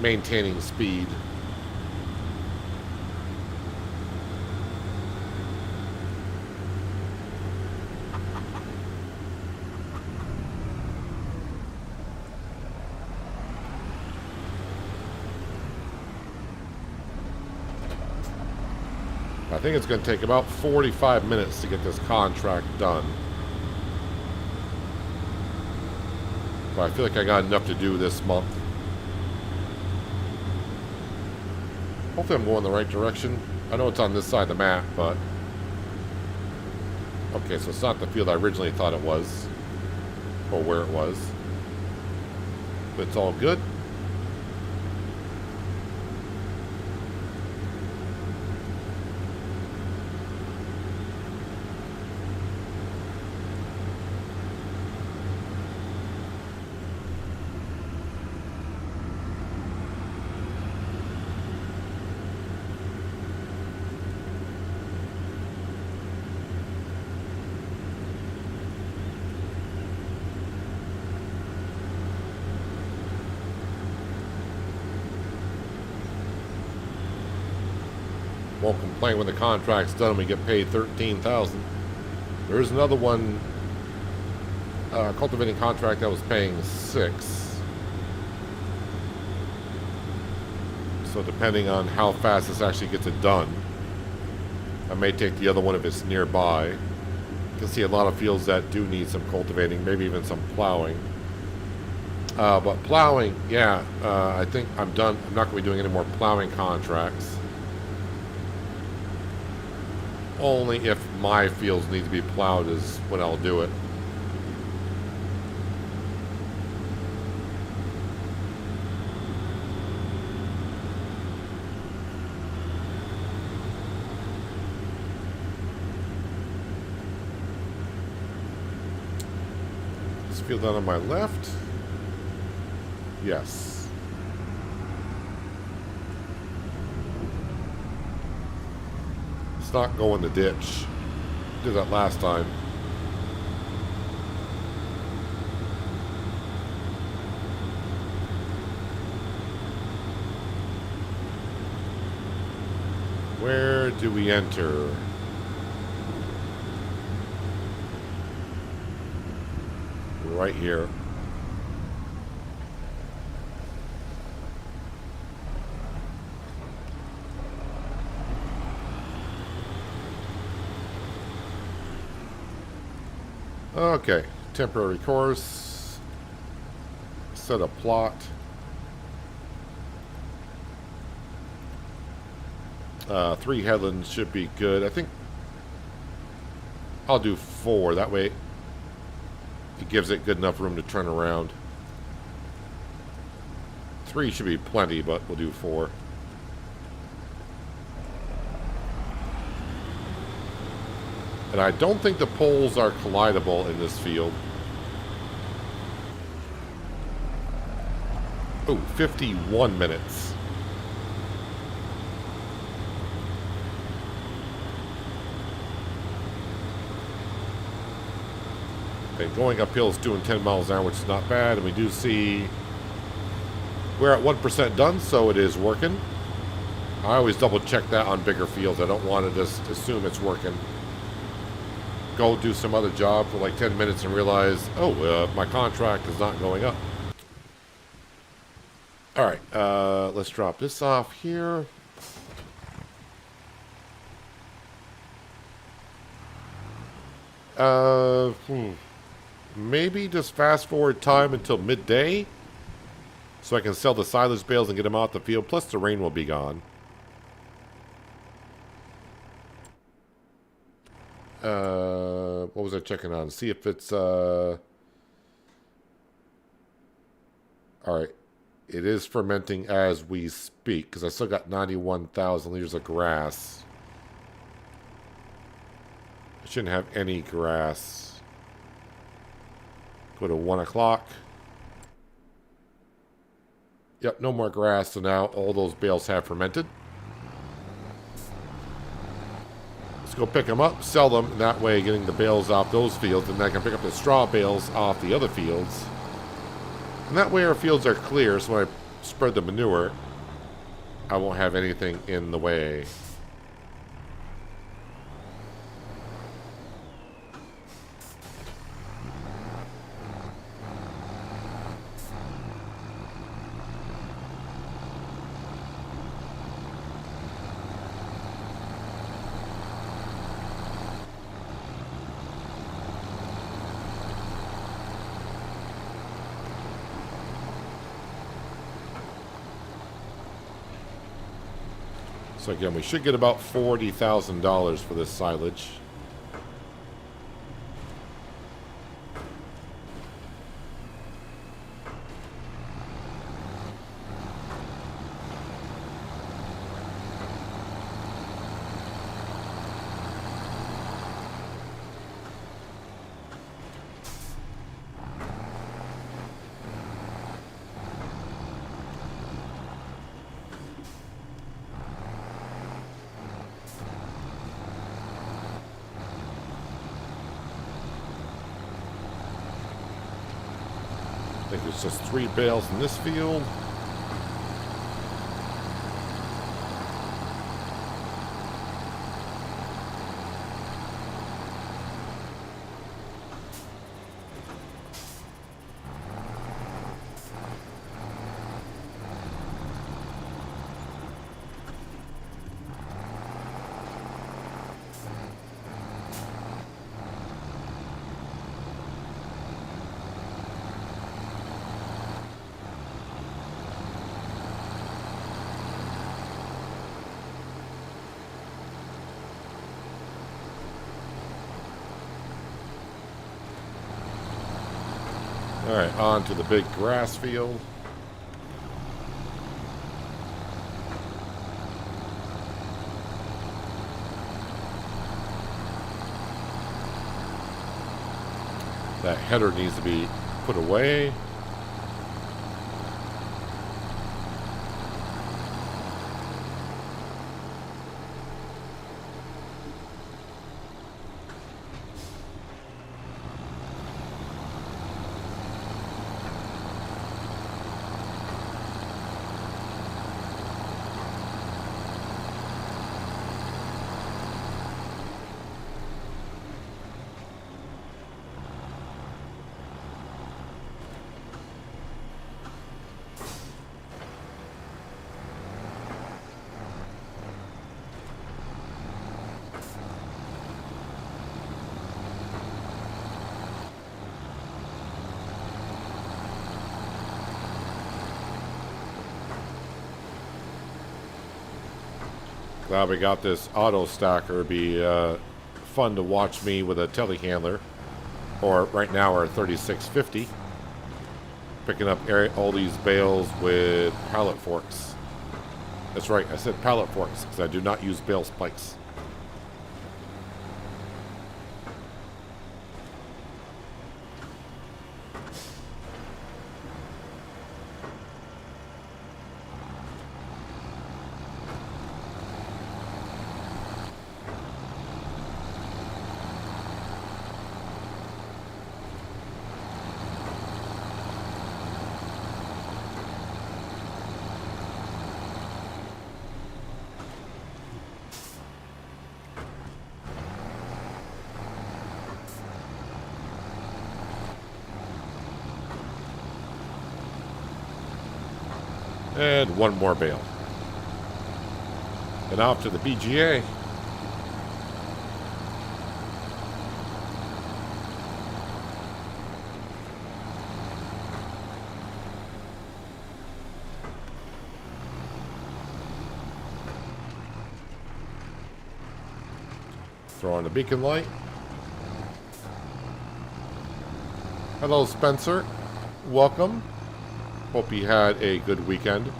maintaining speed. I think it's going to take about 45 minutes to get this contract done. But I feel like I got enough to do this month. Hopefully I'm going the right direction. I know it's on this side of the map, but... Okay, so it's not the field I originally thought it was. Or where it was. But it's all good. Won't complain when the contract's done and we get paid $13,000. There's another one, cultivating contract that was paying $6,000. So depending on how fast this actually gets it done, I may take the other one if it's nearby. You can see a lot of fields that do need some cultivating, maybe even some plowing. But plowing, yeah, I think I'm done. I'm not going to be doing any more plowing contracts. Only if my fields need to be plowed is when I'll do it. This field down on my left. Yes. It's not going to ditch. Did that last time. Where do we enter? Right here. Okay, temporary course, set a plot, 3 headlands should be good. I think I'll do 4, that way it gives it good enough room to turn around. 3 should be plenty, but we'll do 4. And I don't think the poles are collidable in this field. Oh, 51 minutes. Okay, going uphill is doing 10 miles an hour, which is not bad. And we do see we're at 1% done, so it is working. I always double check that on bigger fields. I don't want to just assume it's working. Go do some other job for like 10 minutes and realize, oh, my contract is not going up. All right, let's drop this off here. Maybe just fast forward time until midday so I can sell the silage bales and get them out the field, plus the rain will be gone. What was I checking on? See if it's, all right. It is fermenting as we speak, because I still got 91,000 liters of grass. I shouldn't have any grass. Go to 1 o'clock. Yep, no more grass, so now all those bales have fermented. Go pick them up, sell them, and that way getting the bales off those fields, and then I can pick up the straw bales off the other fields. And that way our fields are clear, so when I spread the manure, I won't have anything in the way. So again, we should get about $40,000 for this silage. I think it's just 3 bales in this field. Alright, on to the big grass field. That header needs to be put away. Glad we got this auto stacker. It'd be fun to watch me with a telehandler, or right now our 3650, picking up all these bales with pallet forks. That's right, I said pallet forks because I do not use bale spikes. And one more bale. And off to the BGA. Throw on the beacon light. Hello, Spencer. Welcome. Hope you had a good weekend.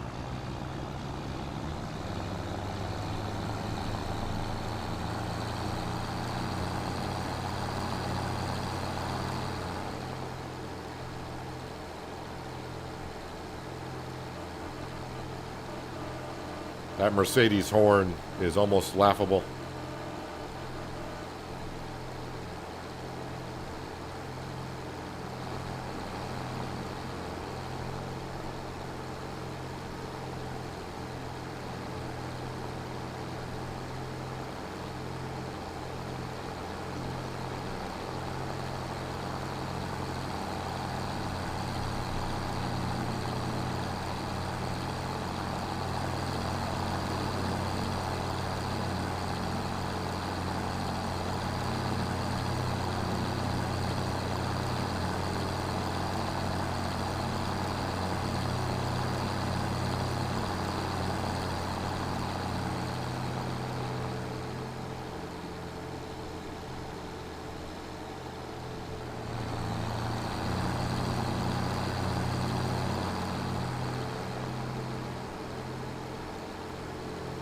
That Mercedes horn is almost laughable.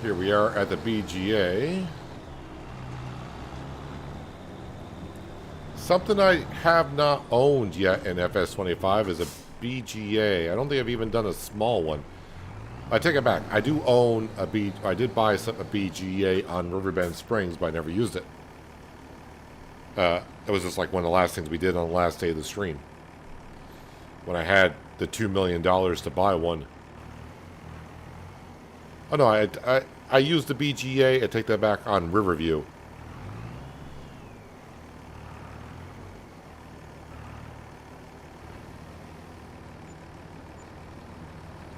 Here we are at the BGA. Something I have not owned yet in FS25 is a BGA. I don't think I've even done a small one. I take it back. I do own a I did buy a BGA on Riverbend Springs, but I never used it. It was just like one of the last things we did on the last day of the stream, when I had the $2 million to buy one. Oh no, I used the BGA. I take that back on Riverview.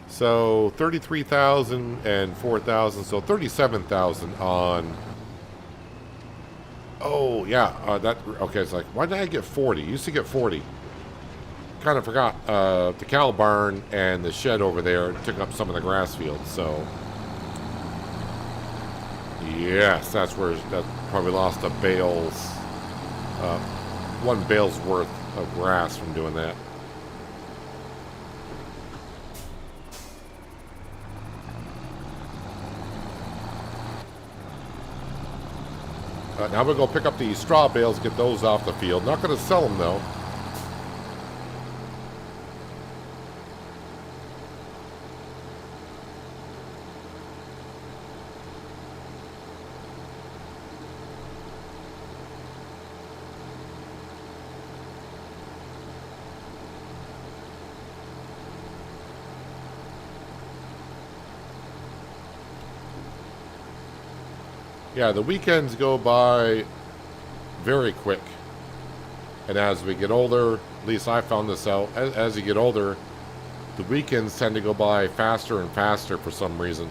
So 33,000 and 4,000, so 37,000 on. Oh yeah, that okay. It's like, why did I get 40? Used to get 40. Kind of forgot. The cow barn and the shed over there took up some of the grass fields. So yes, that's where that probably lost a bale's, one bale's worth of grass from doing that. Now we'll go pick up the straw bales, get those off the field. Not going to sell them, though. Yeah, the weekends go by very quick. And as we get older, at least I found this out, as you get older, the weekends tend to go by faster and faster for some reason.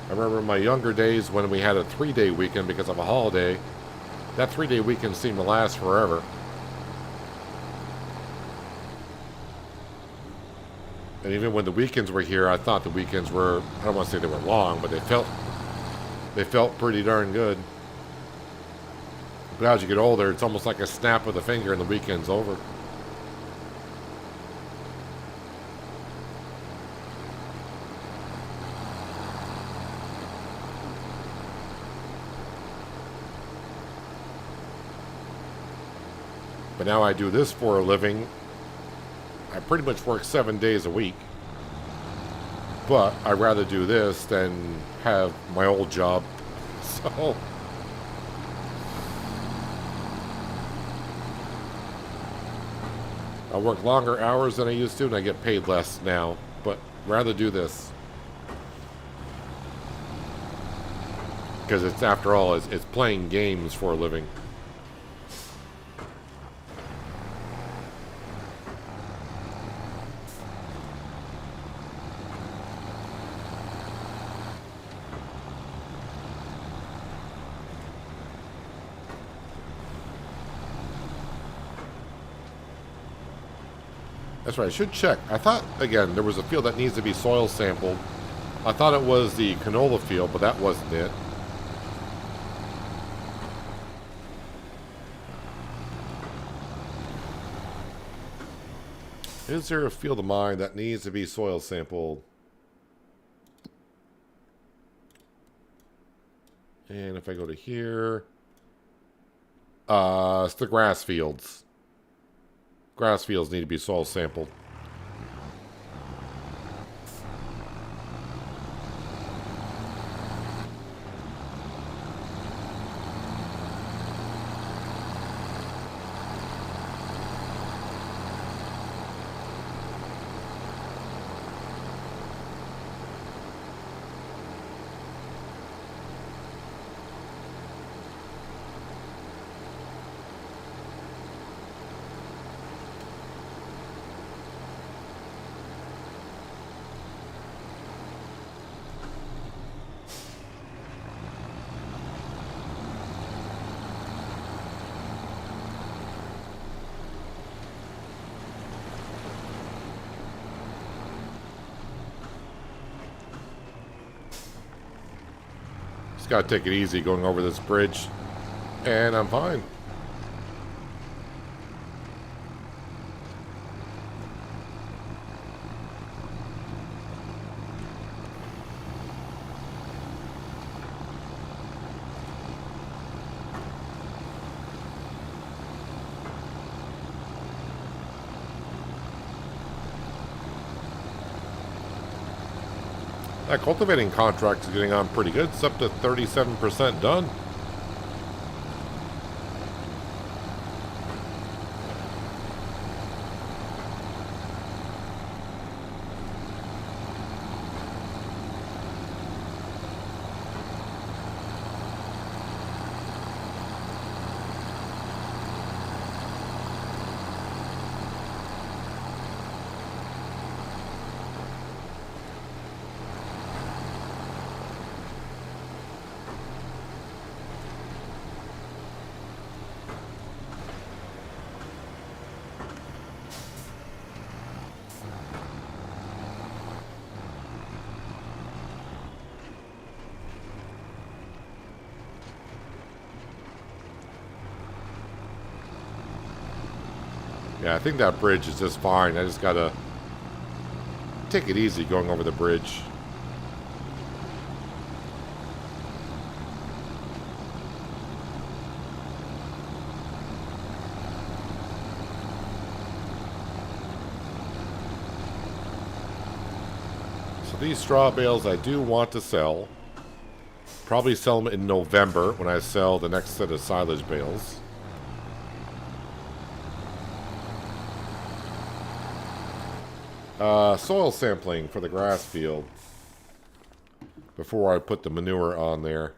I remember in my younger days when we had a 3-day weekend because of a holiday, that 3-day weekend seemed to last forever. And even when the weekends were here, I thought the weekends were, I don't want to say they were long, but they felt pretty darn good. But as you get older, it's almost like a snap of the finger and the weekend's over. But now I do this for a living. I pretty much work 7 days a week, but I'd rather do this than have my old job. So I work longer hours than I used to, and I get paid less now, but rather do this because it's, after all, it's playing games for a living. That's right, I should check. I thought, again, there was a field that needs to be soil sampled. I thought it was the canola field, but that wasn't it. Is there a field of mine that needs to be soil sampled? And if I go to here, it's the grass fields. Grass fields need to be soil sampled. Just gotta take it easy going over this bridge, and I'm fine. That cultivating contract is getting on pretty good. It's up to 37% done. Yeah, I think that bridge is just fine. I just gotta take it easy going over the bridge. So these straw bales I do want to sell. Probably sell them in November when I sell the next set of silage bales. Soil sampling for the grass field before I put the manure on there.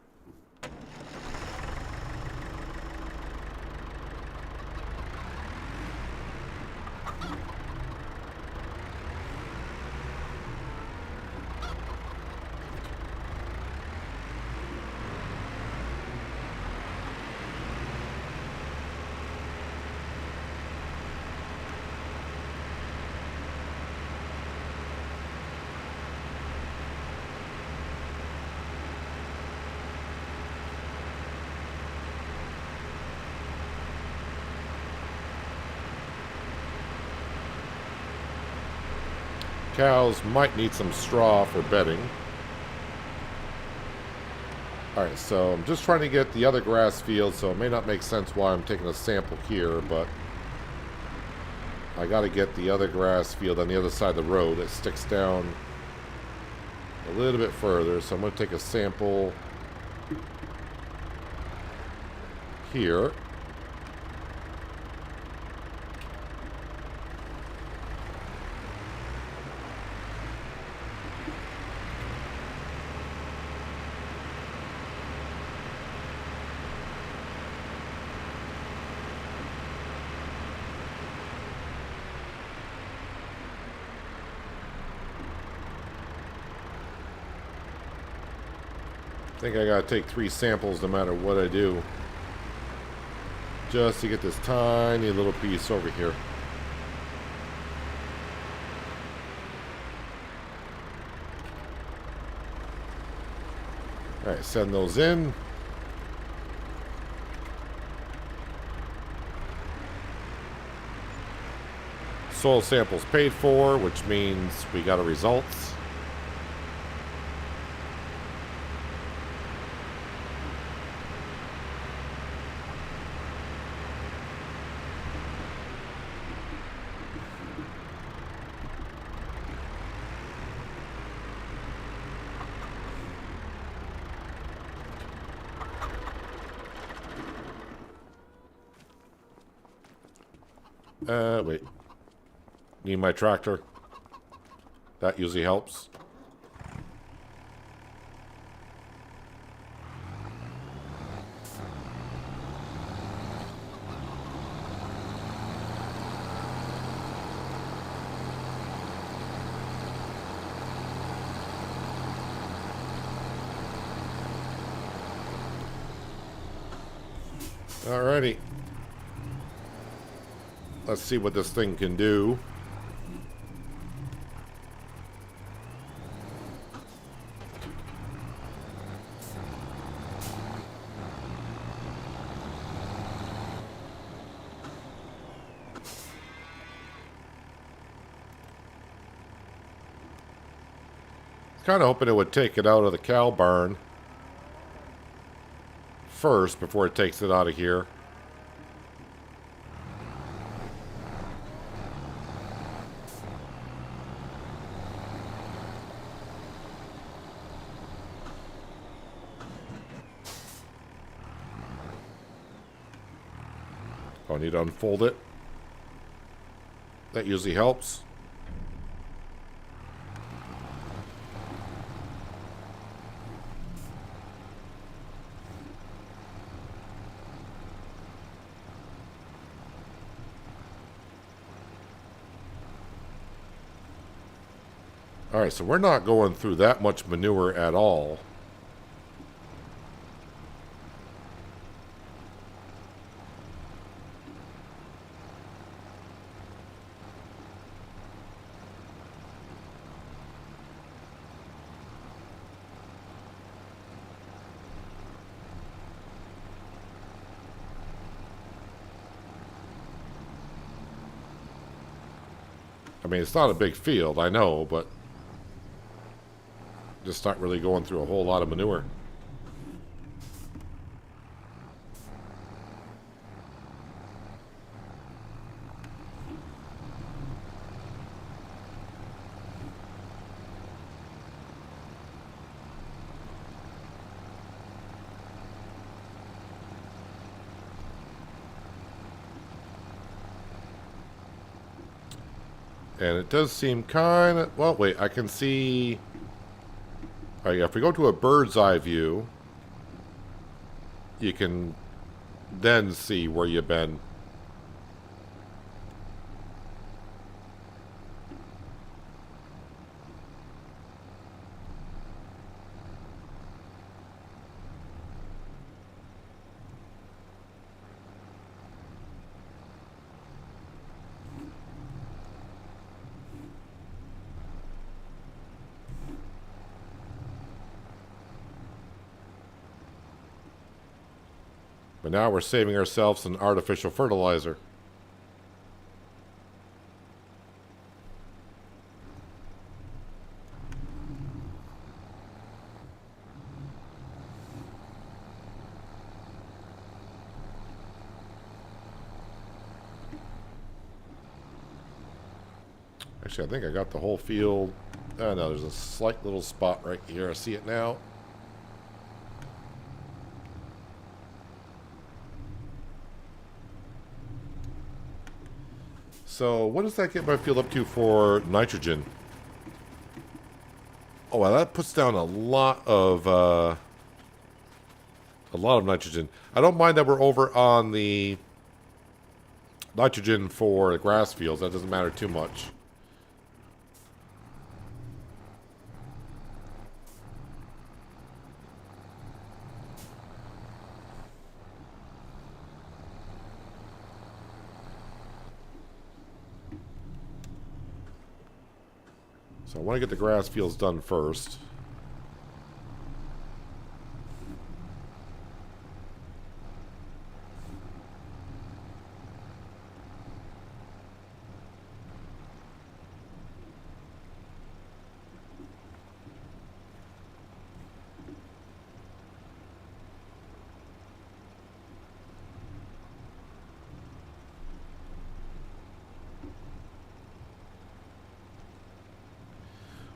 Cows might need some straw for bedding. Alright, so I'm just trying to get the other grass field, so it may not make sense why I'm taking a sample here, but I gotta get the other grass field on the other side of the road that sticks down a little bit further, so I'm going to take a sample here. I think I gotta take 3 samples no matter what I do, just to get this tiny little piece over here. Alright, send those in. Soil samples paid for, which means we got a results. Wait. Need my tractor. That usually helps. Alrighty. Let's see what this thing can do. Kind of hoping it would take it out of the cow barn first before it takes it out of here. Oh, I need to unfold it. That usually helps. Alright, so we're not going through that much manure at all. I mean, it's not a big field, I know, but just not really going through a whole lot of manure. And it does seem kind of... Well, wait, I can see... All right, yeah, if we go to a bird's eye view, you can then see where you've been. But now we're saving ourselves an artificial fertilizer. Actually, I think I got the whole field. Oh, no, there's a slight little spot right here. I see it now. So, what does that get my field up to for nitrogen? Oh, well, that puts down a lot of nitrogen. I don't mind that we're over on the nitrogen for the grass fields. That doesn't matter too much. So I want to get the grass fields done first.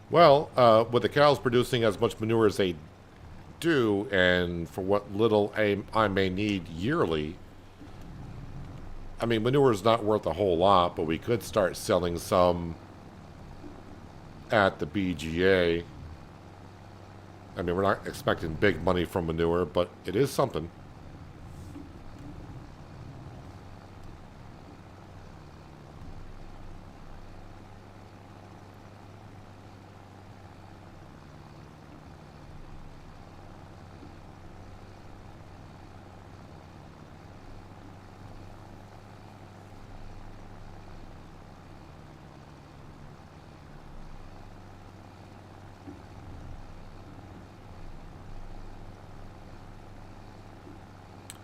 Well, with the cows producing as much manure as they do, and for what little I may need yearly, I mean, manure is not worth a whole lot, but we could start selling some at the BGA. I mean, we're not expecting big money from manure, but it is something.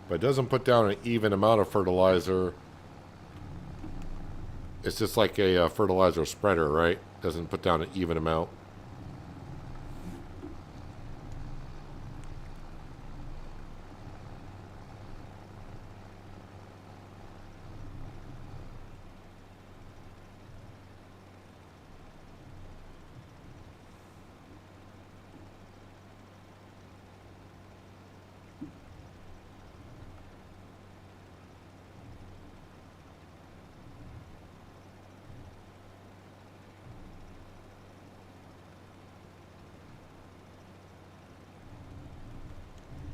But it doesn't put down an even amount of fertilizer. It's just like a fertilizer spreader, right? Doesn't put down an even amount.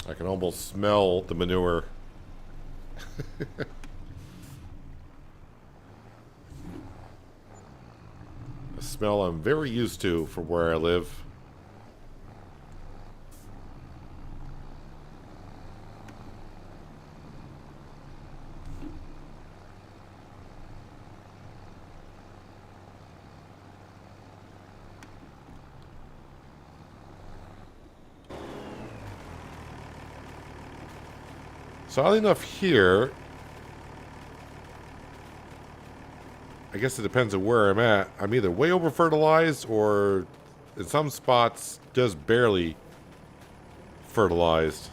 I can almost smell the manure. A smell I'm very used to from where I live. So oddly enough here, I guess it depends on where I'm at. I'm either way over fertilized or in some spots just barely fertilized.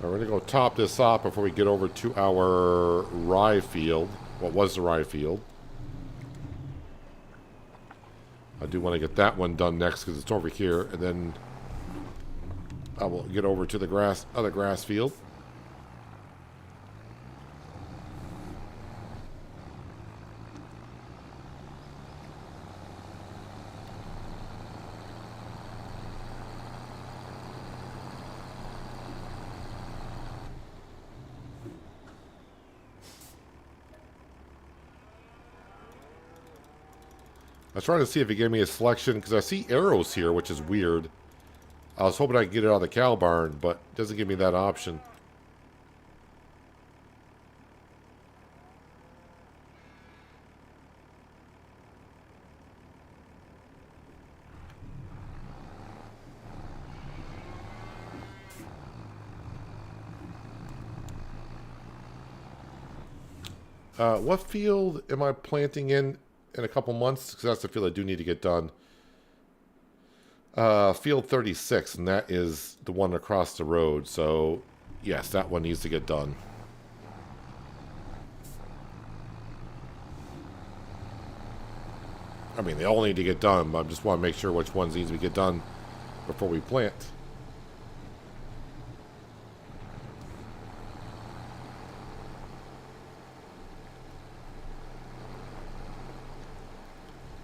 We're going to go top this off before we get over to our rye field. What was the rye field? I do want to get that one done next because it's over here. And then I will get over to the other grass field. I was trying to see if it gave me a selection because I see arrows here, which is weird. I was hoping I could get it out of the cow barn, but it doesn't give me that option. What field am I planting in a couple months? Because that's the field I do need to get done. Field 36, and that is the one across the road. So, yes, that one needs to get done. I mean, they all need to get done, but I just want to make sure which ones need to get done before we plant.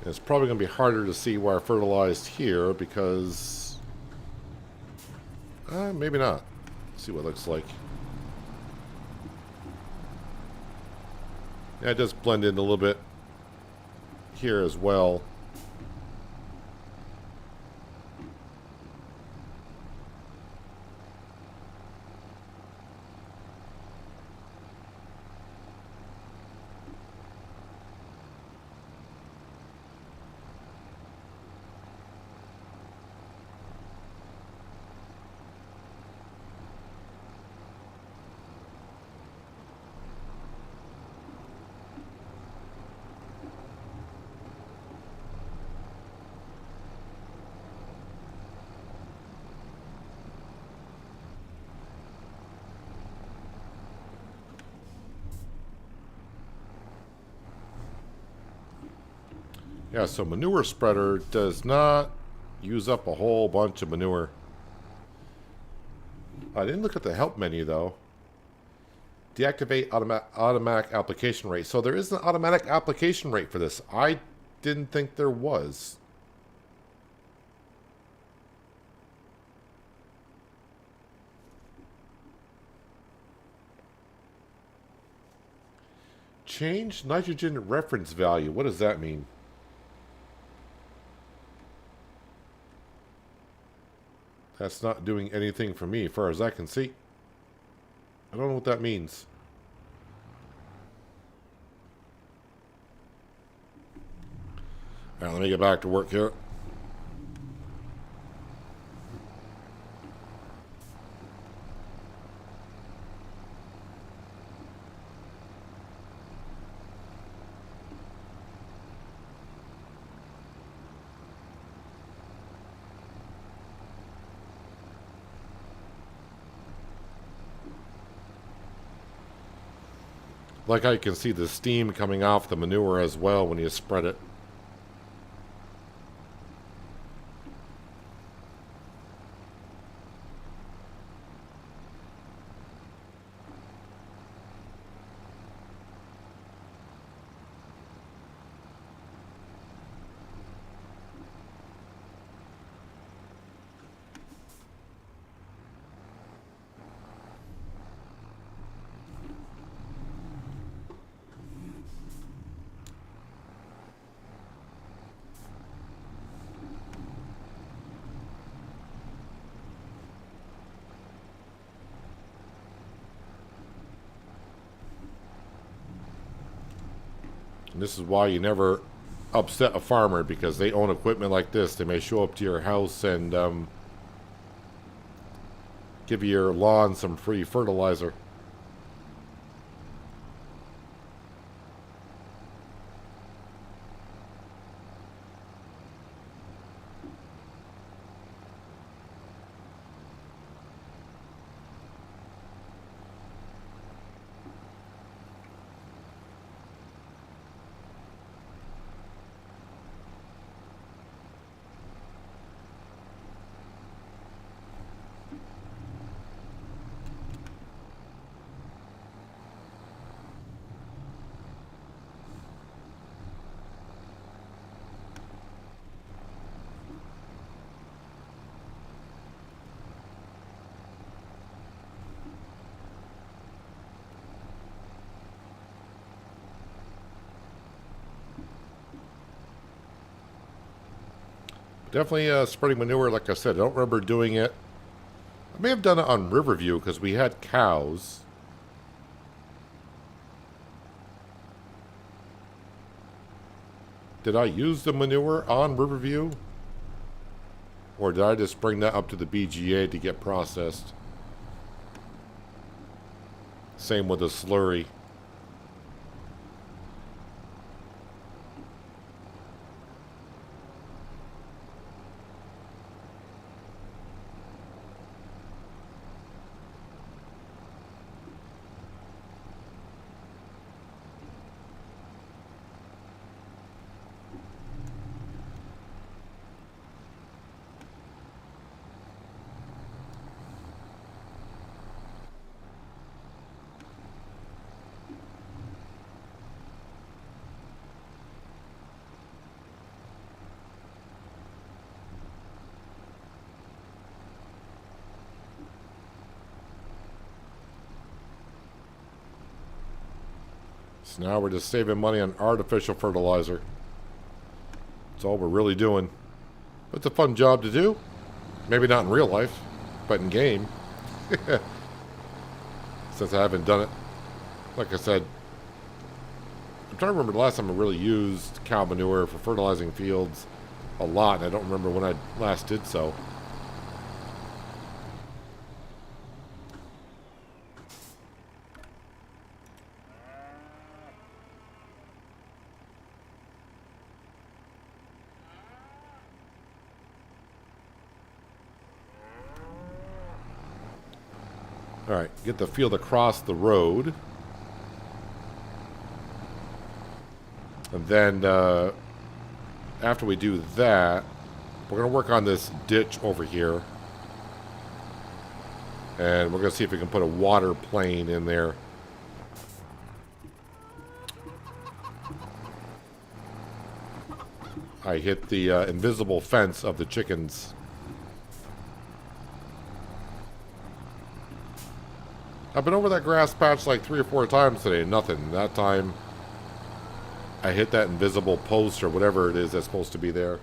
And it's probably going to be harder to see where I fertilized here because... maybe not. Let's see what it looks like. Yeah, it does blend in a little bit here as well. Yeah, so manure spreader does not use up a whole bunch of manure. I didn't look at the help menu though. Deactivate automatic application rate. So there is an automatic application rate for this. I didn't think there was. Change nitrogen reference value. What does that mean? That's not doing anything for me as far as I can see. I don't know what that means. All right, let me get back to work here. Like I can see the steam coming off the manure as well when you spread it. And this is why you never upset a farmer, because they own equipment like this. They may show up to your house and give your lawn some free fertilizer. Definitely spreading manure, like I said. I don't remember doing it. I may have done it on Riverview because we had cows. Did I use the manure on Riverview? Or did I just bring that up to the BGA to get processed? Same with the slurry. So now we're just saving money on artificial fertilizer. That's all we're really doing. But it's a fun job to do. Maybe not in real life, but in game. Since I haven't done it. Like I said, I'm trying to remember the last time I really used cow manure for fertilizing fields a lot, and I don't remember when I last did so. Alright, get the field across the road. And then, after we do that, we're going to work on this ditch over here. And we're going to see if we can put a water plane in there. I hit the invisible fence of the chickens. I've been over that grass patch like 3 or 4 times today. Nothing. That time, I hit that invisible post or whatever it is that's supposed to be there.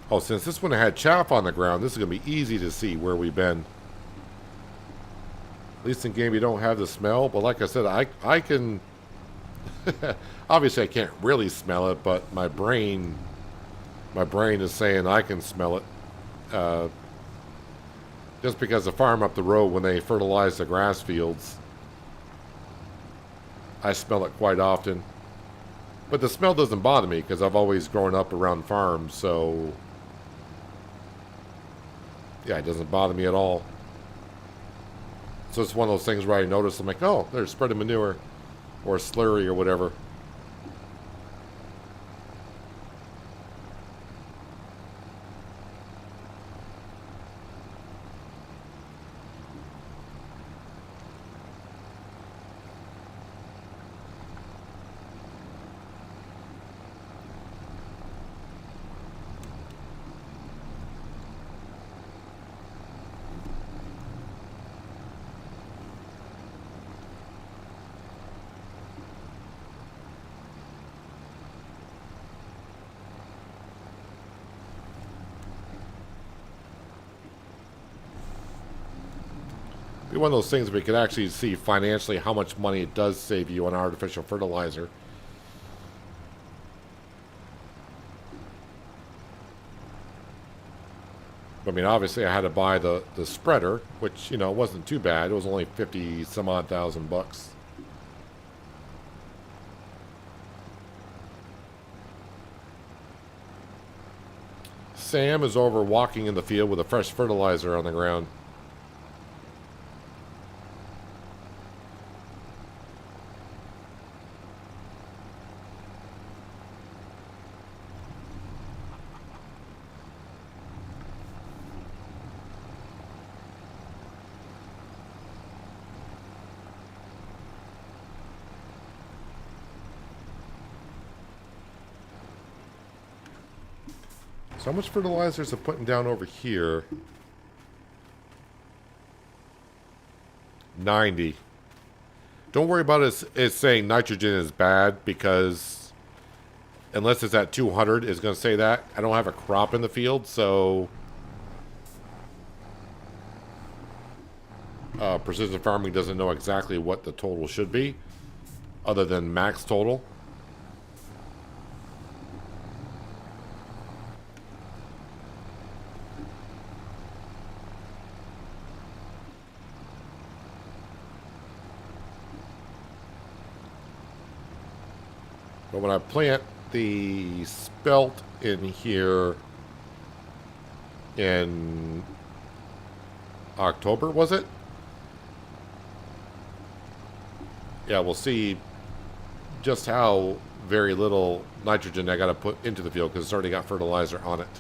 Oh, since this one had chaff on the ground, this is going to be easy to see where we've been. At least in game you don't have the smell. But like I said, I can... Obviously I can't really smell it, but my brain is saying I can smell it. Just because the farm up the road, when they fertilize the grass fields, I smell it quite often. But the smell doesn't bother me because I've always grown up around farms, so yeah, it doesn't bother me at all. So it's one of those things where I notice, I'm like, oh, they're spreading manure or slurry or whatever. Be one of those things where you could actually see financially how much money it does save you on artificial fertilizer. I mean, obviously, I had to buy the spreader, which, you know, wasn't too bad. It was only 50 some odd thousand bucks. Sam is over walking in the field with a fresh fertilizer on the ground. So how much fertilizer is it putting down over here? 90. Don't worry about it saying nitrogen is bad, because unless it's at 200, it's going to say that. I don't have a crop in the field, so precision farming doesn't know exactly what the total should be, other than max total. But when I plant the spelt in here in October, was it? Yeah, we'll see just how very little nitrogen I got to put into the field, because it's already got fertilizer on it.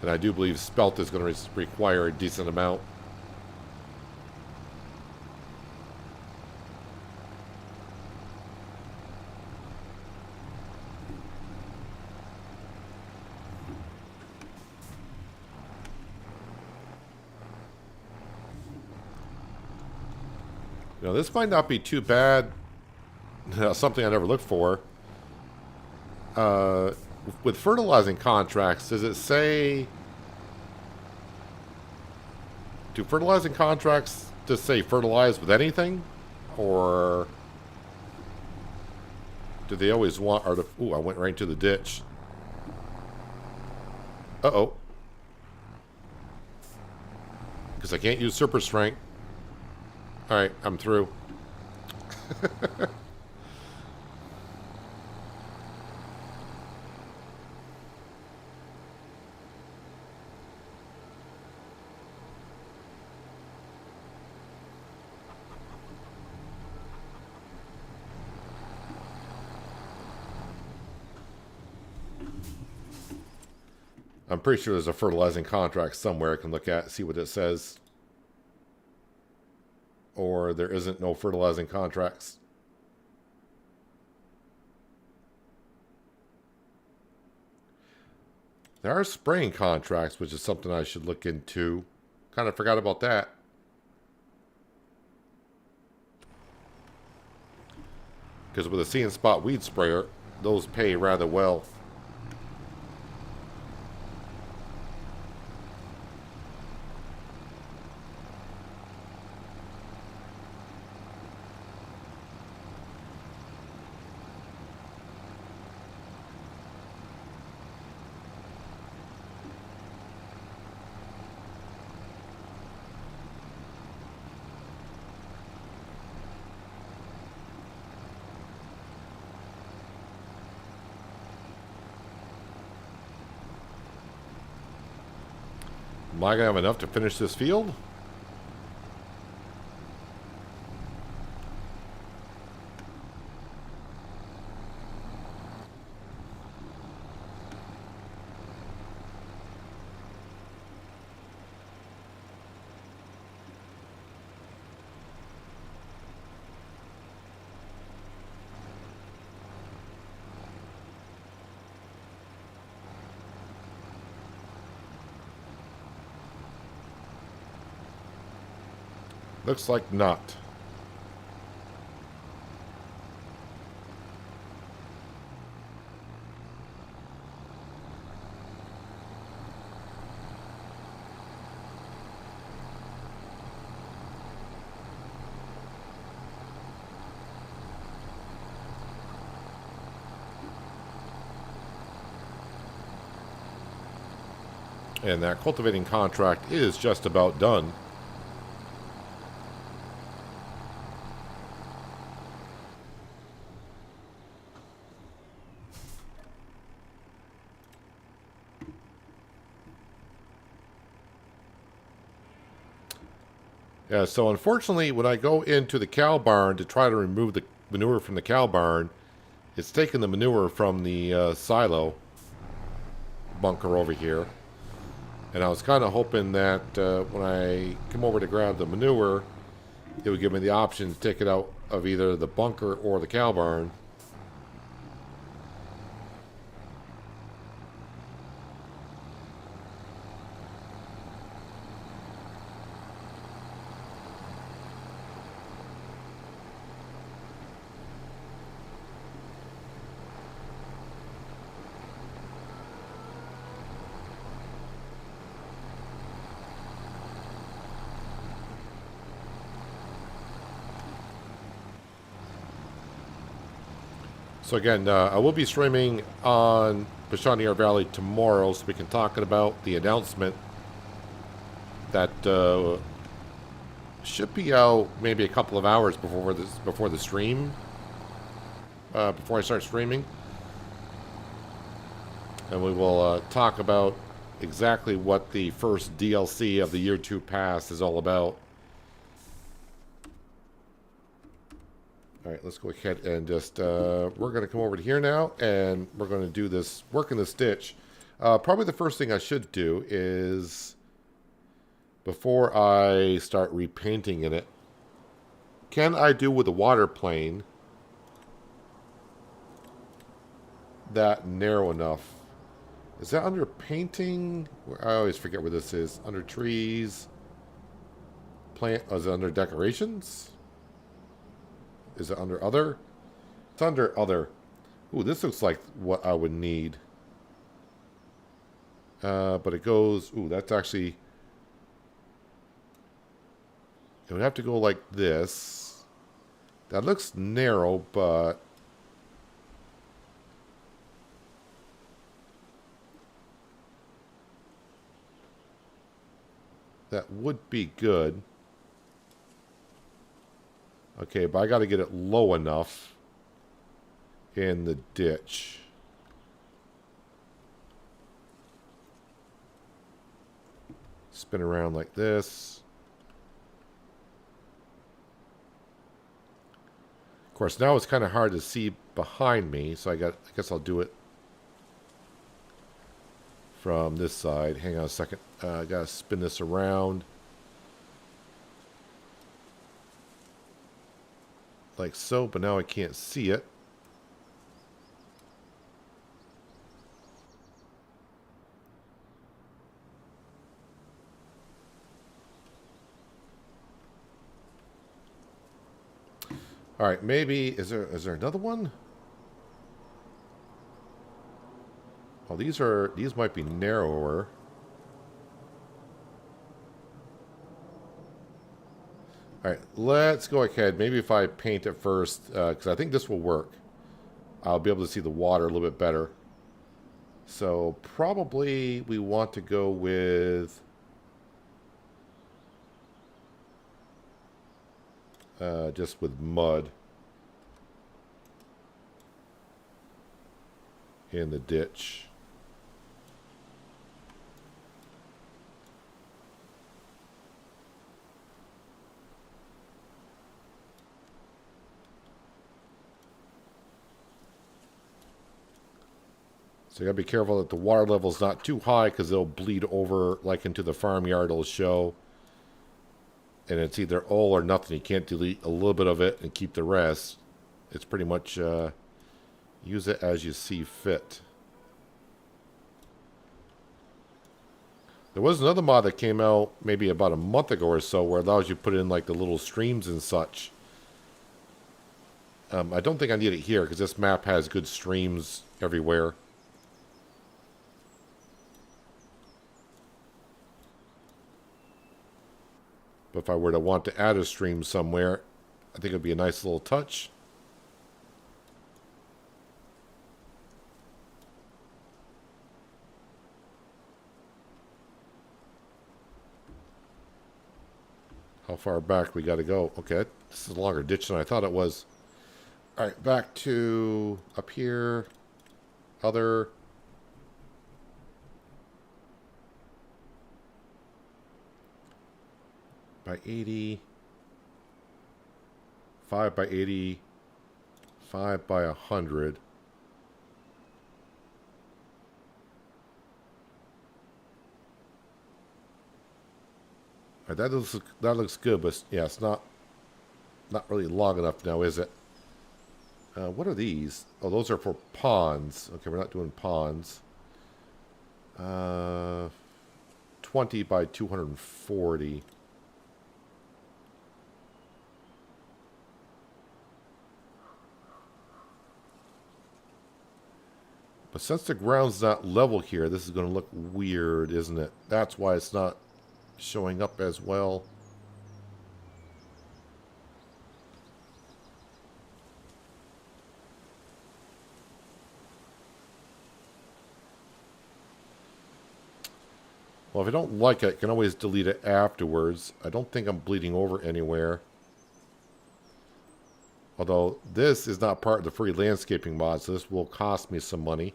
And I do believe spelt is going to require a decent amount. Now, this might not be too bad. Something I never looked for. With fertilizing contracts, does it say... Do fertilizing contracts just say fertilize with anything? Or do they always want... Ooh, I went right into the ditch. Uh-oh. Because I can't use super strength. Alright, I'm through. I'm pretty sure there's a fertilizing contract somewhere I can look at, see what it says. Or there isn't no fertilizing contracts. There are spraying contracts, which is something I should look into. Kind of forgot about that. Because with a See and Spot weed sprayer, those pay rather well. Am I going to have enough to finish this field? Looks like not. And that cultivating contract is just about done. Yeah, so unfortunately, when I go into the cow barn to try to remove the manure from the cow barn, it's taking the manure from the silo bunker over here. And I was kind of hoping that when I come over to grab the manure, it would give me the option to take it out of either the bunker or the cow barn. So again, I will be streaming on Pichonniere Valley tomorrow, so we can talk about the announcement that should be out maybe a couple of hours before the stream, before I start streaming, and we will talk about exactly what the first DLC of the Year 2 Pass is all about. All right, let's go ahead and just, we're going to come over to here now, and we're going to do this, work in this ditch. Probably the first thing I should do is, before I start repainting in it, can I do with the water plane that narrow enough? Is that under painting? I always forget where this is. Under trees. Plant, is it under decorations? Is it under other? It's under other. Ooh, this looks like what I would need. But it goes, ooh, that's actually, it would have to go like this. That looks narrow, but that would be good. Okay, but I got to get it low enough in the ditch. Spin around like this. Of course, now it's kind of hard to see behind me, so I guess I'll do it from this side. Hang on a second. I got to spin this around. Like so, but now I can't see it. All right, maybe is there another one? Oh, these might be narrower. All right, let's go ahead. Maybe if I paint it first, because I think this will work. I'll be able to see the water a little bit better. So probably we want to go with just with mud in the ditch. So you gotta be careful that the water level's not too high because they'll bleed over like into the farmyard. It'll show. And it's either all or nothing. You can't delete a little bit of it and keep the rest. It's pretty much use it as you see fit. There was another mod that came out maybe about a month ago or so where it allows you to put in like the little streams and such. I don't think I need it here because this map has good streams everywhere. But if I were to want to add a stream somewhere, I think it would be a nice little touch. How far back we got to go? Okay, this is a longer ditch than I thought it was. All right, back to up here. Other. By 80. 5 by 80. 5 by 100. All right, that looks good, but yeah, it's not really long enough now, is it? What are these? Oh, those are for ponds. Okay, we're not doing ponds. 20 by 240. But since the ground's not level here, this is going to look weird, isn't it? That's why it's not showing up as well. Well, if I don't like it, I can always delete it afterwards. I don't think I'm bleeding over anywhere. Although this is not part of the free landscaping mod, so this will cost me some money.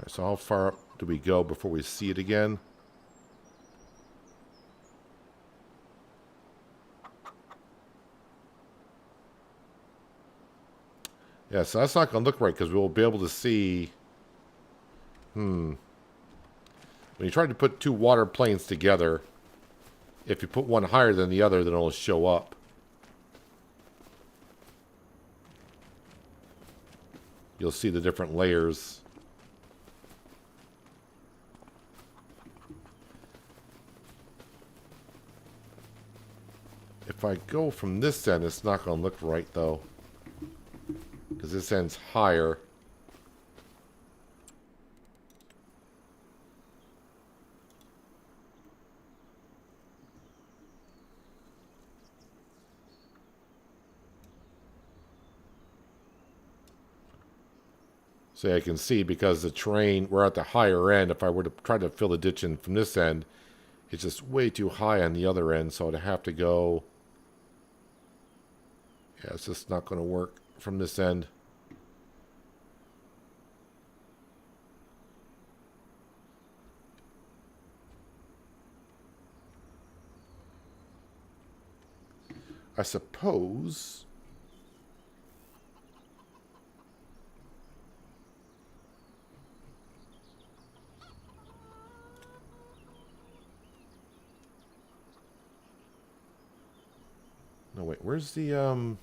So how far up do we go before we see it again? Yeah, so that's not going to look right because we will be able to see... When you try to put two water planes together, if you put one higher than the other, then it'll show up. You'll see the different layers. If I go from this end, it's not going to look right, though. Because this end's higher. So I can see because the terrain, we're at the higher end. If I were to try to fill the ditch in from this end, it's just way too high on the other end. So I'd have to go... Yeah, it's just not going to work from this end. I suppose... No, wait, where's the,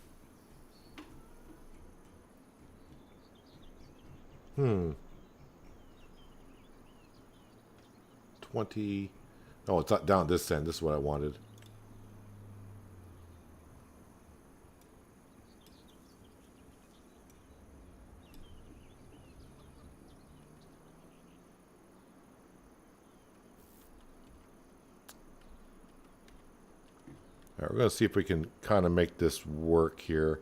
20... Oh, it's not down this end. This is what I wanted. All right, we're going to see if we can kind of make this work here.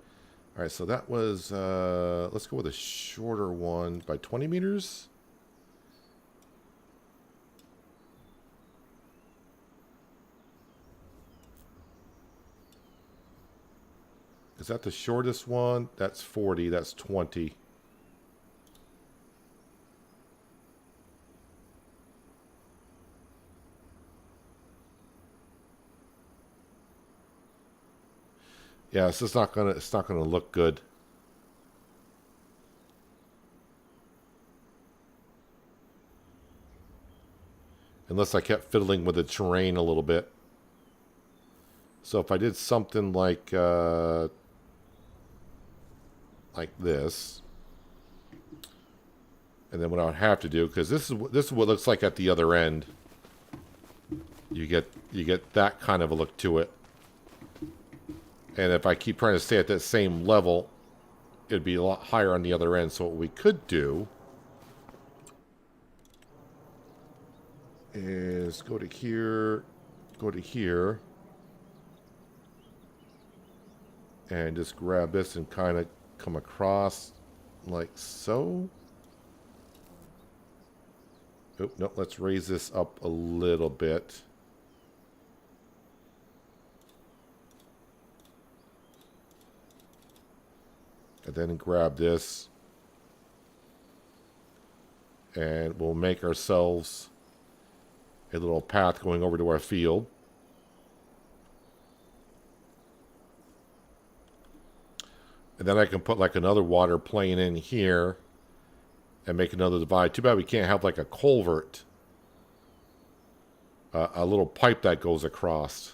All right, so that was, let's go with a shorter one by 20 meters. Is that the shortest one? That's 40, that's 20. Yeah, it's just not gonna look good. Unless I kept fiddling with the terrain a little bit. So if I did something like this, and then what I would have to do, because this is what it looks like at the other end. You get that kind of a look to it. And if I keep trying to stay at that same level, it'd be a lot higher on the other end. So what we could do is go to here, go to here, and just grab this and kind of come across like so. Oh, no, let's raise this up a little bit. And then grab this. And we'll make ourselves a little path going over to our field. And then I can put like another water plane in here and make another divide. Too bad we can't have like a culvert. A little pipe that goes across.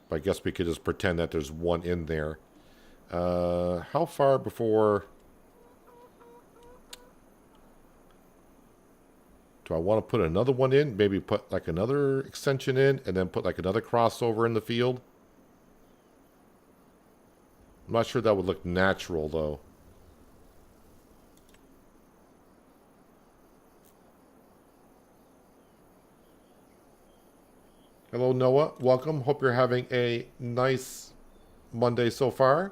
But I guess we could just pretend that there's one in there. How far before... Do I want to put another one in? Maybe put like another extension in and then put like another crossover in the field? I'm not sure that would look natural though. Hello Noah, welcome. Hope you're having a nice Monday so far.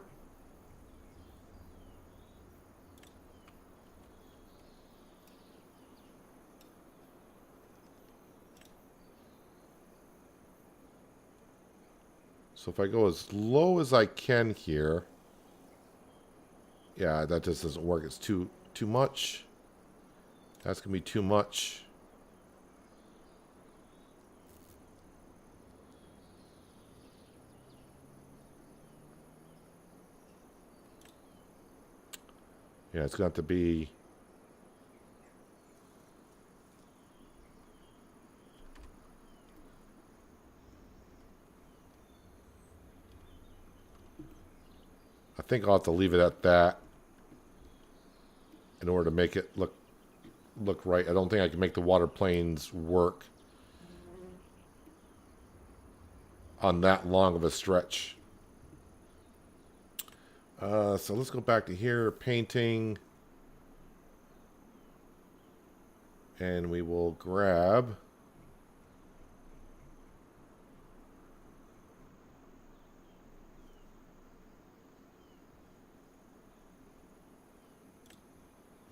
So if I go as low as I can here, yeah, that just doesn't work. It's too much. That's gonna be too much. Yeah, it's gonna have to be. I think I'll have to leave it at that in order to make it look right. I don't think I can make the water planes work on that long of a stretch. So let's go back to here, painting. And we will grab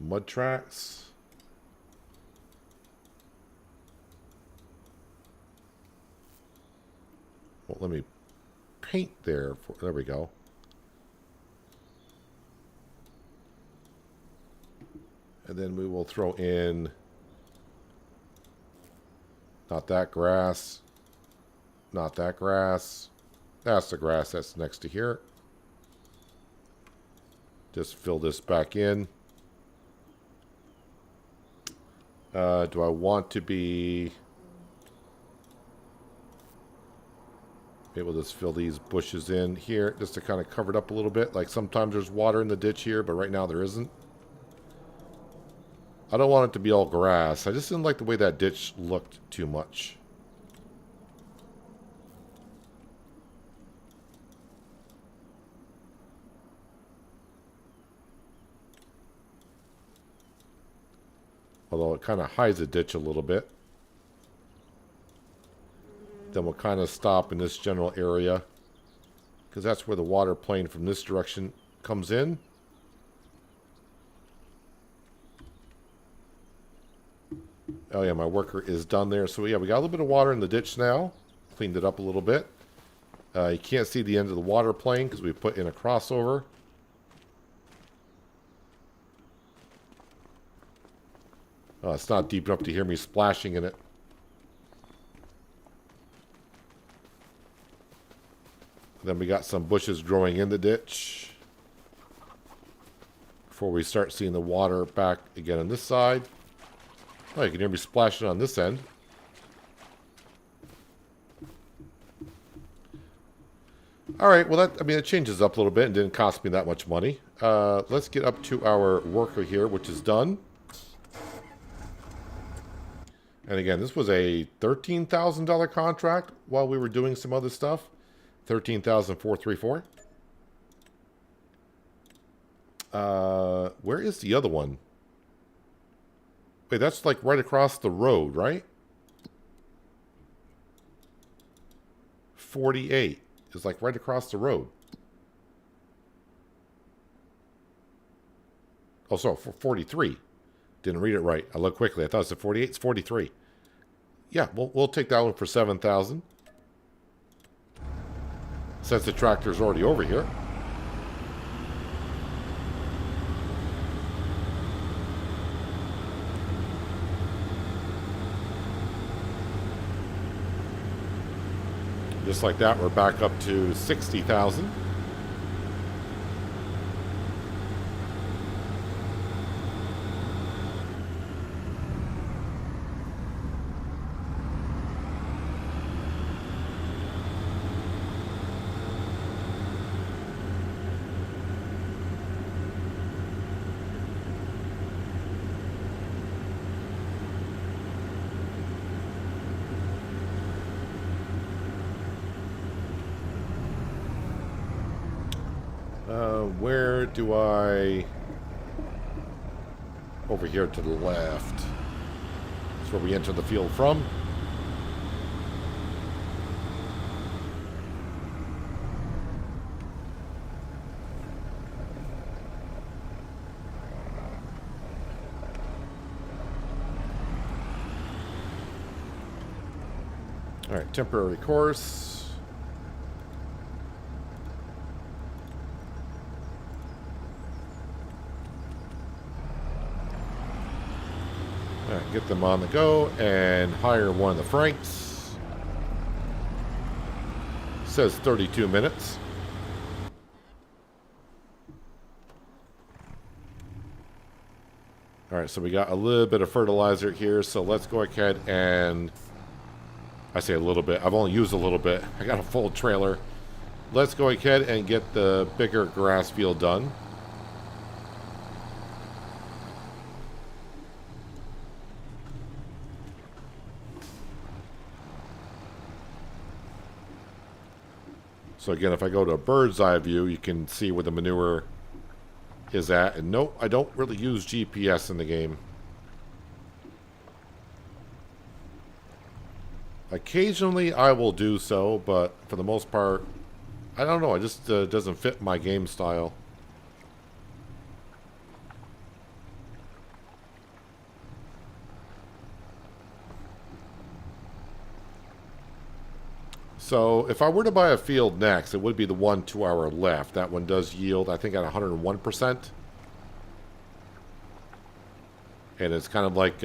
mud tracks. Well, let me paint there. There we go. And then we will throw in, not that grass, not that grass. That's the grass that's next to here. Just fill this back in. Do I want to be able to just fill these bushes in here just to kind of cover it up a little bit? Like sometimes there's water in the ditch here, but right now there isn't. I don't want it to be all grass. I just didn't like the way that ditch looked too much. Although it kind of hides the ditch a little bit. Then we'll kind of stop in this general area, because that's where the water plane from this direction comes in. Oh yeah, my worker is done there. So yeah, we got a little bit of water in the ditch now. Cleaned it up a little bit. You can't see the end of the water plane because we put in a crossover. Oh, it's not deep enough to hear me splashing in it. Then we got some bushes growing in the ditch before we start seeing the water back again on this side. Oh, you can hear me splashing on this end. All right, well, it changes up a little bit and didn't cost me that much money. Let's get up to our worker here, which is done. And again, this was a $13,000 contract while we were doing some other stuff. $13,434. Where is the other one? Wait, that's like right across the road, right? 48 is like right across the road. Oh, sorry, 43. Didn't read it right. I looked quickly. I thought it said 48. It's 43. Yeah, we'll take that one for 7,000. Since the tractor's already over here. Just like that, we're back up to 60,000. Where do I... Over here to the left. That's where we enter the field from. All right, temporary course. All right, get them on the go and hire one of the Franks. Says 32 minutes. All right, so we got a little bit of fertilizer here, so let's go ahead and... I say a little bit. I've only used a little bit. I got a full trailer. Let's go ahead and get the bigger grass field done. So again, if I go to a bird's eye view, you can see where the manure is at. And nope, I don't really use GPS in the game. Occasionally I will do so, but for the most part, I don't know. It just doesn't fit my game style. So if I were to buy a field next, it would be the one to our left. That one does yield, I think, at 101%. And it's kind of like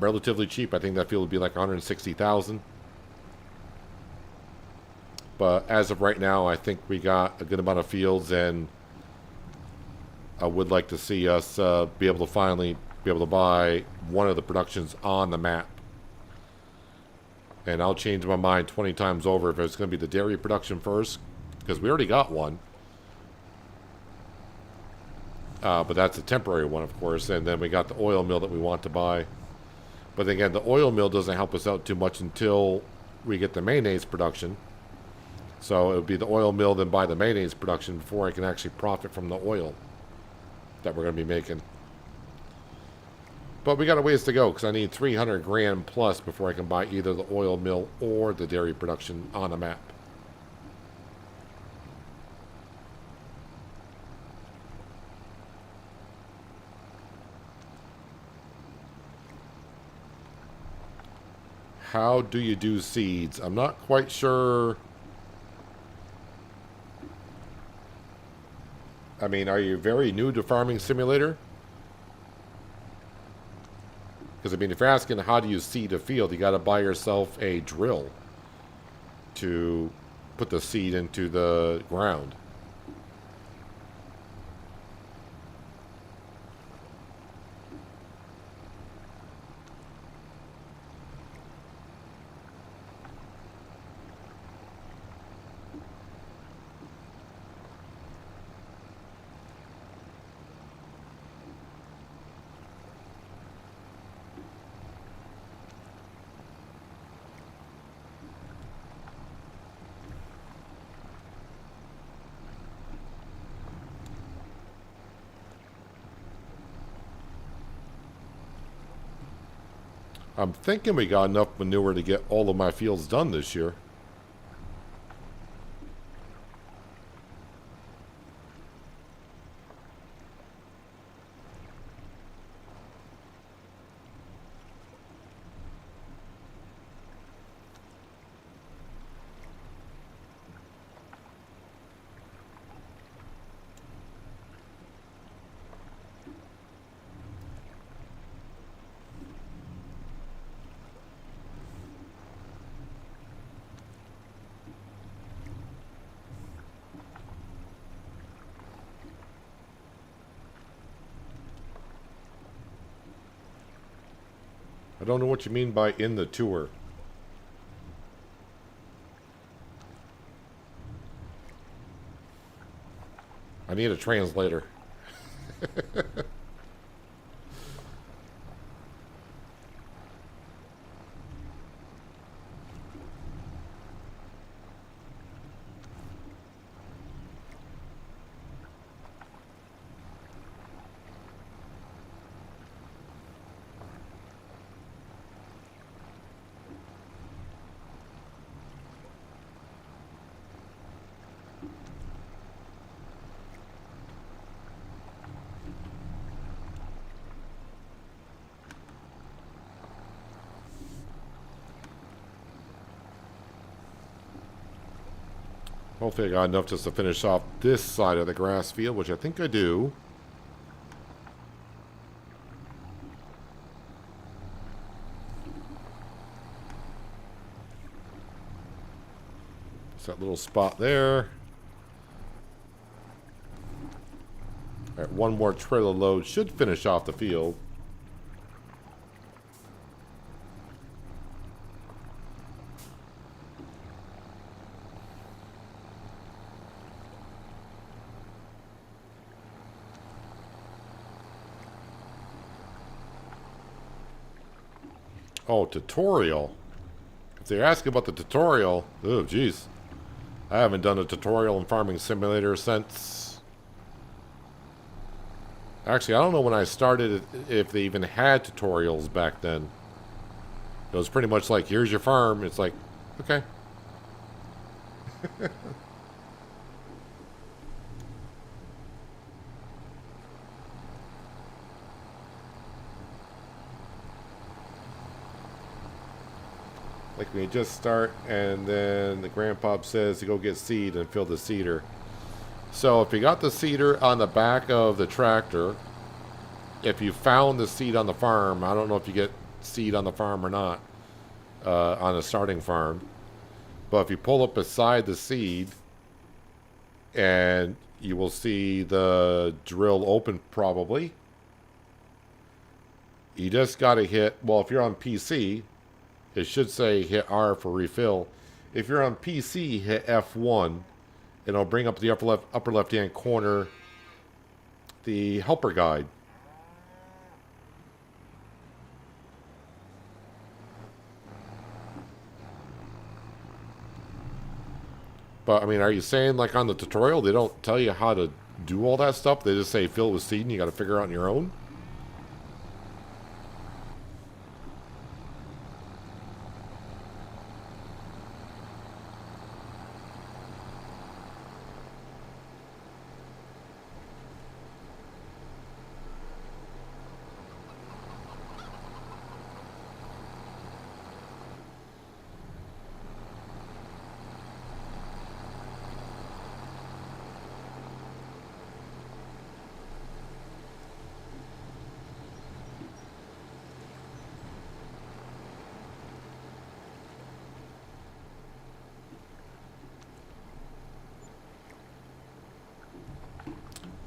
relatively cheap. I think that field would be like 160,000. But as of right now, I think we got a good amount of fields, and I would like to see us be able to finally be able to buy one of the productions on the map. And I'll change my mind 20 times over if it's going to be the dairy production first, because we already got one. But that's a temporary one, of course. And then we got the oil mill that we want to buy. But again, the oil mill doesn't help us out too much until we get the mayonnaise production. So it would be the oil mill, then buy the mayonnaise production before I can actually profit from the oil that we're going to be making. But we got a ways to go, because I need 300 grand plus before I can buy either the oil mill or the dairy production on a map. How do you do seeds? I'm not quite sure. I mean, are you very new to Farming Simulator? Because, I mean, if you're asking how do you seed a field, you got to buy yourself a drill to put the seed into the ground. I'm thinking we got enough manure to get all of my fields done this year. I don't know what you mean by in the tour. I need a translator. Hopefully I got enough just to finish off this side of the grass field, which I think I do. It's that little spot there. Alright, one more trailer load should finish off the field. Oh, tutorial. If they're asking about the tutorial, oh, geez. I haven't done a tutorial in Farming Simulator since... Actually, I don't know when I started, if they even had tutorials back then. It was pretty much like, here's your farm. It's like, okay. Like when you just start and then the grandpa says to go get seed and fill the seeder. So if you got the seeder on the back of the tractor, if you found the seed on the farm, I don't know if you get seed on the farm or not, on a starting farm. But if you pull up beside the seed and you will see the drill open probably. You just got to hit, well, if you're on PC, it should say hit R for refill. If you're on PC, hit F1, and it'll bring up the upper left hand corner the helper guide. But I mean, are you saying like on the tutorial they don't tell you how to do all that stuff? They just say fill with seed and you got to figure it out on your own?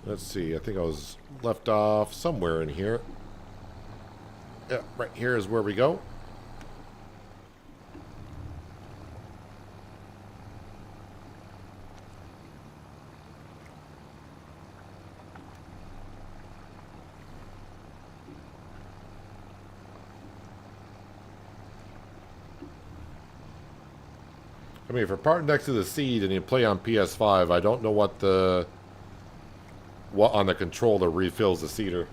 Let's see, I think I was left off somewhere in here. Yeah, right here is where we go. I mean, if you're parked next to the seed and you play on PS5, I don't know what on the controller refills the seeder.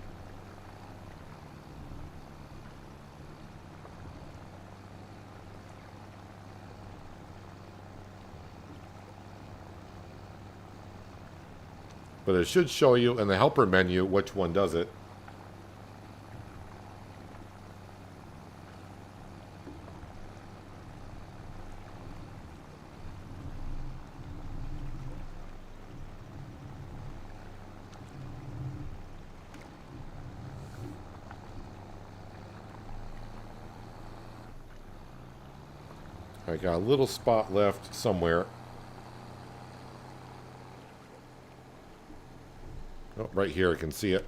But it should show you in the helper menu which one does it. I got a little spot left somewhere. Oh, right here, I can see it.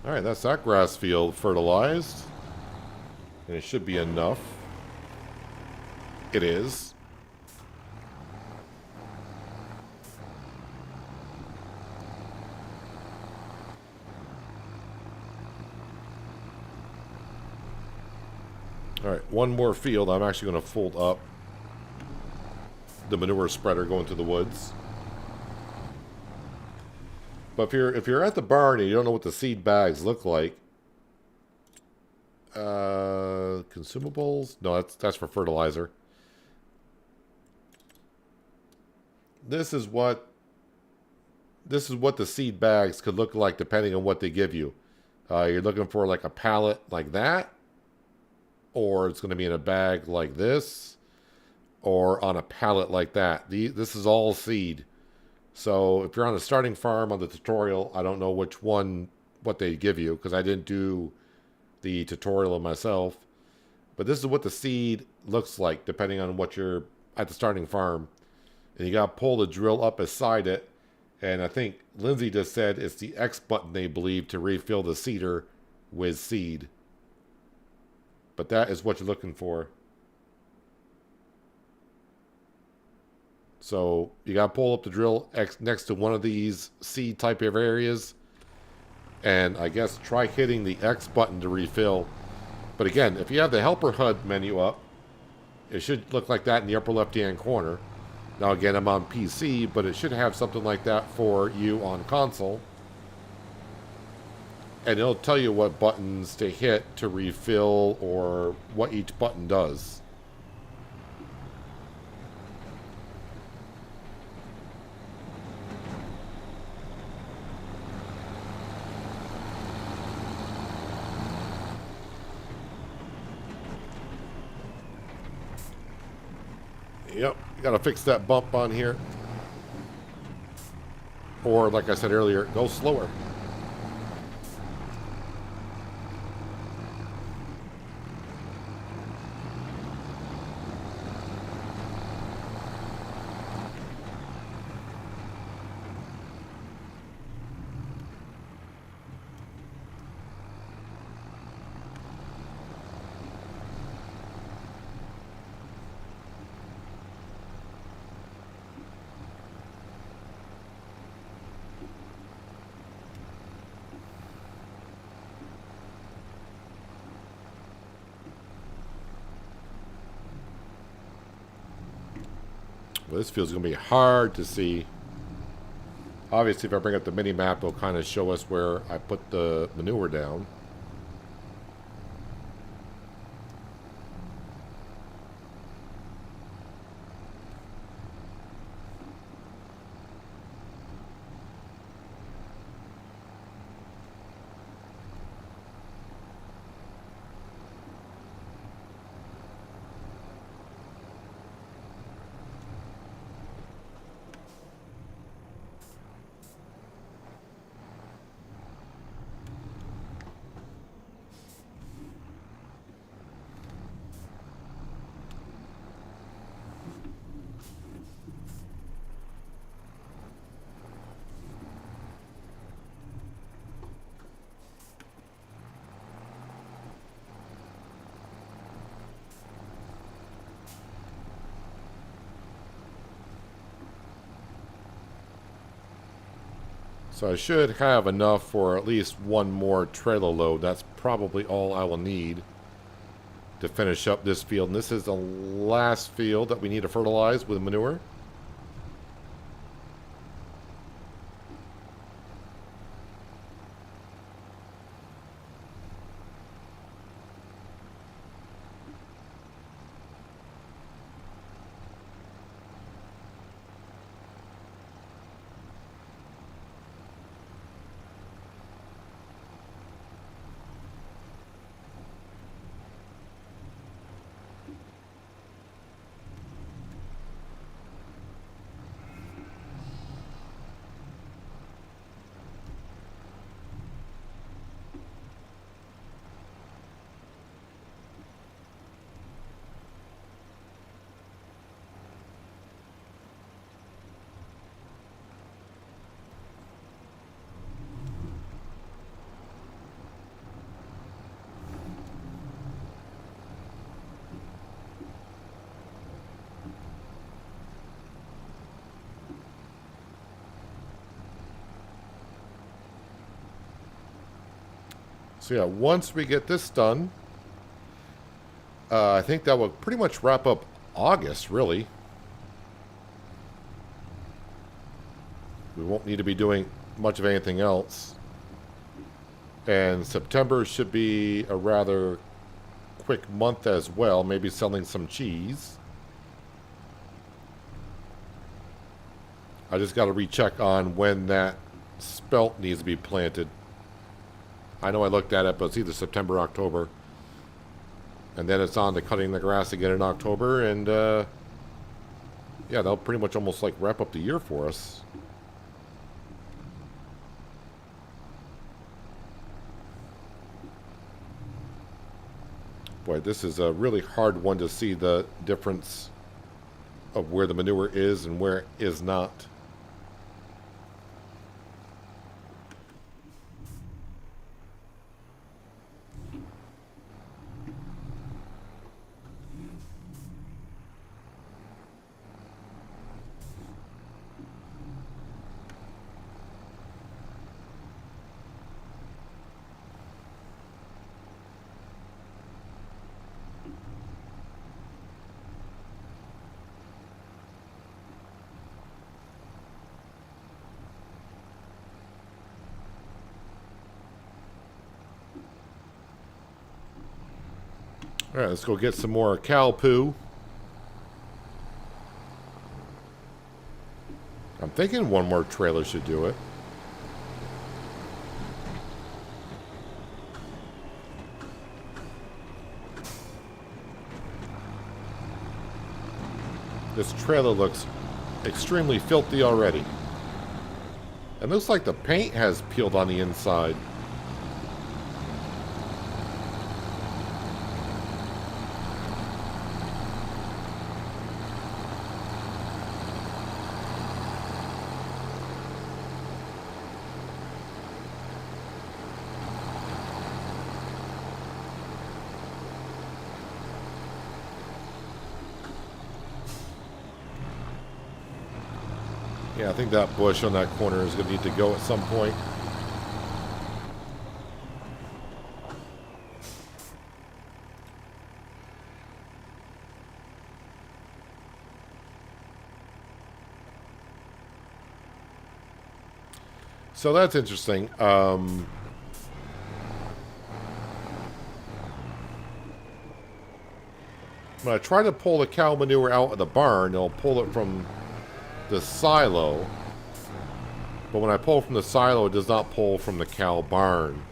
Alright, that's that grass field fertilized. And it should be enough. It is. Alright, one more field. I'm actually going to fold up the manure spreader going to the woods. But if you're at the barn and you don't know what the seed bags look like, consumables? No, that's for fertilizer. This is what the seed bags could look like depending on what they give you. You're looking for like a pallet like that, or it's going to be in a bag like this, or on a pallet like that. This is all seed. So if you're on a starting farm on the tutorial, I don't know what they give you, because I didn't do the tutorial myself. But this is what the seed looks like depending on what you're at the starting farm. And you got to pull the drill up beside it. And I think Lindsay just said it's the X button, they believe, to refill the seeder with seed. But that is what you're looking for. So you got to pull up the drill next to one of these seed type of areas. And I guess try hitting the X button to refill. But again, if you have the helper HUD menu up, it should look like that in the upper left-hand corner. Now again, I'm on PC, but it should have something like that for you on console. And it'll tell you what buttons to hit to refill or what each button does. Yep, you gotta fix that bump on here. Or, like I said earlier, go slower. Well, this field's going to be hard to see. Obviously, if I bring up the mini map, it'll kind of show us where I put the manure down. So I should have enough for at least one more trailer load. That's probably all I will need to finish up this field. And this is the last field that we need to fertilize with manure. So yeah, once we get this done, I think that will pretty much wrap up August, really. We won't need to be doing much of anything else. And September should be a rather quick month as well. Maybe selling some cheese. I just got to recheck on when that spelt needs to be planted. I know I looked at it, but it's either September or October. And then it's on to cutting the grass again in October. And, yeah, that'll pretty much almost like wrap up the year for us. Boy, this is a really hard one to see the difference of where the manure is and where it is not. Alright, let's go get some more cow poo. I'm thinking one more trailer should do it. This trailer looks extremely filthy already. It looks like the paint has peeled on the inside. Yeah, I think that bush on that corner is going to need to go at some point. So that's interesting. When I try to pull the cow manure out of the barn, it'll pull it from the silo, but when I pull from the silo, it does not pull from the cow barn.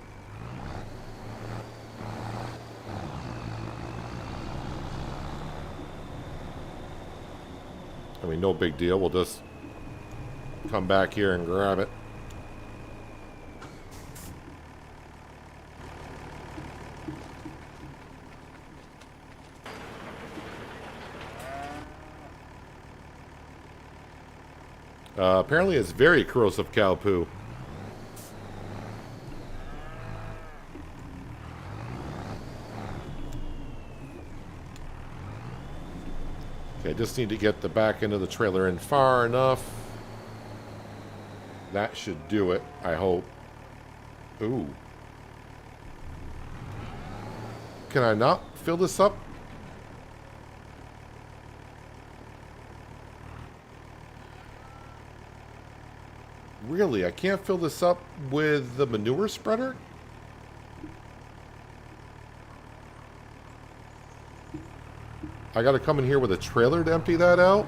I mean, no big deal. We'll just come back here and grab it. Apparently it's very corrosive cow poo. Okay, I just need to get the back end of the trailer in far enough. That should do it, I hope. Ooh. Can I not fill this up? Really? I can't fill this up with the manure spreader? I gotta come in here with a trailer to empty that out?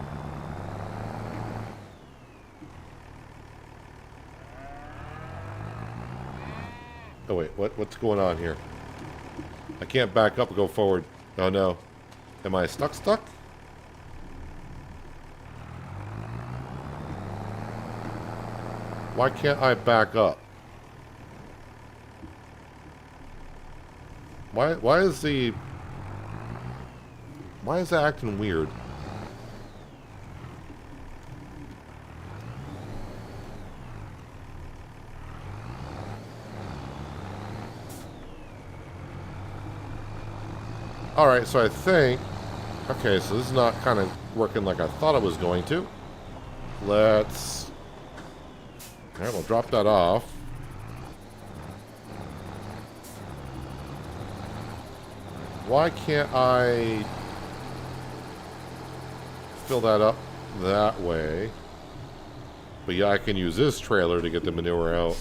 Oh wait, what's going on here? I can't back up and go forward. Oh no. Am I stuck? Why can't I back up? Why is that acting weird? Alright, so I think... Okay, so this is not kind of working like I thought it was going to. Let's... Alright, we'll drop that off. Why can't I fill that up that way? But yeah, I can use this trailer to get the manure out.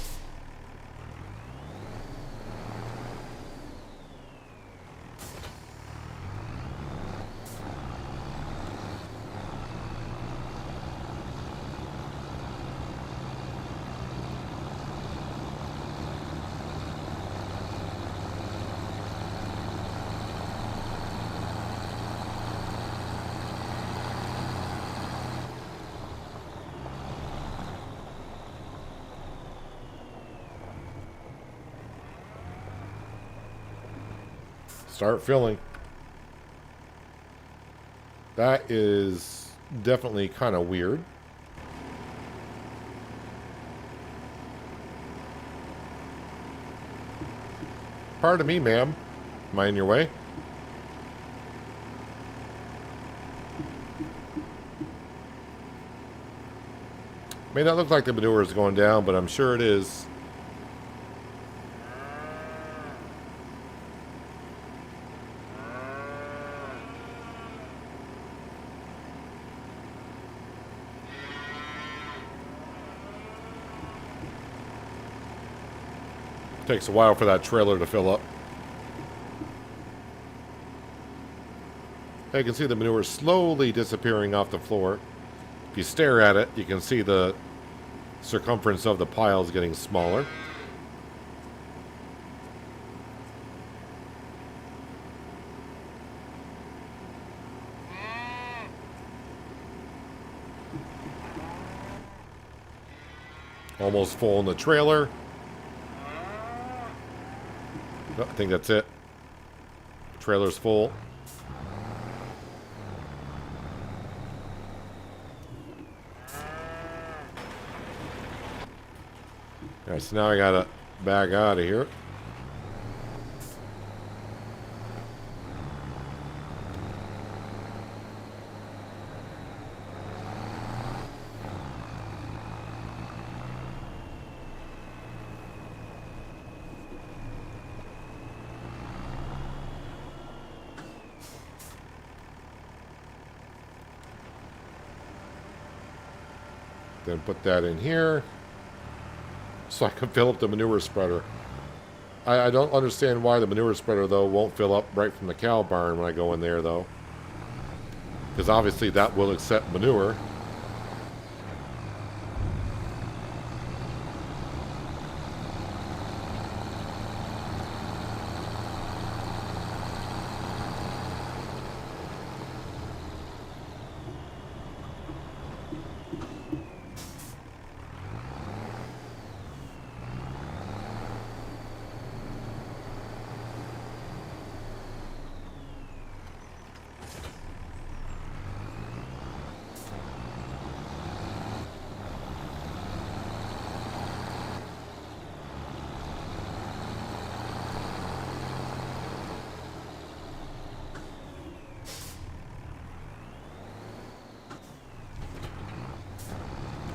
Start filling. That is definitely kind of weird. Pardon me, ma'am. Am I in your way? May not look like the manure is going down, but I'm sure it is. Takes a while for that trailer to fill up. You can see the manure slowly disappearing off the floor. If you stare at it, you can see the circumference of the piles getting smaller. Almost full in the trailer. I think that's it. Trailer's full. Alright, so now I gotta back out of here. Then put that in here so I can fill up the manure spreader. I don't understand why the manure spreader, though, won't fill up right from the cow barn when I go in there, though. Because obviously that will accept manure.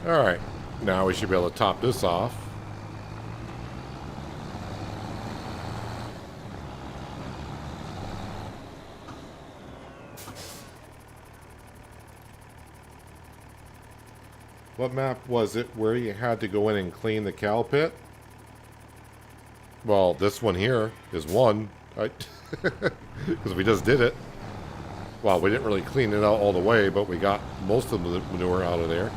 Alright, now we should be able to top this off. What map was it where you had to go in and clean the cow pit? Well, this one here is one, right? Because we just did it. Well, we didn't really clean it out all the way, but we got most of the manure out of there.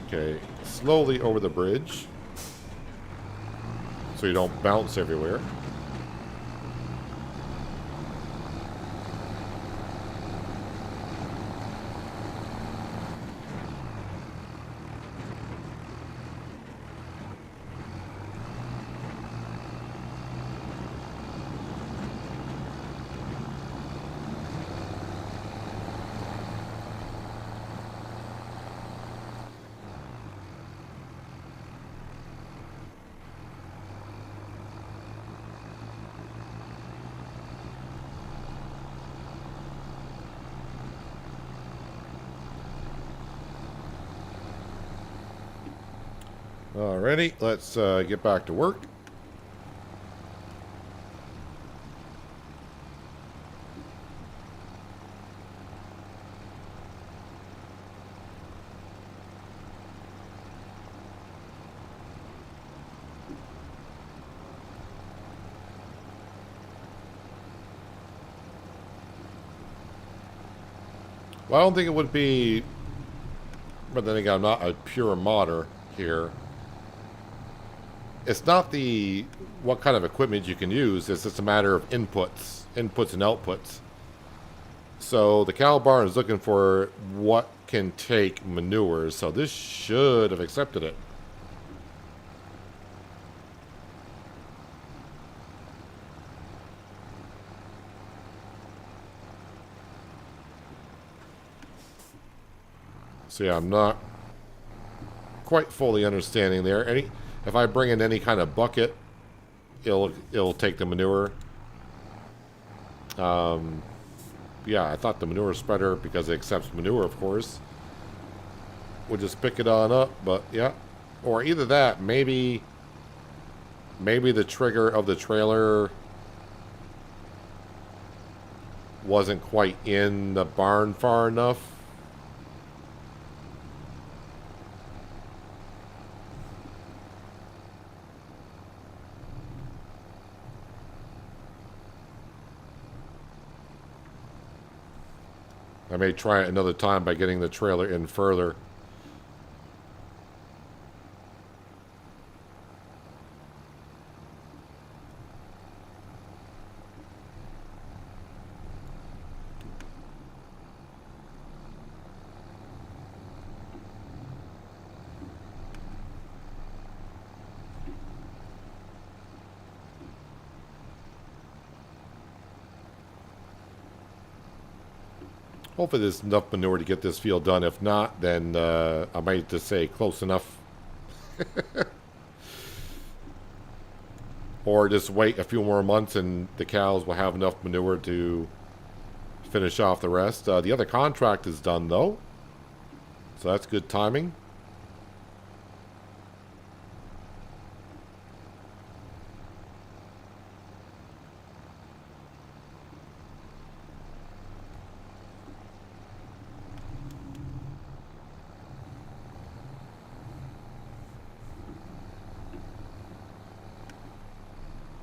Okay, slowly over the bridge so you don't bounce everywhere. Alrighty, let's get back to work. Well, I don't think it would be, but then again, I'm not a pure modder here. It's not the what kind of equipment you can use. It's just a matter of inputs and outputs. So the cow barn is looking for what can take manure. So this should have accepted it. So yeah, I'm not quite fully understanding there. If I bring in any kind of bucket, it'll take the manure. Yeah, I thought the manure spreader, because it accepts manure, of course, would just pick it on up. But yeah, or either that, maybe the trigger of the trailer wasn't quite in the barn far enough. I may try it another time by getting the trailer in further. Hopefully there's enough manure to get this field done. If not, then I might just say close enough. Or just wait a few more months and the cows will have enough manure to finish off the rest. The other contract is done, though. So that's good timing.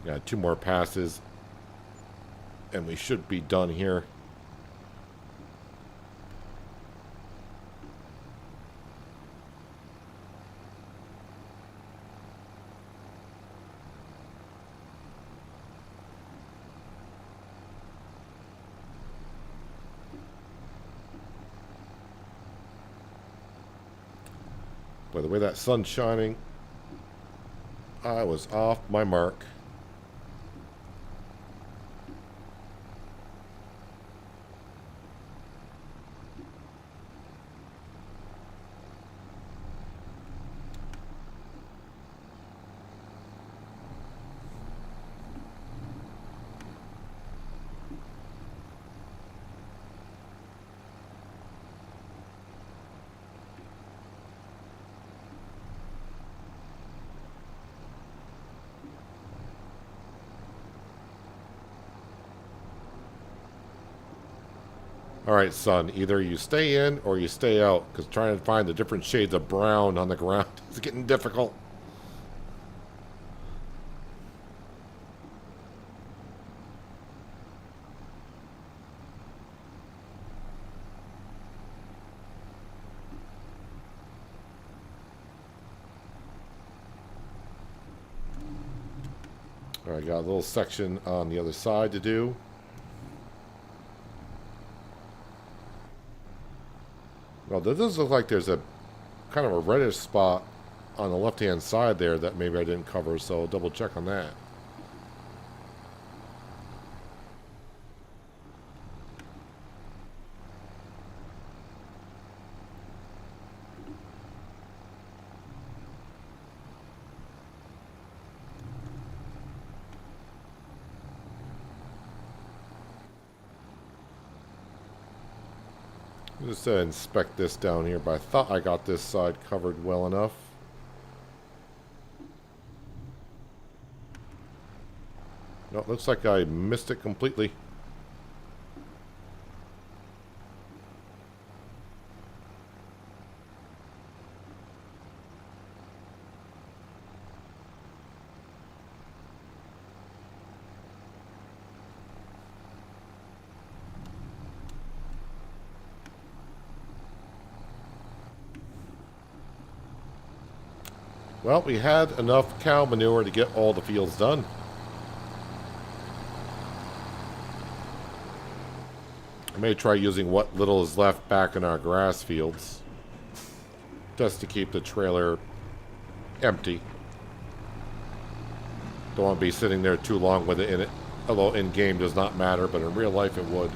Got 2 more passes, and we should be done here. By the way that sun's shining, I was off my mark. Alright, son, either you stay in or you stay out, because trying to find the different shades of brown on the ground is getting difficult. Alright, got a little section on the other side to do. Well, this does look like there's a kind of a reddish spot on the left-hand side there that maybe I didn't cover, so I'll double check on that. Just inspect this down here, but I thought I got this side covered well enough. No, it looks like I missed it completely. Well, we had enough cow manure to get all the fields done. I may try using what little is left back in our grass fields, just to keep the trailer empty. Don't want to be sitting there too long with it in it. Although in-game does not matter, but in real life it would.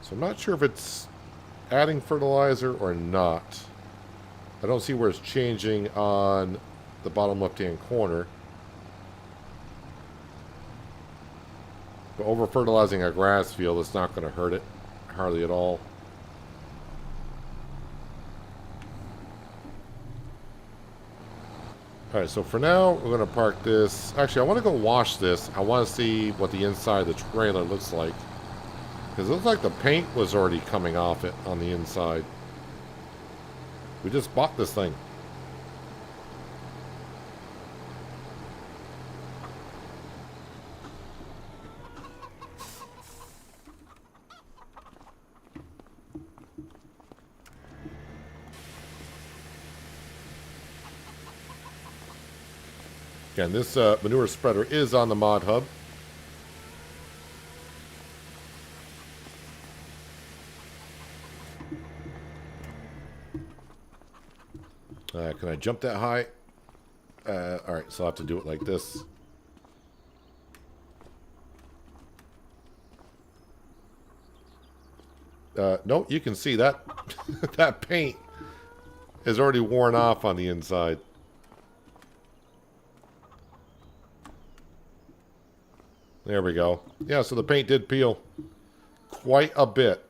So I'm not sure if it's adding fertilizer or not. I don't see where it's changing on the bottom left-hand corner. But over-fertilizing a grass field is not going to hurt it hardly at all. Alright, so for now, we're going to park this. Actually, I want to go wash this. I want to see what the inside of the trailer looks like. Because it looks like the paint was already coming off it on the inside. We just bought this thing. Again, this manure spreader is on the mod hub. Can I jump that high? Alright, so I'll have to do it like this. No, you can see that that paint is already worn off on the inside. There we go. Yeah, so the paint did peel quite a bit.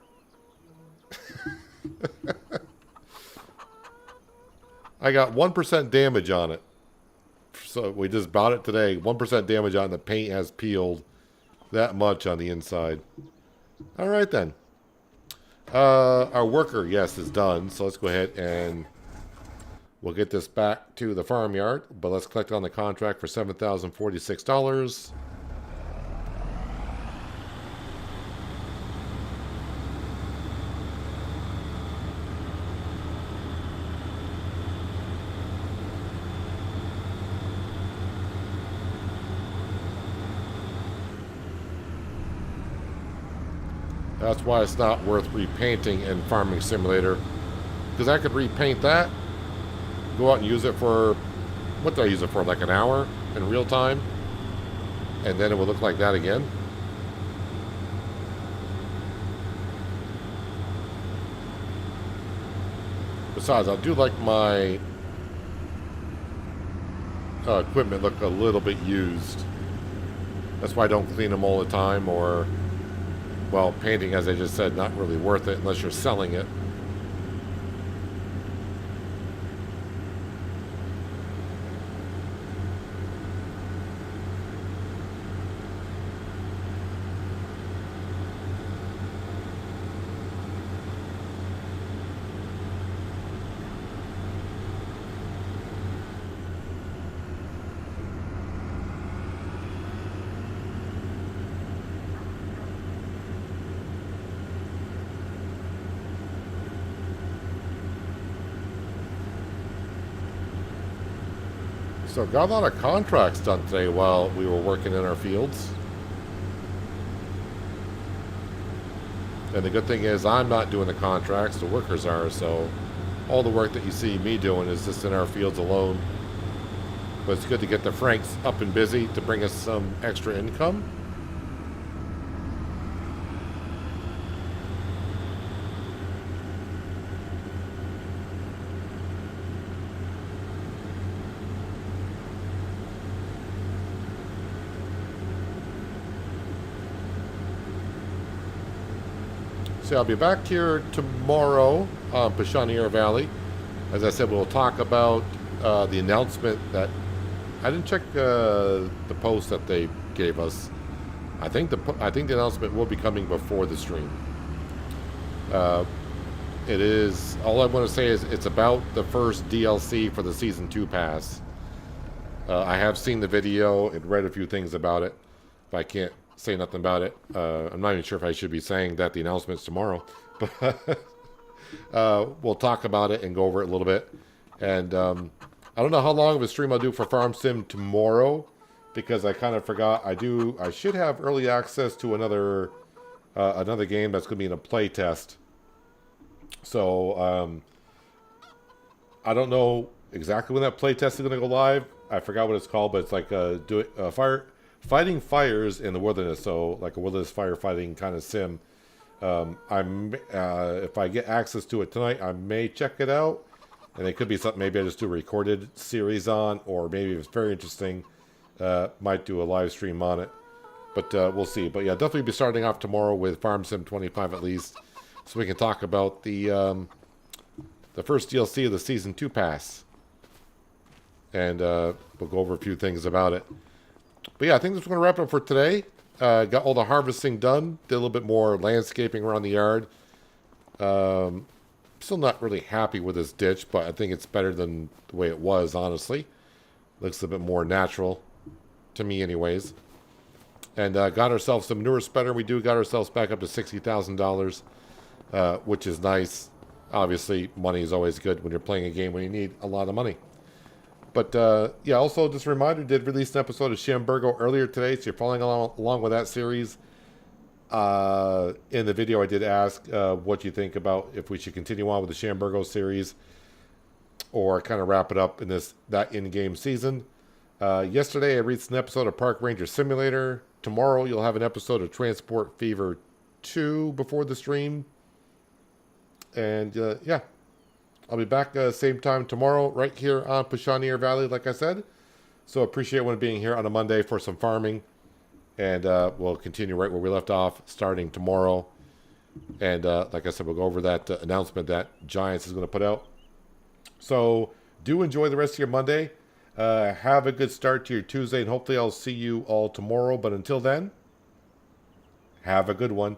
I got 1% damage on it. So we just bought it today. 1% damage on it. The paint has peeled that much on the inside. All right, then. Our worker, yes, is done. So let's go ahead and we'll get this back to the farmyard. But let's collect on the contract for $7,046. That's why it's not worth repainting in Farming Simulator. Because I could repaint that, go out and use it for, what do I use it for, like an hour in real time? And then it would look like that again. Besides, I do like my equipment look a little bit used. That's why I don't clean them all the time, or... well, painting, as I just said, not really worth it unless you're selling it. So got a lot of contracts done today while we were working in our fields. And the good thing is I'm not doing the contracts, the workers are, so all the work that you see me doing is just in our fields alone. But it's good to get the Franks up and busy to bring us some extra income. So I'll be back here tomorrow on Pichonniere Valley. As I said, we'll talk about the announcement that I didn't check the post that they gave us. I think the announcement will be coming before the stream. It is, all I want to say is it's about the first DLC for the Season 2 pass. I have seen the video and read a few things about it. If I can't say nothing about it, I'm not even sure if I should be saying that the announcement's tomorrow. But we'll talk about it and go over it a little bit. And I don't know how long of a stream I'll do for Farm Sim tomorrow, because I kind of forgot. I should have early access to another game that's going to be in a play test. So I don't know exactly when that play test is going to go live. I forgot what it's called, but it's like fighting fires in the wilderness. So like a wilderness firefighting kind of sim. If I get access to it tonight, I may check it out, and it could be something maybe I just do a recorded series on, or maybe if it's very interesting, might do a live stream on it. But we'll see. But yeah, definitely be starting off tomorrow with Farm Sim 25 at least, so we can talk about the first DLC of the Season 2 pass. And we'll go over a few things about it. But yeah, I think that's going to wrap it up for today. Got all the harvesting done. Did a little bit more landscaping around the yard. Still not really happy with this ditch, but I think it's better than the way it was, honestly. Looks a bit more natural, to me anyways. And got ourselves some newer spreader. We got ourselves back up to $60,000, which is nice. Obviously, money is always good when you're playing a game when you need a lot of money. But yeah, also just a reminder, did release an episode of Shamburgo earlier today, so you're following along with that series. In the video, I did ask what you think about if we should continue on with the Shamburgo series or kind of wrap it up in that in-game season. Yesterday, I released an episode of Park Ranger Simulator. Tomorrow, you'll have an episode of Transport Fever 2 before the stream. And yeah. I'll be back same time tomorrow, right here on Pichonniere Valley, like I said. So appreciate everyone being here on a Monday for some farming. And we'll continue right where we left off, starting tomorrow. And like I said, we'll go over that announcement that Giants is going to put out. So do enjoy the rest of your Monday. Have a good start to your Tuesday, and hopefully I'll see you all tomorrow. But until then, have a good one.